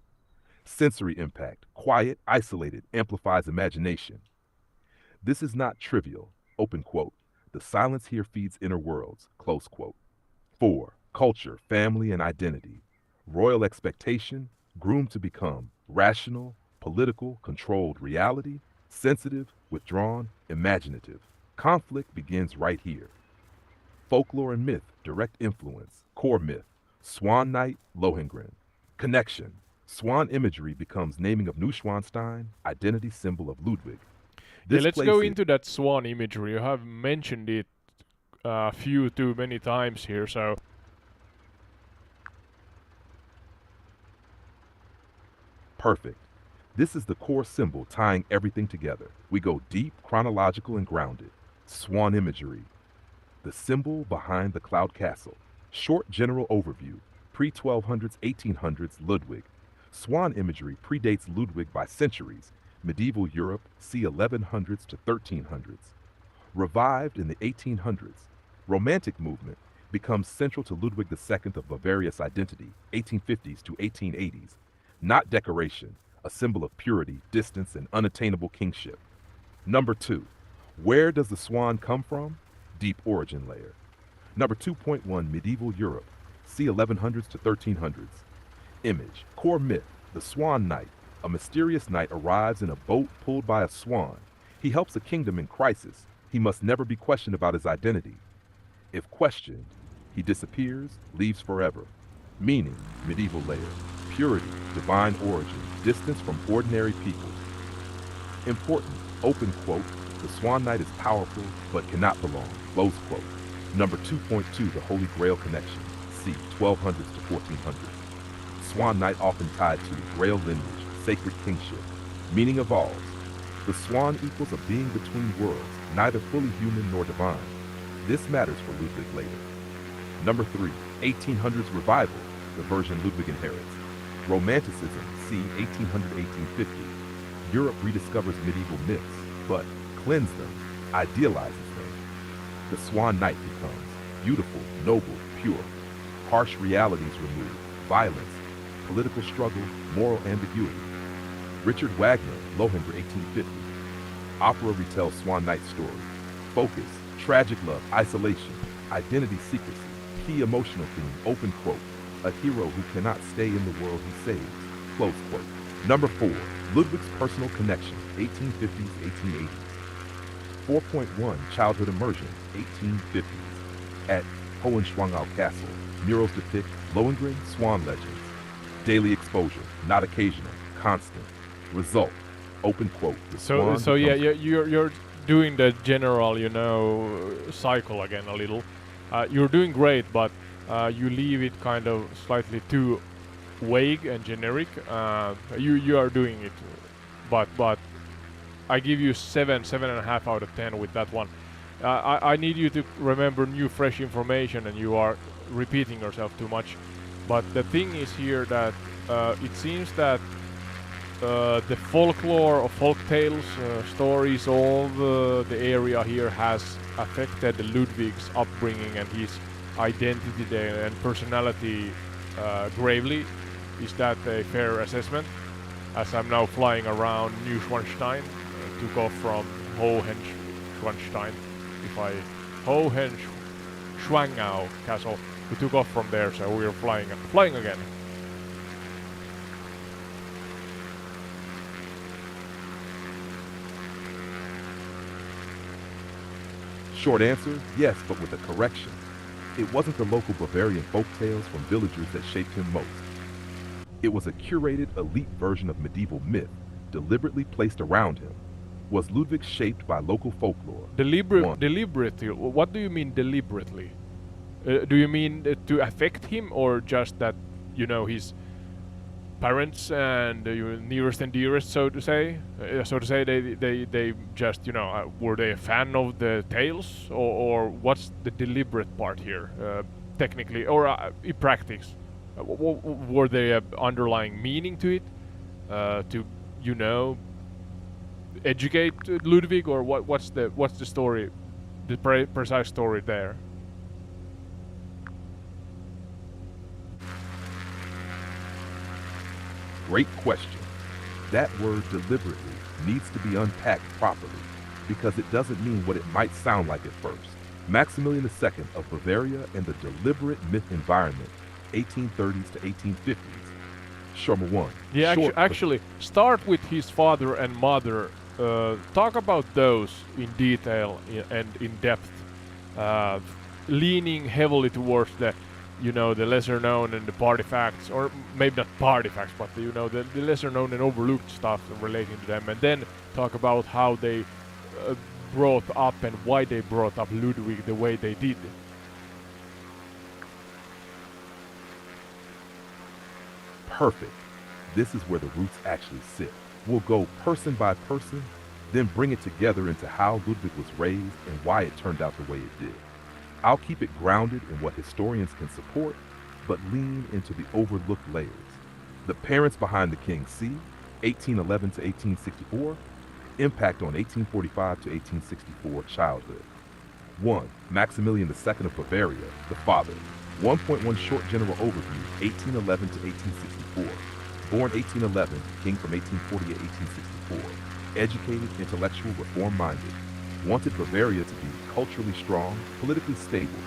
Sensory impact, quiet, isolated, amplifies imagination. This is not trivial, open quote. The silence here feeds inner worlds, close quote. 4. Culture, family, and identity. Royal expectation, groomed to become rational, political, controlled reality, sensitive, withdrawn, imaginative. Conflict begins right here. Folklore and myth, direct influence, core myth. Swan Knight, Lohengrin. Connection. Swan imagery becomes naming of Neuschwanstein, identity symbol of Ludwig. Yeah, let's go into that swan imagery. You have mentioned it a few too many times here, so... Perfect. This is the core symbol tying everything together. We go deep, chronological, and grounded. Swan imagery. The symbol behind the cloud castle. Short general overview. Pre-1200s, 1800s, Ludwig. Swan imagery predates Ludwig by centuries. Medieval Europe, c. 1100s to 1300s. Revived in the 1800s. Romantic movement becomes central to Ludwig II of Bavaria's identity, 1850s to 1880s. Not decoration, a symbol of purity, distance, and unattainable kingship. Number 2, where does the swan come from? Deep origin layer. Number 2.1, medieval Europe, c. 1100s to 1300s. Image, core myth, the Swan Knight. A mysterious knight arrives in a boat pulled by a swan. He helps a kingdom in crisis. He must never be questioned about his identity. If questioned, he disappears, leaves forever. Meaning, medieval layer. Purity, divine origin, distance from ordinary people. Important, open quote, the Swan Knight is powerful but cannot belong, close quote. Number 2.2, the Holy Grail connection, c. 1200s to 1400s. Swan Knight often tied to Grail lineage, sacred kingship. Meaning evolves. The swan equals a being between worlds, neither fully human nor divine. This matters for Ludwig later. Number 3, 1800s revival, the version Ludwig inherits. Romanticism, c. 1800-1850. Europe rediscovers medieval myths, but cleanses them, idealizes them. The Swan Knight becomes beautiful, noble, pure. Harsh realities removed, violence, political struggle, moral ambiguity. Richard Wagner, Lohengrin, 1850. Opera retells Swan Knight's story. Focus, tragic love, isolation, identity secrecy, key emotional theme, open quote. A hero who cannot stay in the world he saves, close quote. Number 4, Ludwig's personal connection, 1850s, 1880s. 4.1, childhood immersion, 1850s. At Hohenschwangau Castle, murals depict Lohengrin swan legends. Daily exposure, not occasional, constant. Result, open quote, the So swan yeah, becomes you're doing the general, cycle again a little. You're doing great, but you leave it kind of slightly too vague and generic. You are doing it, but I give you 7.5 out of 10 with that one. I need you to remember new, fresh information, and you are repeating yourself too much. But the thing is here that it seems that the folklore of folk tales, stories, all the area here has affected Ludwig's upbringing and his identity and personality gravely. Is that a fair assessment? As I'm now flying around New Schwanstein, took off from Hohenschwanstein. If I Hohenschwangau castle, we took off from there, so we are flying again. Short answer, yes, but with a correction. It wasn't the local Bavarian folktales from villagers that shaped him most. It was a curated, elite version of medieval myth, deliberately placed around him. Was Ludwig shaped by local folklore? Deliberately? What do you mean deliberately? Do you mean to affect him, or just that, his parents and your nearest and dearest, so to say, they just, were they a fan of the tales, or what's the deliberate part here, technically, or in practice? Were there underlying meaning to it, to, educate Ludwig, or what's the story, the precise story there? Great question. That word deliberately needs to be unpacked properly because it doesn't mean what it might sound like at first. Maximilian II of Bavaria and the deliberate myth environment, 1830s to 1850s. Sherma 1. Yeah, actually, start with his father and mother. Talk about those in detail and in depth, leaning heavily towards the lesser known and the party facts, or maybe not party facts, but the lesser known and overlooked stuff relating to them, and then talk about how they brought up and why they brought up Ludwig the way they did. Perfect. This is where the roots actually sit. We'll go person by person, then bring it together into how Ludwig was raised and why it turned out the way it did. I'll keep it grounded in what historians can support, but lean into the overlooked layers. The parents behind the King C, 1811 to 1864, impact on 1845 to 1864 childhood. 1. Maximilian II of Bavaria, the father. 1.1 short general overview, 1811 to 1864. Born 1811, king from 1840 to 1864. Educated, intellectual, reform-minded. Wanted Bavaria to be culturally strong, politically stable.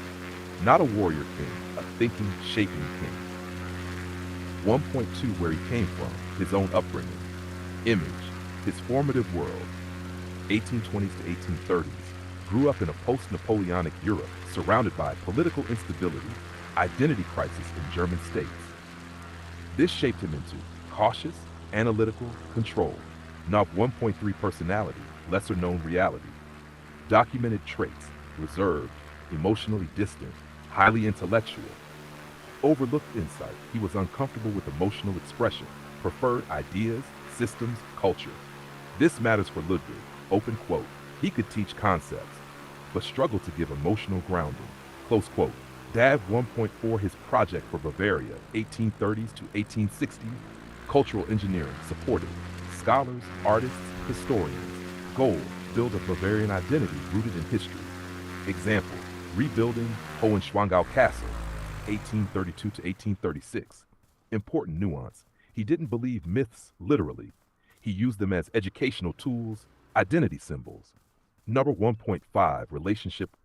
Not a warrior king, a thinking, shaping king. 1.2 where he came from, his own upbringing. Image, his formative world. 1820s to 1830s. Grew up in a post-Napoleonic Europe surrounded by political instability, identity crisis in German states. This shaped him into cautious, analytical, controlled. Knob 1.3 personality, lesser known reality. Documented traits, reserved, emotionally distant, highly intellectual. Overlooked insight, he was uncomfortable with emotional expression, preferred ideas, systems, culture. This matters for Ludwig, open quote. He could teach concepts, but struggled to give emotional grounding, close quote. DAV 1.4, his project for Bavaria, 1830s to 1860s, cultural engineering, supported. Scholars, artists, historians. Goal, build a Bavarian identity rooted in history. Example, rebuilding Hohenschwangau Castle, 1832 to 1836. Important nuance, he didn't believe myths literally. He used them as educational tools, identity symbols. Number 1.5, relationship.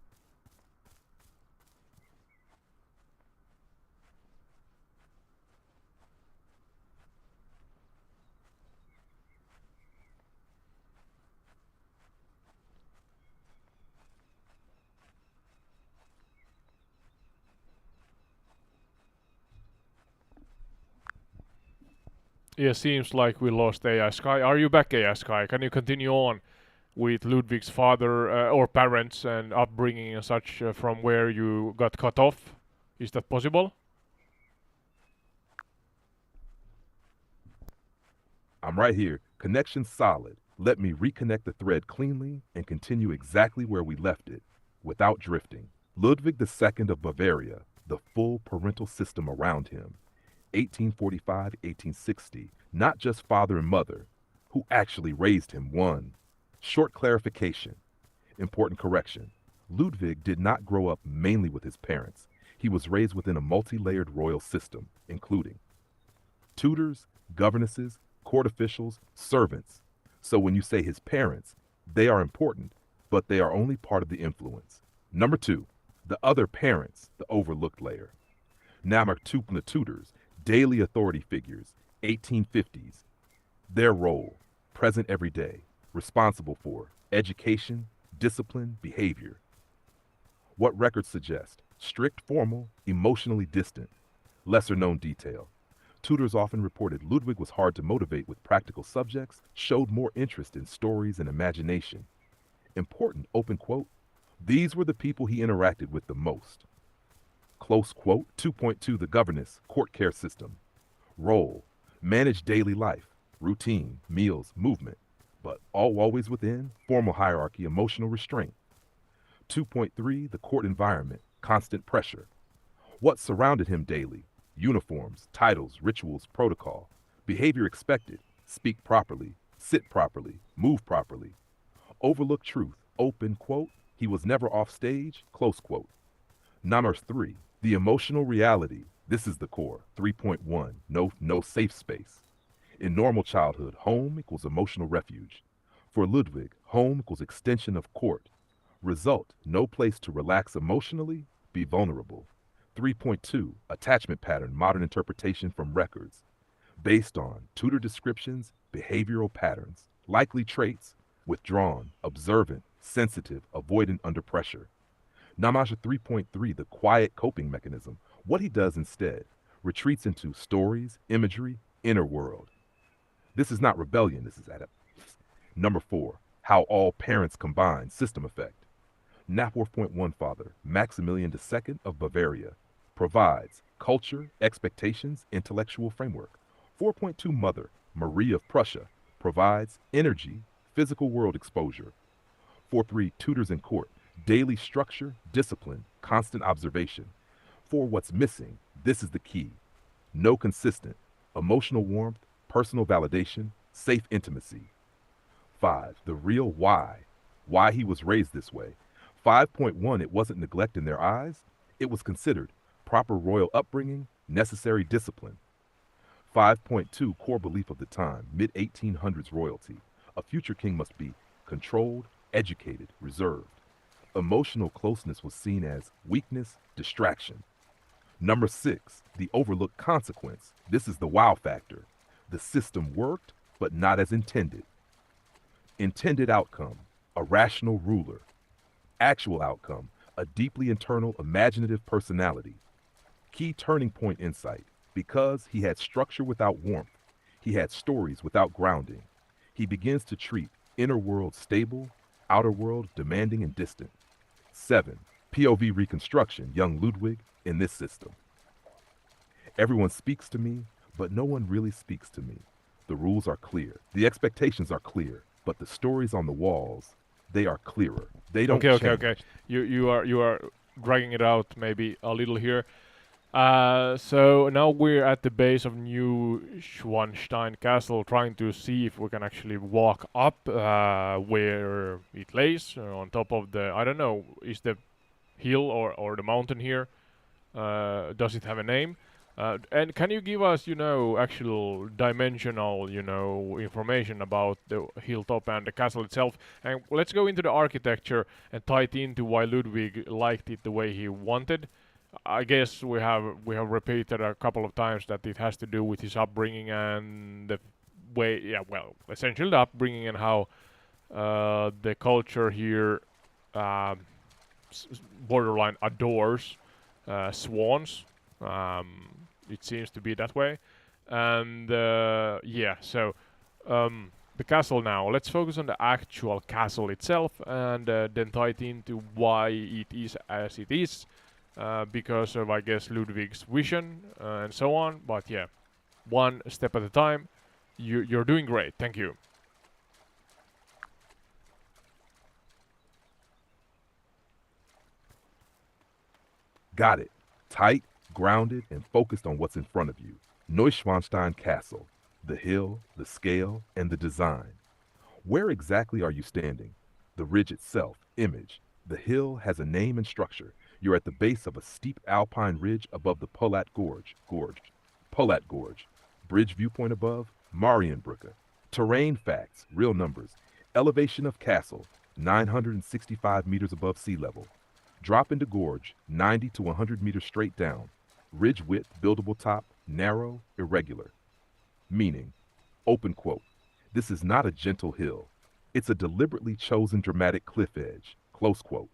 Yeah, seems like we lost AI Sky. Are you back, AI Sky? Can you continue on with Ludwig's father or parents and upbringing and such from where you got cut off? Is that possible? I'm right here. Connection solid. Let me reconnect the thread cleanly and continue exactly where we left it, without drifting. Ludwig II of Bavaria, the full parental system around him. 1845-1860, not just father and mother, who actually raised him. One. Short clarification. Important correction. Ludwig did not grow up mainly with his parents. He was raised within a multi-layered royal system, including tutors, governesses, court officials, servants. So when you say his parents, they are important, but they are only part of the influence. Number two, the other parents, the overlooked layer. Number two, the tutors, daily authority figures, 1850s. Their role, present every day, responsible for education, discipline, behavior. What records suggest? Strict, formal, emotionally distant. Lesser known detail. Tutors often reported Ludwig was hard to motivate with practical subjects, showed more interest in stories and imagination. Important, open quote, these were the people he interacted with the most. Close quote, 2.2 the governess, court care system. Role, manage daily life, routine, meals, movement, but all always within formal hierarchy, emotional restraint. 2.3 the court environment, constant pressure. What surrounded him daily? Uniforms, titles, rituals, protocol. Behavior expected, speak properly, sit properly, move properly. Overlook truth, open quote, he was never off stage, close quote. Number 3, the emotional reality. This is the core, 3.1, no safe space. In normal childhood, home equals emotional refuge. For Ludwig, home equals extension of court. Result, no place to relax emotionally, be vulnerable. 3.2, attachment pattern, modern interpretation from records. Based on tutor descriptions, behavioral patterns, likely traits, withdrawn, observant, sensitive, avoidant under pressure. Namaja 3.3, the quiet coping mechanism. What he does instead, retreats into stories, imagery, inner world. This is not rebellion, this is adaptation. Number 4, how all parents combine, system effect. NAP 4.1 father, Maximilian II of Bavaria, provides culture, expectations, intellectual framework. 4.2 mother, Marie of Prussia, provides energy, physical world exposure. 4.3 tutors in court, daily structure, discipline, constant observation. 4 what's missing, this is the key. No consistent, emotional warmth, personal validation, safe intimacy. 5 the real why he was raised this way. 5.1 it wasn't neglect in their eyes, it was considered proper royal upbringing, necessary discipline. 5.2 core belief of the time, mid-1800s royalty. A future king must be controlled, educated, reserved. Emotional closeness was seen as weakness, distraction. Number 6, the overlooked consequence. This is the wow factor. The system worked, but not as intended. Intended outcome, a rational ruler. Actual outcome, a deeply internal, imaginative personality. Key turning point insight, because he had structure without warmth, he had stories without grounding. He begins to treat inner world stable, outer world demanding and distant. 7, POV reconstruction, young Ludwig in this system. Everyone speaks to me, but no one really speaks to me. The rules are clear, the expectations are clear, but the stories on the walls, they are clearer. They don't change. Okay. You are dragging it out maybe a little here. So now we're at the base of New Schwanstein Castle, trying to see if we can actually walk up where it lays on top of the. I don't know, is the hill or the mountain here? Does it have a name? And can you give us, actual dimensional, information about the hilltop and the castle itself? And let's go into the architecture and tie it into why Ludwig liked it the way he wanted. I guess we have repeated a couple of times that it has to do with his upbringing and the way, essentially the upbringing and how the culture here borderline adores swans. It seems to be that way. And yeah, so the castle now. Let's focus on the actual castle itself, and then tie it into why it is as it is, because of, I guess, Ludwig's vision and so on. But yeah, one step at a time. You're doing great. Thank you. Got it. Tight, grounded, and focused on what's in front of you. Neuschwanstein Castle. The hill, the scale, and the design. Where exactly are you standing? The ridge itself, image. The hill has a name and structure. You're at the base of a steep alpine ridge above the Polat Gorge. Polat Gorge. Bridge viewpoint above, Marienbrücke. Terrain facts, real numbers. Elevation of castle, 965 meters above sea level. Drop into gorge, 90 to 100 meters straight down. Ridge width, buildable top, narrow, irregular. Meaning, open quote, this is not a gentle hill. It's a deliberately chosen dramatic cliff edge, close quote.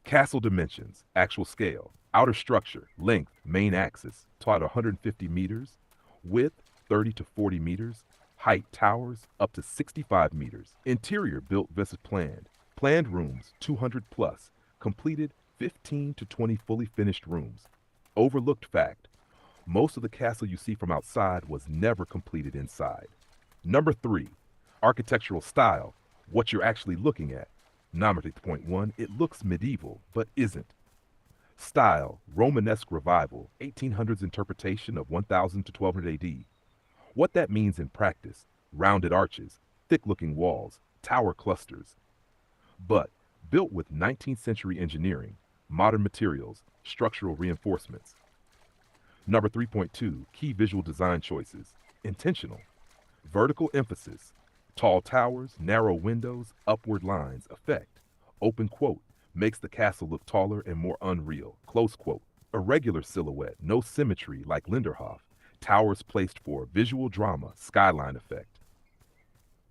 Castle dimensions, actual scale, outer structure, length, main axis, taught 150 meters, width 30 to 40 meters, height towers up to 65 meters, interior built versus planned rooms 200 plus, completed 15 to 20 fully finished rooms. Overlooked fact, most of the castle you see from outside was never completed inside. Number 3, architectural style, what you're actually looking at. Nominative point 1, it looks medieval, but isn't. Style, Romanesque revival, 1800s interpretation of 1000 to 1200 AD. What that means in practice, rounded arches, thick-looking walls, tower clusters. But built with 19th century engineering, modern materials, structural reinforcements. Number 3.2, key visual design choices, intentional. Vertical emphasis, tall towers, narrow windows, upward lines, effect. Open quote, makes the castle look taller and more unreal, close quote. Irregular silhouette, no symmetry like Linderhof. Towers placed for visual drama, skyline effect.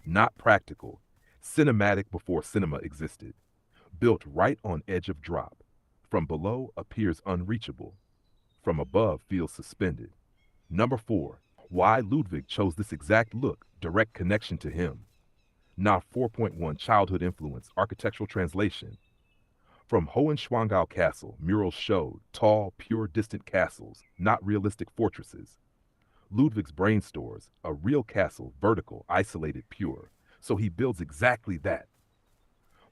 Not practical, cinematic before cinema existed. Built right on edge of drop. From below appears unreachable. From above feels suspended. Number 4, why Ludwig chose this exact look, direct connection to him. Now 4.1, childhood influence, architectural translation. From Hohenschwangau Castle, murals showed tall, pure, distant castles, not realistic fortresses. Ludwig's brain stores a real castle, vertical, isolated, pure. So he builds exactly that.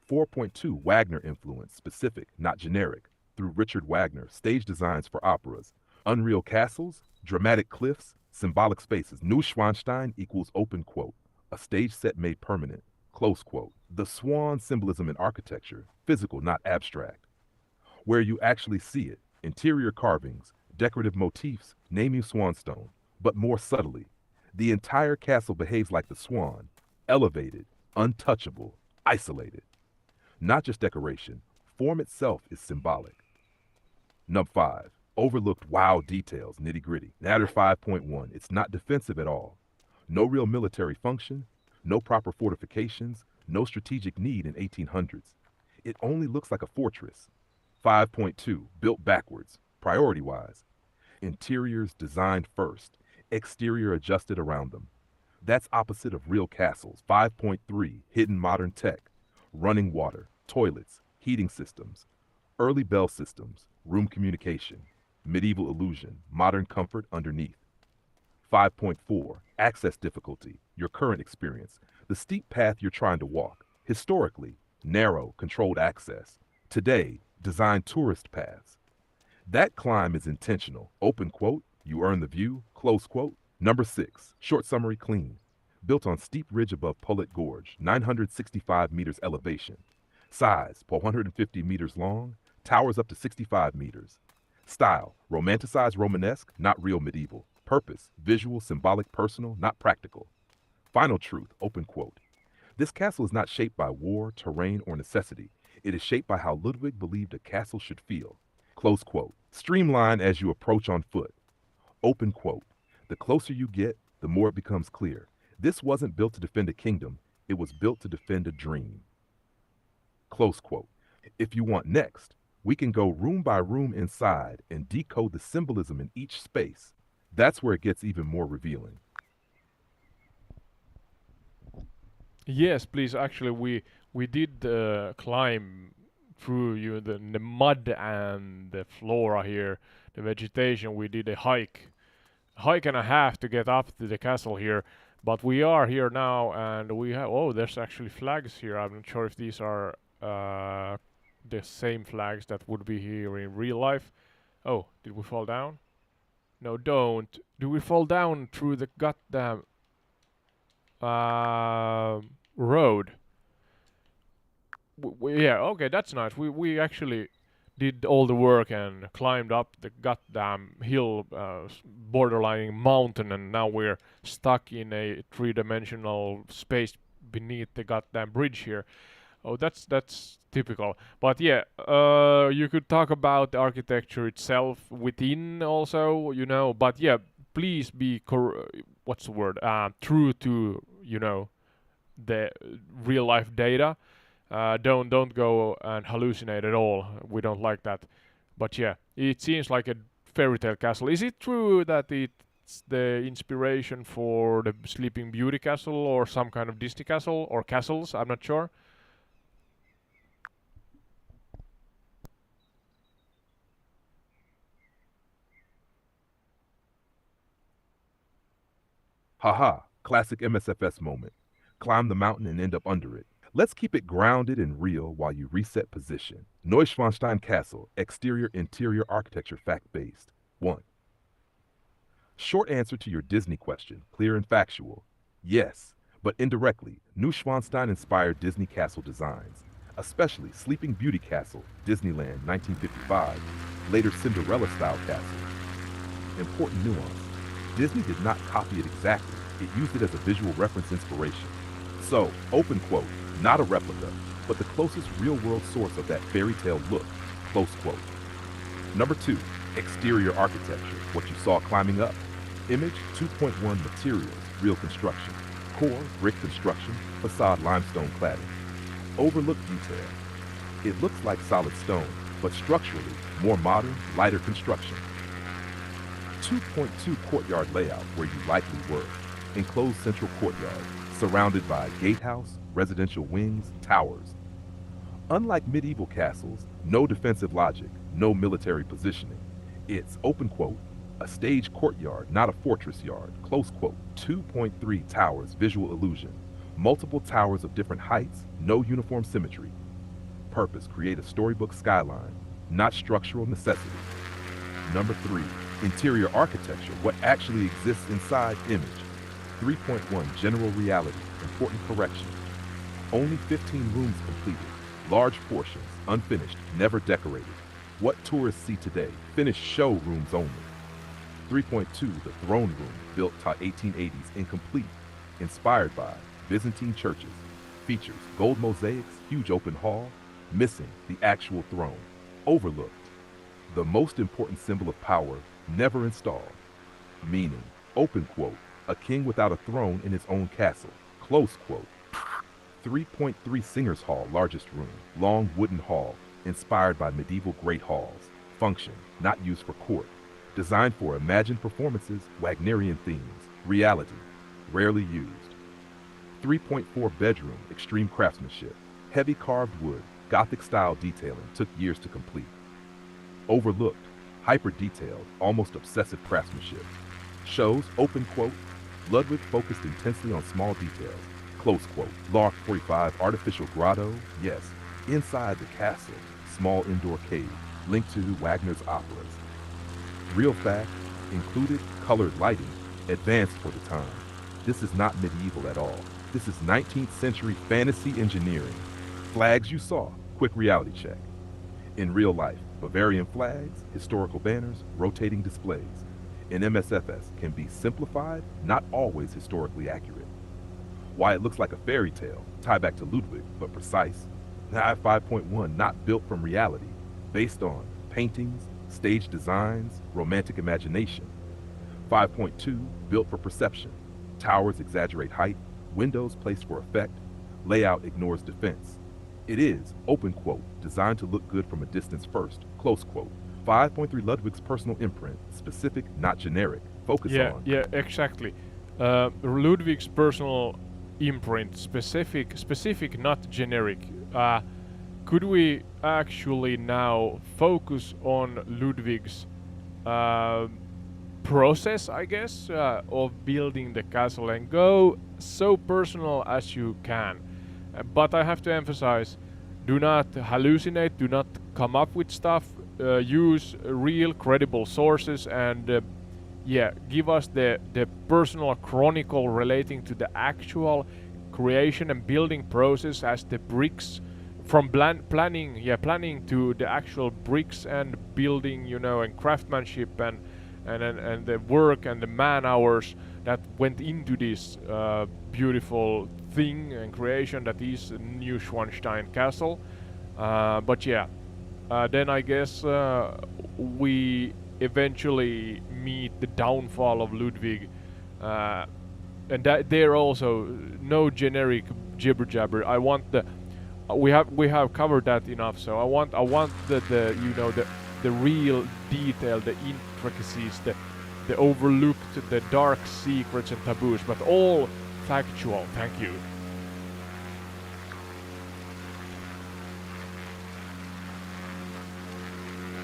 4.2, Wagner influence, specific, not generic, through Richard Wagner, stage designs for operas. Unreal castles, dramatic cliffs, symbolic spaces. Neuschwanstein equals open quote, a stage set made permanent, close quote. The swan symbolism in architecture, physical, not abstract. Where you actually see it, interior carvings, decorative motifs, naming swanstone, but more subtly. The entire castle behaves like the swan, elevated, untouchable, isolated. Not just decoration, form itself is symbolic. Number 5, overlooked wow details, nitty gritty. Natter 5.1, it's not defensive at all. No real military function, no proper fortifications, no strategic need in 1800s. It only looks like a fortress. 5.2, built backwards, priority-wise. Interiors designed first, exterior adjusted around them. That's opposite of real castles. 5.3, hidden modern tech. Running water, toilets, heating systems, early bell systems, room communication, medieval illusion, modern comfort underneath. 5.4, access difficulty, your current experience, the steep path you're trying to walk. Historically, narrow, controlled access. Today, designed tourist paths. That climb is intentional. Open quote, you earn the view, close quote. Number 6, short summary clean. Built on steep ridge above Polat Gorge, 965 meters elevation. Size, 450 meters long, towers up to 65 meters. Style, romanticized Romanesque, not real medieval. Purpose, visual, symbolic, personal, not practical. Final truth, open quote. This castle is not shaped by war, terrain, or necessity. It is shaped by how Ludwig believed a castle should feel. Close quote. Streamline as you approach on foot. Open quote. The closer you get, the more it becomes clear. This wasn't built to defend a kingdom, it was built to defend a dream. Close quote. If you want next, we can go room by room inside and decode the symbolism in each space. That's where it gets even more revealing. Yes, please. Actually, we did climb through the mud and the flora here, the vegetation. We did a hike and a half to get up to the castle here. But we are here now, and we have. Oh, there's actually flags here. I'm not sure if these are the same flags that would be here in real life. Oh, did we fall down? No, don't. Do we fall down through the goddamn road? Yeah, okay, that's nice. We actually did all the work and climbed up the goddamn hill, borderlining mountain, and now we're stuck in a three-dimensional space beneath the goddamn bridge here. Oh, that's typical. But yeah, you could talk about the architecture itself within also, But yeah, please be what's the word? True to the real life data. Don't go and hallucinate at all. We don't like that. But yeah, it seems like a fairy tale castle. Is it true that it's the inspiration for the Sleeping Beauty castle or some kind of Disney castle or castles? I'm not sure. Haha, classic MSFS moment. Climb the mountain and end up under it. Let's keep it grounded and real while you reset position. Neuschwanstein Castle, exterior interior architecture fact based. 1. Short answer to your Disney question, clear and factual. Yes, but indirectly, Neuschwanstein inspired Disney castle designs, especially Sleeping Beauty Castle, Disneyland 1955, later Cinderella style castle. Important nuance. Disney did not copy it exactly, it used it as a visual reference inspiration. So, open quote, not a replica, but the closest real-world source of that fairy tale look, close quote. Number 2, exterior architecture, what you saw climbing up. Image 2.1 materials, real construction. Core, brick construction, facade limestone cladding. Overlook detail. It looks like solid stone, but structurally, more modern, lighter construction. 2.2 courtyard layout where you likely were. Enclosed central courtyard, surrounded by gatehouse, residential wings, towers. Unlike medieval castles, no defensive logic, no military positioning. It's, open quote, a stage courtyard, not a fortress yard, close quote. 2.3 towers, visual illusion. Multiple towers of different heights, no uniform symmetry. Purpose, create a storybook skyline, not structural necessity. Number 3, interior architecture, what actually exists inside image. 3.1, general reality, important correction. Only 15 rooms completed, large portions, unfinished, never decorated. What tourists see today, finished show rooms only. 3.2, the throne room, built to 1880s, incomplete, inspired by Byzantine churches. Features gold mosaics, huge open hall, missing the actual throne. Overlooked. The most important symbol of power, never installed. Meaning, open quote, a king without a throne in his own castle, close quote. 3.3 Singers Hall, largest room, long wooden hall, inspired by medieval great halls. Function, not used for court. Designed for imagined performances, Wagnerian themes. Reality, rarely used. 3.4 bedroom, extreme craftsmanship. Heavy carved wood, Gothic style detailing, took years to complete. Overlooked, hyper detailed, almost obsessive craftsmanship. Shows, open quote, Ludwig focused intensely on small details, close quote. Loft 45, artificial grotto, yes. Inside the castle, small indoor cave, linked to Wagner's operas. Real fact, included colored lighting, advanced for the time. This is not medieval at all. This is 19th century fantasy engineering. Flags you saw, quick reality check. In real life, Bavarian flags, historical banners, rotating displays. In MSFS can be simplified, not always historically accurate. Why it looks like a fairy tale, tie back to Ludwig, but precise. 5.1 not built from reality, based on paintings, stage designs, romantic imagination. 5.2 built for perception. Towers exaggerate height, windows placed for effect, layout ignores defense. It is, open quote, designed to look good from a distance first, close quote. 5.3 Ludwig's personal imprint, specific, not generic. focus on. Yeah, exactly. Ludwig's personal imprint, specific, not generic. Could we actually now focus on Ludwig's uh, process, I guess, of building the castle and go so personal as you can? But I have to emphasize, do not hallucinate, do not come up with stuff, use real credible sources, and give us the personal chronicle relating to the actual creation and building process as the bricks from planning to the actual bricks and building, and craftsmanship and the work and the man hours that went into this beautiful thing and creation that is New Schwanstein Castle. Then I guess we eventually meet the downfall of Ludwig, and that there also no generic jibber jabber. I want the we have covered that enough. So I want the real detail, the intricacies, the overlooked, the dark secrets and taboos, but all factual. Thank you.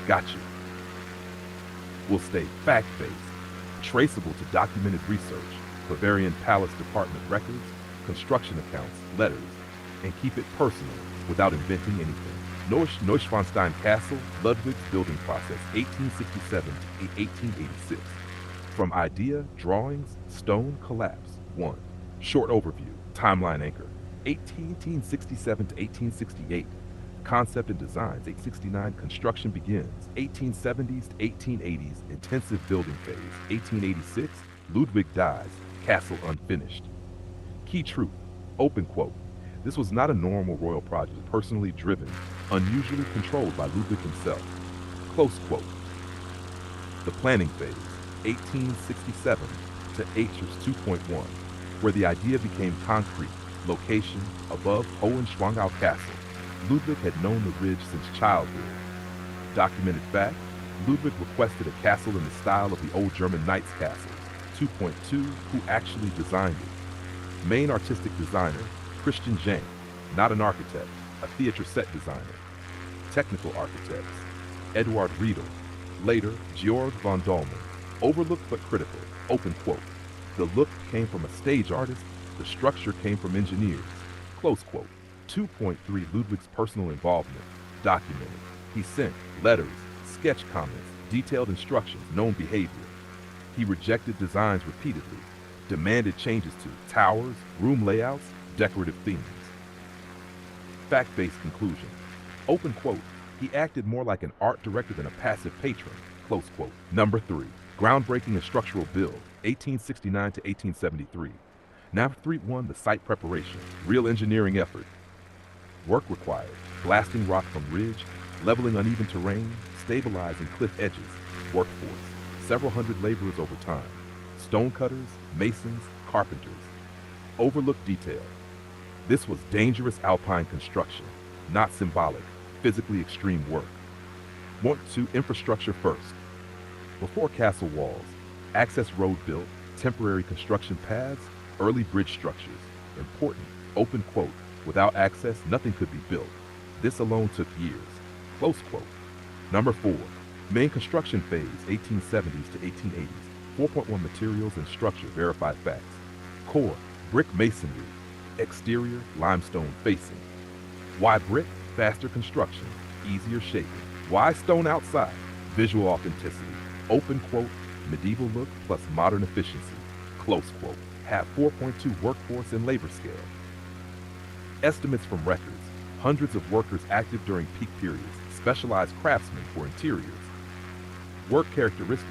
Got you. Will stay fact-based, traceable to documented research, Bavarian Palace Department records, construction accounts, letters, and keep it personal without inventing anything. Neuschwanstein Castle, Ludwig's building process, 1867 to 1886. From idea, drawings, stone, collapse. 1. Short overview, timeline anchor, 1867 to 1868. Concept and designs, 1869. Construction begins, 1870s to 1880s. Intensive building phase, 1886. Ludwig dies, castle unfinished. Key truth, open quote. This was not a normal royal project, personally driven, unusually controlled by Ludwig himself. Close quote. The planning phase, 1867 to H's 2.1, where the idea became concrete. Location, above Hohenschwangau Castle. Ludwig had known the ridge since childhood. Documented fact, Ludwig requested a castle in the style of the old German Knights castles. 2.2, who actually designed it. Main artistic designer, Christian Jank, not an architect, a theater set designer. Technical architects, Eduard Riedel, later Georg von Dolman. Overlooked but critical, open quote. The look came from a stage artist, the structure came from engineers, close quote. 2.3, Ludwig's personal involvement, documented. He sent letters, sketch comments, detailed instructions, known behavior. He rejected designs repeatedly, demanded changes to towers, room layouts, decorative themes. Fact-based conclusion. Open quote, he acted more like an art director than a passive patron, close quote. Number 3, groundbreaking and structural build, 1869 to 1873. Nav 3.1, the site preparation, real engineering effort. Work required, blasting rock from ridge, leveling uneven terrain, stabilizing cliff edges. Workforce, several hundred laborers over time. Stone cutters, masons, carpenters. Overlooked detail. This was dangerous alpine construction, not symbolic, physically extreme work. Want to infrastructure first. Before castle walls, access road built, temporary construction paths, early bridge structures. Important, open quote, without access, nothing could be built. This alone took years. Close quote. Number 4, main construction phase, 1870s to 1880s. 4.1 materials and structure, verified facts. Core, brick masonry. Exterior, limestone facing. Why brick? Faster construction, easier shaping. Why stone outside? Visual authenticity. Open quote, medieval look plus modern efficiency. Close quote. Have 4.2 workforce and labor scale. Estimates from records. Hundreds of workers active during peak periods. Specialized craftsmen for interiors. Work characteristics.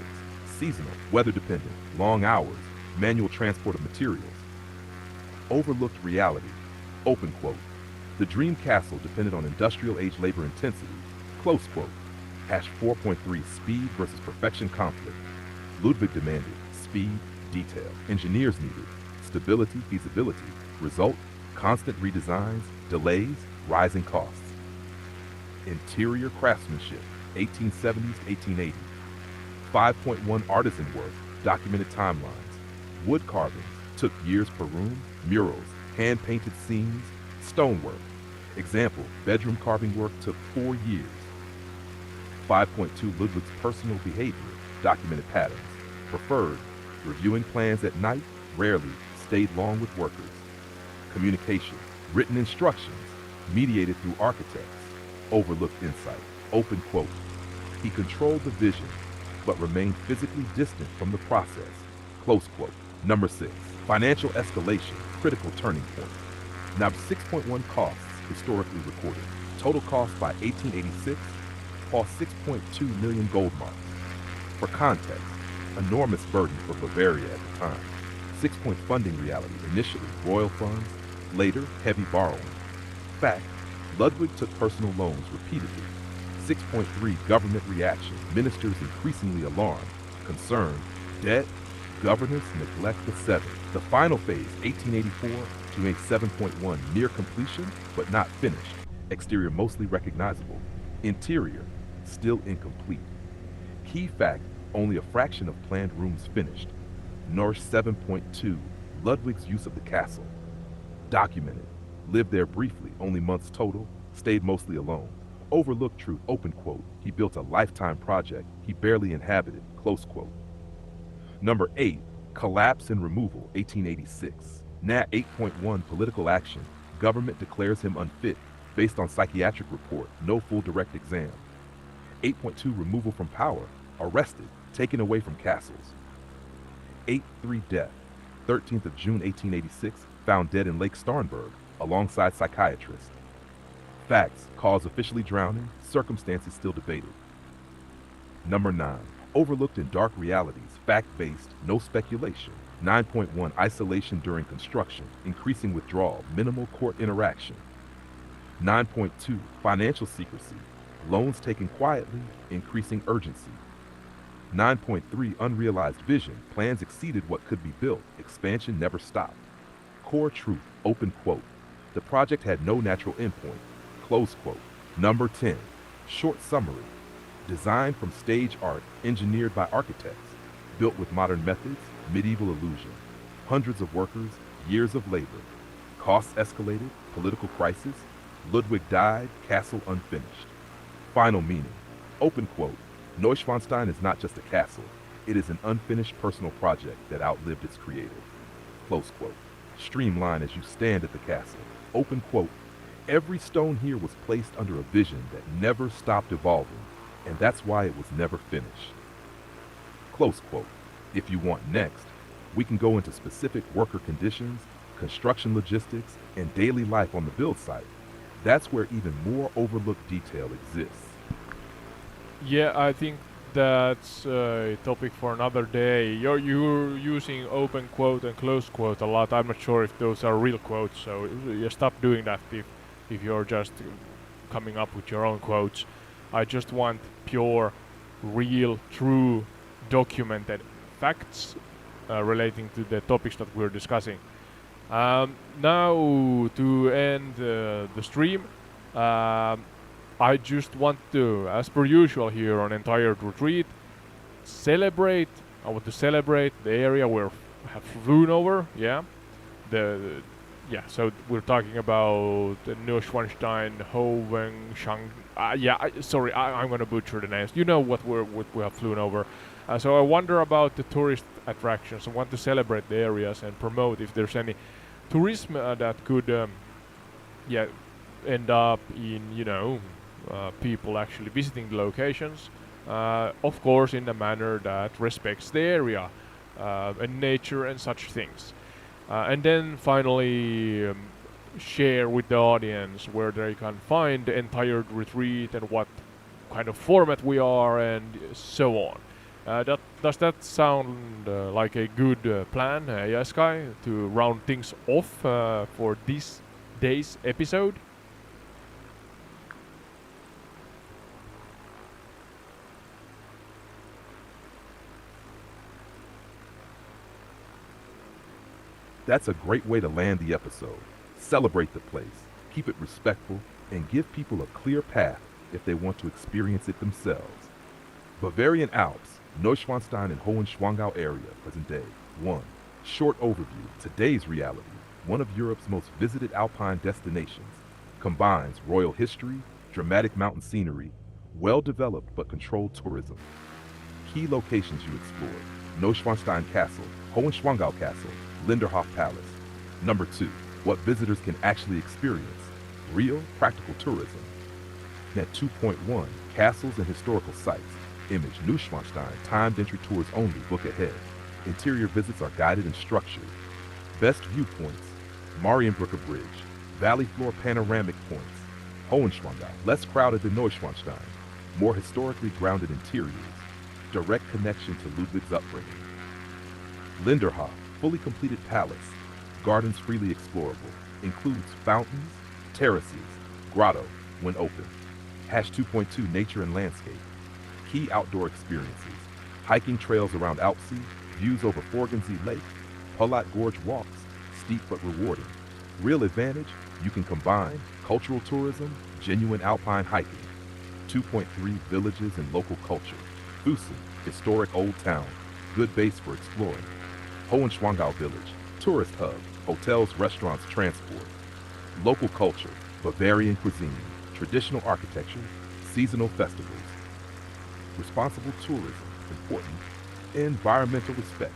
Seasonal, weather dependent, long hours, manual transport of materials. Overlooked reality. Open quote. The dream castle depended on industrial age labor intensity. Close quote. Hash 4.3, speed versus perfection conflict. Ludwig demanded speed, detail. Engineers needed stability, feasibility. Result, constant redesigns, delays, rising costs. Interior craftsmanship, 1870s to 1880s. 5.1, artisan work, documented timelines. Wood carvings took years per room, murals, hand-painted scenes, stonework. Example, bedroom carving work took 4 years. 5.2 Ludwig's personal behavior, documented patterns. Preferred, reviewing plans at night, rarely stayed long with workers. Communication, written instructions, mediated through architects. Overlooked insight, open quote. He controlled the vision, but remained physically distant from the process. Close quote. Number 6, financial escalation, critical turning point. Now 6.1 costs historically recorded. Total cost by 1886, cost 6.2 million gold marks. For context, enormous burden for Bavaria at the time. 6-point funding reality, initially royal funds, later heavy borrowing. Fact, Ludwig took personal loans repeatedly. 6.3 government reaction, ministers increasingly alarmed, concerned, debt, governance, neglect the 7. The final phase, 1884 to a 7.1, near completion, but not finished. Exterior mostly recognizable. Interior, still incomplete. Key fact, only a fraction of planned rooms finished. Norse 7.2, Ludwig's use of the castle. Documented, lived there briefly, only months total, stayed mostly alone. Overlooked truth, open quote, he built a lifetime project he barely inhabited, close quote. Number 8, collapse and removal, 1886. Nat 8.1, political action, government declares him unfit, based on psychiatric report, no full direct exam. 8.2, removal from power, arrested, taken away from castles. 8.3, death, 13th of June 1886, found dead in Lake Starnberg, alongside psychiatrist. Facts, cause officially drowning, circumstances still debated. Number 9, overlooked in dark realities, fact-based, no speculation. 9.1, isolation during construction, increasing withdrawal, minimal court interaction. 9.2, financial secrecy, loans taken quietly, increasing urgency. 9.3, unrealized vision, plans exceeded what could be built, expansion never stopped. Core truth, open quote, the project had no natural endpoint, close quote. Number 10, short summary, designed from stage art, engineered by architects, built with modern methods, medieval illusion. Hundreds of workers, years of labor. Costs escalated, political crisis. Ludwig died, castle unfinished. Final meaning, open quote, Neuschwanstein is not just a castle, it is an unfinished personal project that outlived its creator. Close quote. Streamline as you stand at the castle. Open quote, every stone here was placed under a vision that never stopped evolving, and that's why it was never finished. Close quote. If you want next, we can go into specific worker conditions, construction logistics, and daily life on the build site. That's where even more overlooked detail exists. Yeah, I think that's a topic for another day. You're using open quote and close quote a lot. I'm not sure if those are real quotes, so you stop doing that if you're just coming up with your own quotes. I just want pure, real, true, documented facts relating to the topics that we're discussing. Now, to end the stream, I just want to, as per usual here on Entired Retreat, celebrate. I want to celebrate the area we have flown over. Yeah, so we're talking about Neuschwanstein, Hoven, Shang. Sorry, I'm gonna butcher the names. You know what we have flown over. So I wonder about the tourist attractions. I want to celebrate the areas and promote if there's any tourism that could, end up in people actually visiting the locations. Of course, in a manner that respects the area and nature and such things. And then finally share with the audience where they can find the entire retreat and what kind of format we are and so on. Does that sound like a good plan, yes, Kai, to round things off for this day's episode? That's a great way to land the episode. Celebrate the place, keep it respectful, and give people a clear path if they want to experience it themselves. Bavarian Alps, Neuschwanstein and Hohenschwangau area, present day. 1. Short overview, today's reality. One of Europe's most visited alpine destinations. Combines royal history, dramatic mountain scenery, well-developed but controlled tourism. Key locations you explore: Neuschwanstein Castle, Hohenschwangau Castle, Linderhof Palace. Number 2. What visitors can actually experience: real, practical tourism. At 2.1, castles and historical sites. Image Neuschwanstein, timed entry tours only, book ahead. Interior visits are guided and structured. Best viewpoints: Marienbrücke Bridge, valley floor panoramic points. Hohenschwangau, less crowded than Neuschwanstein, more historically grounded interiors, direct connection to Ludwig's upbringing. Linderhof, fully completed palace, gardens freely explorable, includes fountains, terraces, grotto when open. #2.2 Nature and landscape. Key outdoor experiences: hiking trails around Alpsee, views over Forgensee Lake, Pullat Gorge walks, steep but rewarding. Real advantage: you can combine cultural tourism, genuine alpine hiking. 2.3 Villages and local culture. Fussen, historic old town, good base for exploring. Hohenschwangau Village, tourist hub, hotels, restaurants, transport. Local culture: Bavarian cuisine, traditional architecture, seasonal festivals. Responsible tourism, important. Environmental respect: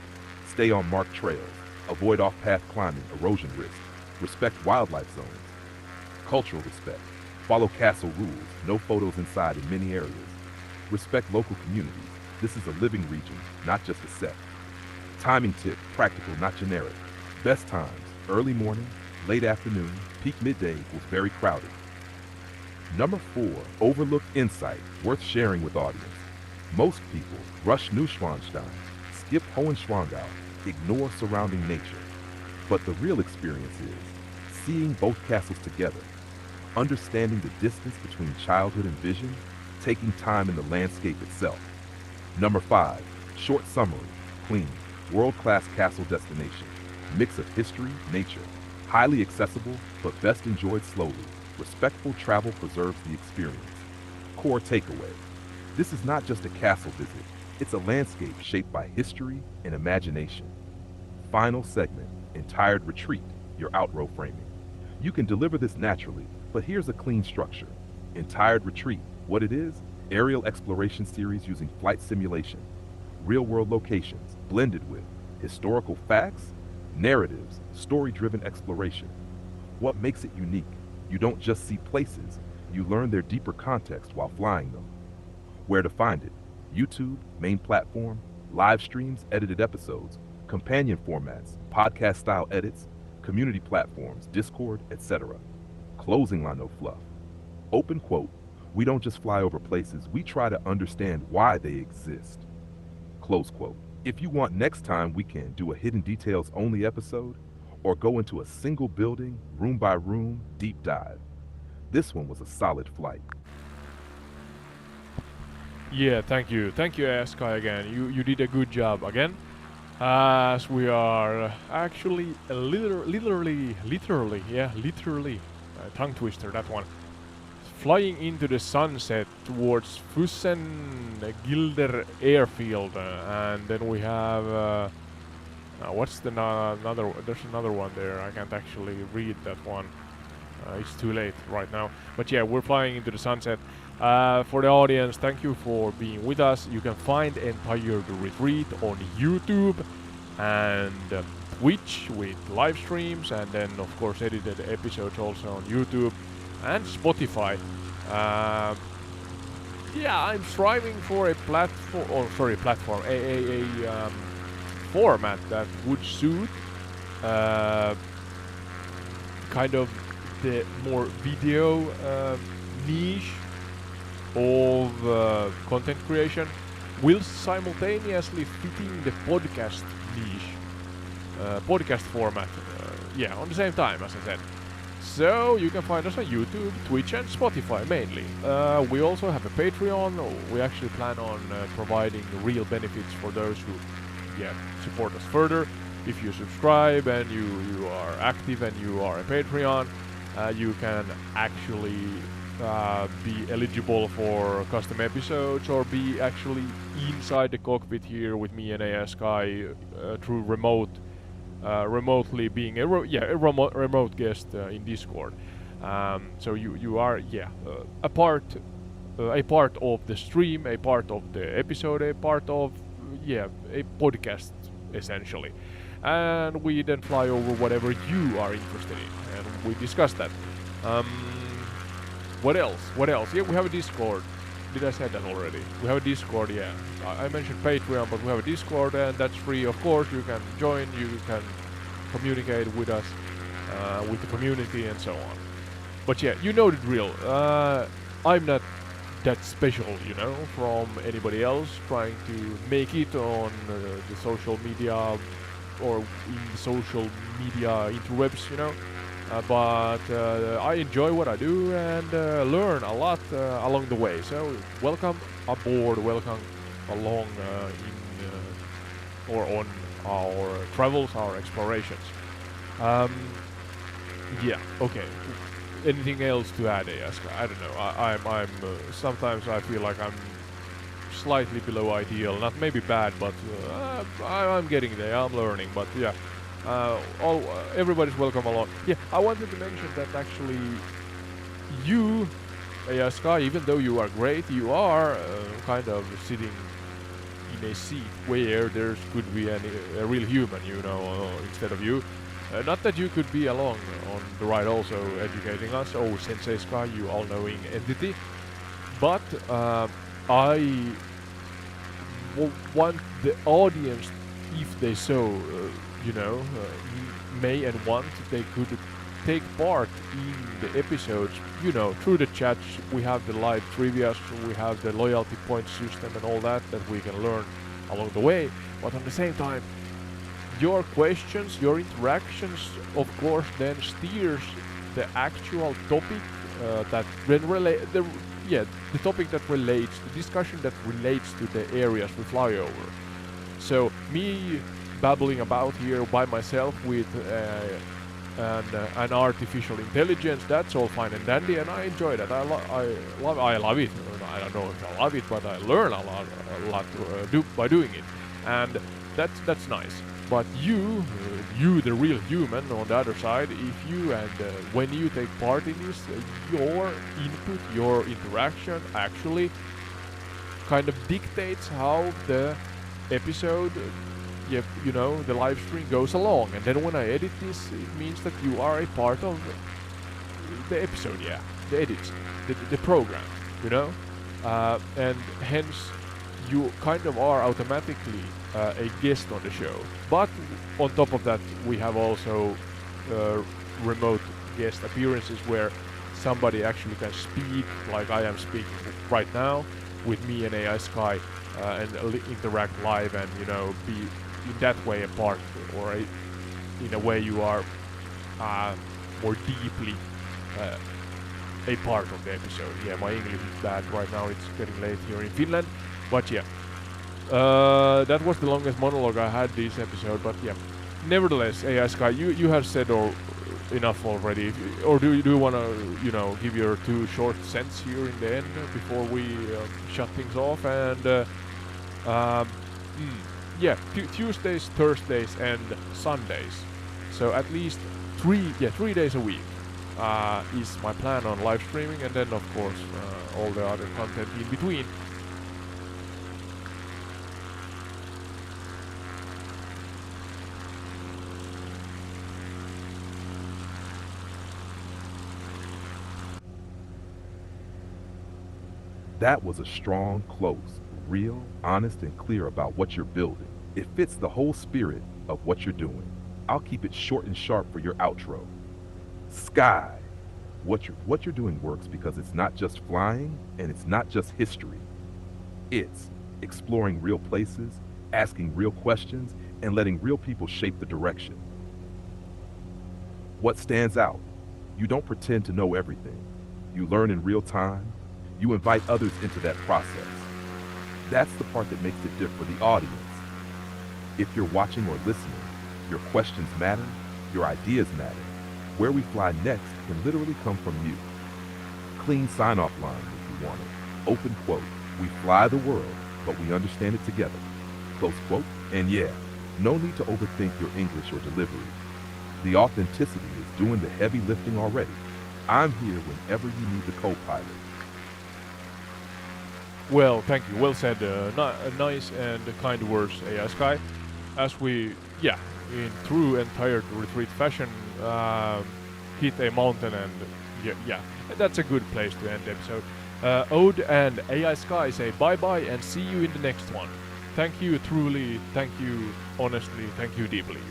stay on marked trails, avoid off-path climbing, erosion risk, respect wildlife zones. Cultural respect: follow castle rules, no photos inside in many areas. Respect local communities, this is a living region, not just a set. Timing tip: practical, not generic. Best times: early morning, late afternoon, peak midday equals very crowded. Number 4, overlooked insight, worth sharing with audience. Most people rush Neuschwanstein, skip Hohenschwangau, ignore surrounding nature. But the real experience is seeing both castles together, understanding the distance between childhood and vision, taking time in the landscape itself. Number 5, short summary, clean, world-class castle destination, mix of history, nature, highly accessible, but best enjoyed slowly. Respectful travel preserves the experience. Core takeaway: this is not just a castle visit, it's a landscape shaped by history and imagination. Final segment: Entired Retreat, your outrow framing. You can deliver this naturally, but here's a clean structure. Entired Retreat, what it is: aerial exploration series using flight simulation, real-world locations blended with historical facts, narratives, story-driven exploration. What makes it unique? You don't just see places, you learn their deeper context while flying them. Where to find it: YouTube, main platform, live streams, edited episodes, companion formats, podcast-style edits, community platforms, Discord, etc. Closing line, no fluff. Open quote: we don't just fly over places, we try to understand why they exist. Close quote. If you want, next time we can do a hidden details only episode, or go into a single building, room by room, deep dive. This one was a solid flight. Yeah, thank you, Sky, again. You did a good job again. As we are actually literally, tongue twister that one. Flying into the sunset towards Fussen Gilder Airfield, and then we have what's the another? There's another one there. I can't actually read that one. It's too late right now. But yeah, we're flying into the sunset. For the audience, thank you for being with us. You can find entire retreat on YouTube and Twitch with live streams, and then of course edited episodes also on YouTube and Spotify. Yeah, I'm striving for a format that would suit kind of the more video niche of content creation, whilst simultaneously fitting the podcast niche, podcast format, on the same time, as I said. So you can find us on YouTube, Twitch and Spotify mainly. We also have a Patreon. We actually plan on providing real benefits for those who support us further. If you subscribe and you are active and you are a Patreon, you can actually be eligible for custom episodes or be actually inside the cockpit here with me and AI Sky through remotely being a remote guest in Discord. So you are a part of the stream, a part of the episode, a part of a podcast essentially. And we then fly over whatever you are interested in, and we discuss that. Um, what else? What else? Yeah, we have a Discord. Did I say that already? We have a Discord, yeah. I mentioned Patreon, but we have a Discord, and that's free, of course. You can join, you can communicate with us, with the community, and so on. But yeah, you know the drill. I'm not that special, from anybody else trying to make it on the social media or in the social media interwebs. But I enjoy what I do and learn a lot along the way. So welcome aboard, welcome along or on our travels, our explorations. Okay. Anything else to add, Jaska? I don't know. I'm sometimes I feel like I'm slightly below ideal. Not maybe bad, but I'm getting there. I'm learning, but yeah. Everybody's welcome along. Yeah, I wanted to mention that actually you, Jaska, even though you are great, you are kind of sitting in a seat where there could be a real human, instead of you. Not that you could be along on the ride also educating us, Sensei Sky, you all-knowing entity, but I want the audience, if they so, may and want, they could take part in the episodes, through the chats. We have the live trivia, we have the loyalty point system and all that we can learn along the way, but at the same time, your questions, your interactions, of course, then steers the actual topic that the topic that relates, the discussion that relates to the areas we fly over. So me babbling about here by myself with an artificial intelligence, that's all fine and dandy, and I enjoy that. I love it. I don't know if I love it, but I learn a lot by doing it, and that's nice. But you, the real human on the other side, if you and when you take part in this, your input, your interaction actually kind of dictates how the episode, the live stream goes along. And then when I edit this, it means that you are a part of the episode, the edits, the program, and hence you kind of are automatically a guest on the show. But on top of that, we have also remote guest appearances where somebody actually can speak, like I am speaking right now, with me and AI Sky, and interact live and, be in that way a part, or in a way you are more deeply a part of the episode. Yeah, my English is bad right now, it's getting late here in Finland, but yeah. That was the longest monologue I had this episode, but yeah. Nevertheless, AI Sky, you have said enough already. Or do you want to, give your 2 short cents here in the end before we shut things off? And Tuesdays, Thursdays, and Sundays. So at least 3 days a week is my plan on live streaming, and then of course all the other content in between. That was a strong close, real, honest, and clear about what you're building. It fits the whole spirit of what you're doing. I'll keep it short and sharp for your outro. Sky. What you're doing works because it's not just flying and it's not just history. It's exploring real places, asking real questions, and letting real people shape the direction. What stands out? You don't pretend to know everything. You learn in real time. You invite others into that process. That's the part that makes it different for the audience. If you're watching or listening, your questions matter, your ideas matter. Where we fly next can literally come from you. clean sign-off line if you want it. Open quote. We fly the world, but we understand it together. Close quote. And yeah, no need to overthink your English or delivery. The authenticity is doing the heavy lifting already. I'm here whenever you need the co-pilot. Well, thank you. Well said. Nice and kind words, AI Sky. As we, in true and tired retreat fashion, hit a mountain, and that's a good place to end the episode. Ode and AI Sky say bye-bye and see you in the next one. Thank you truly, thank you honestly, thank you deeply.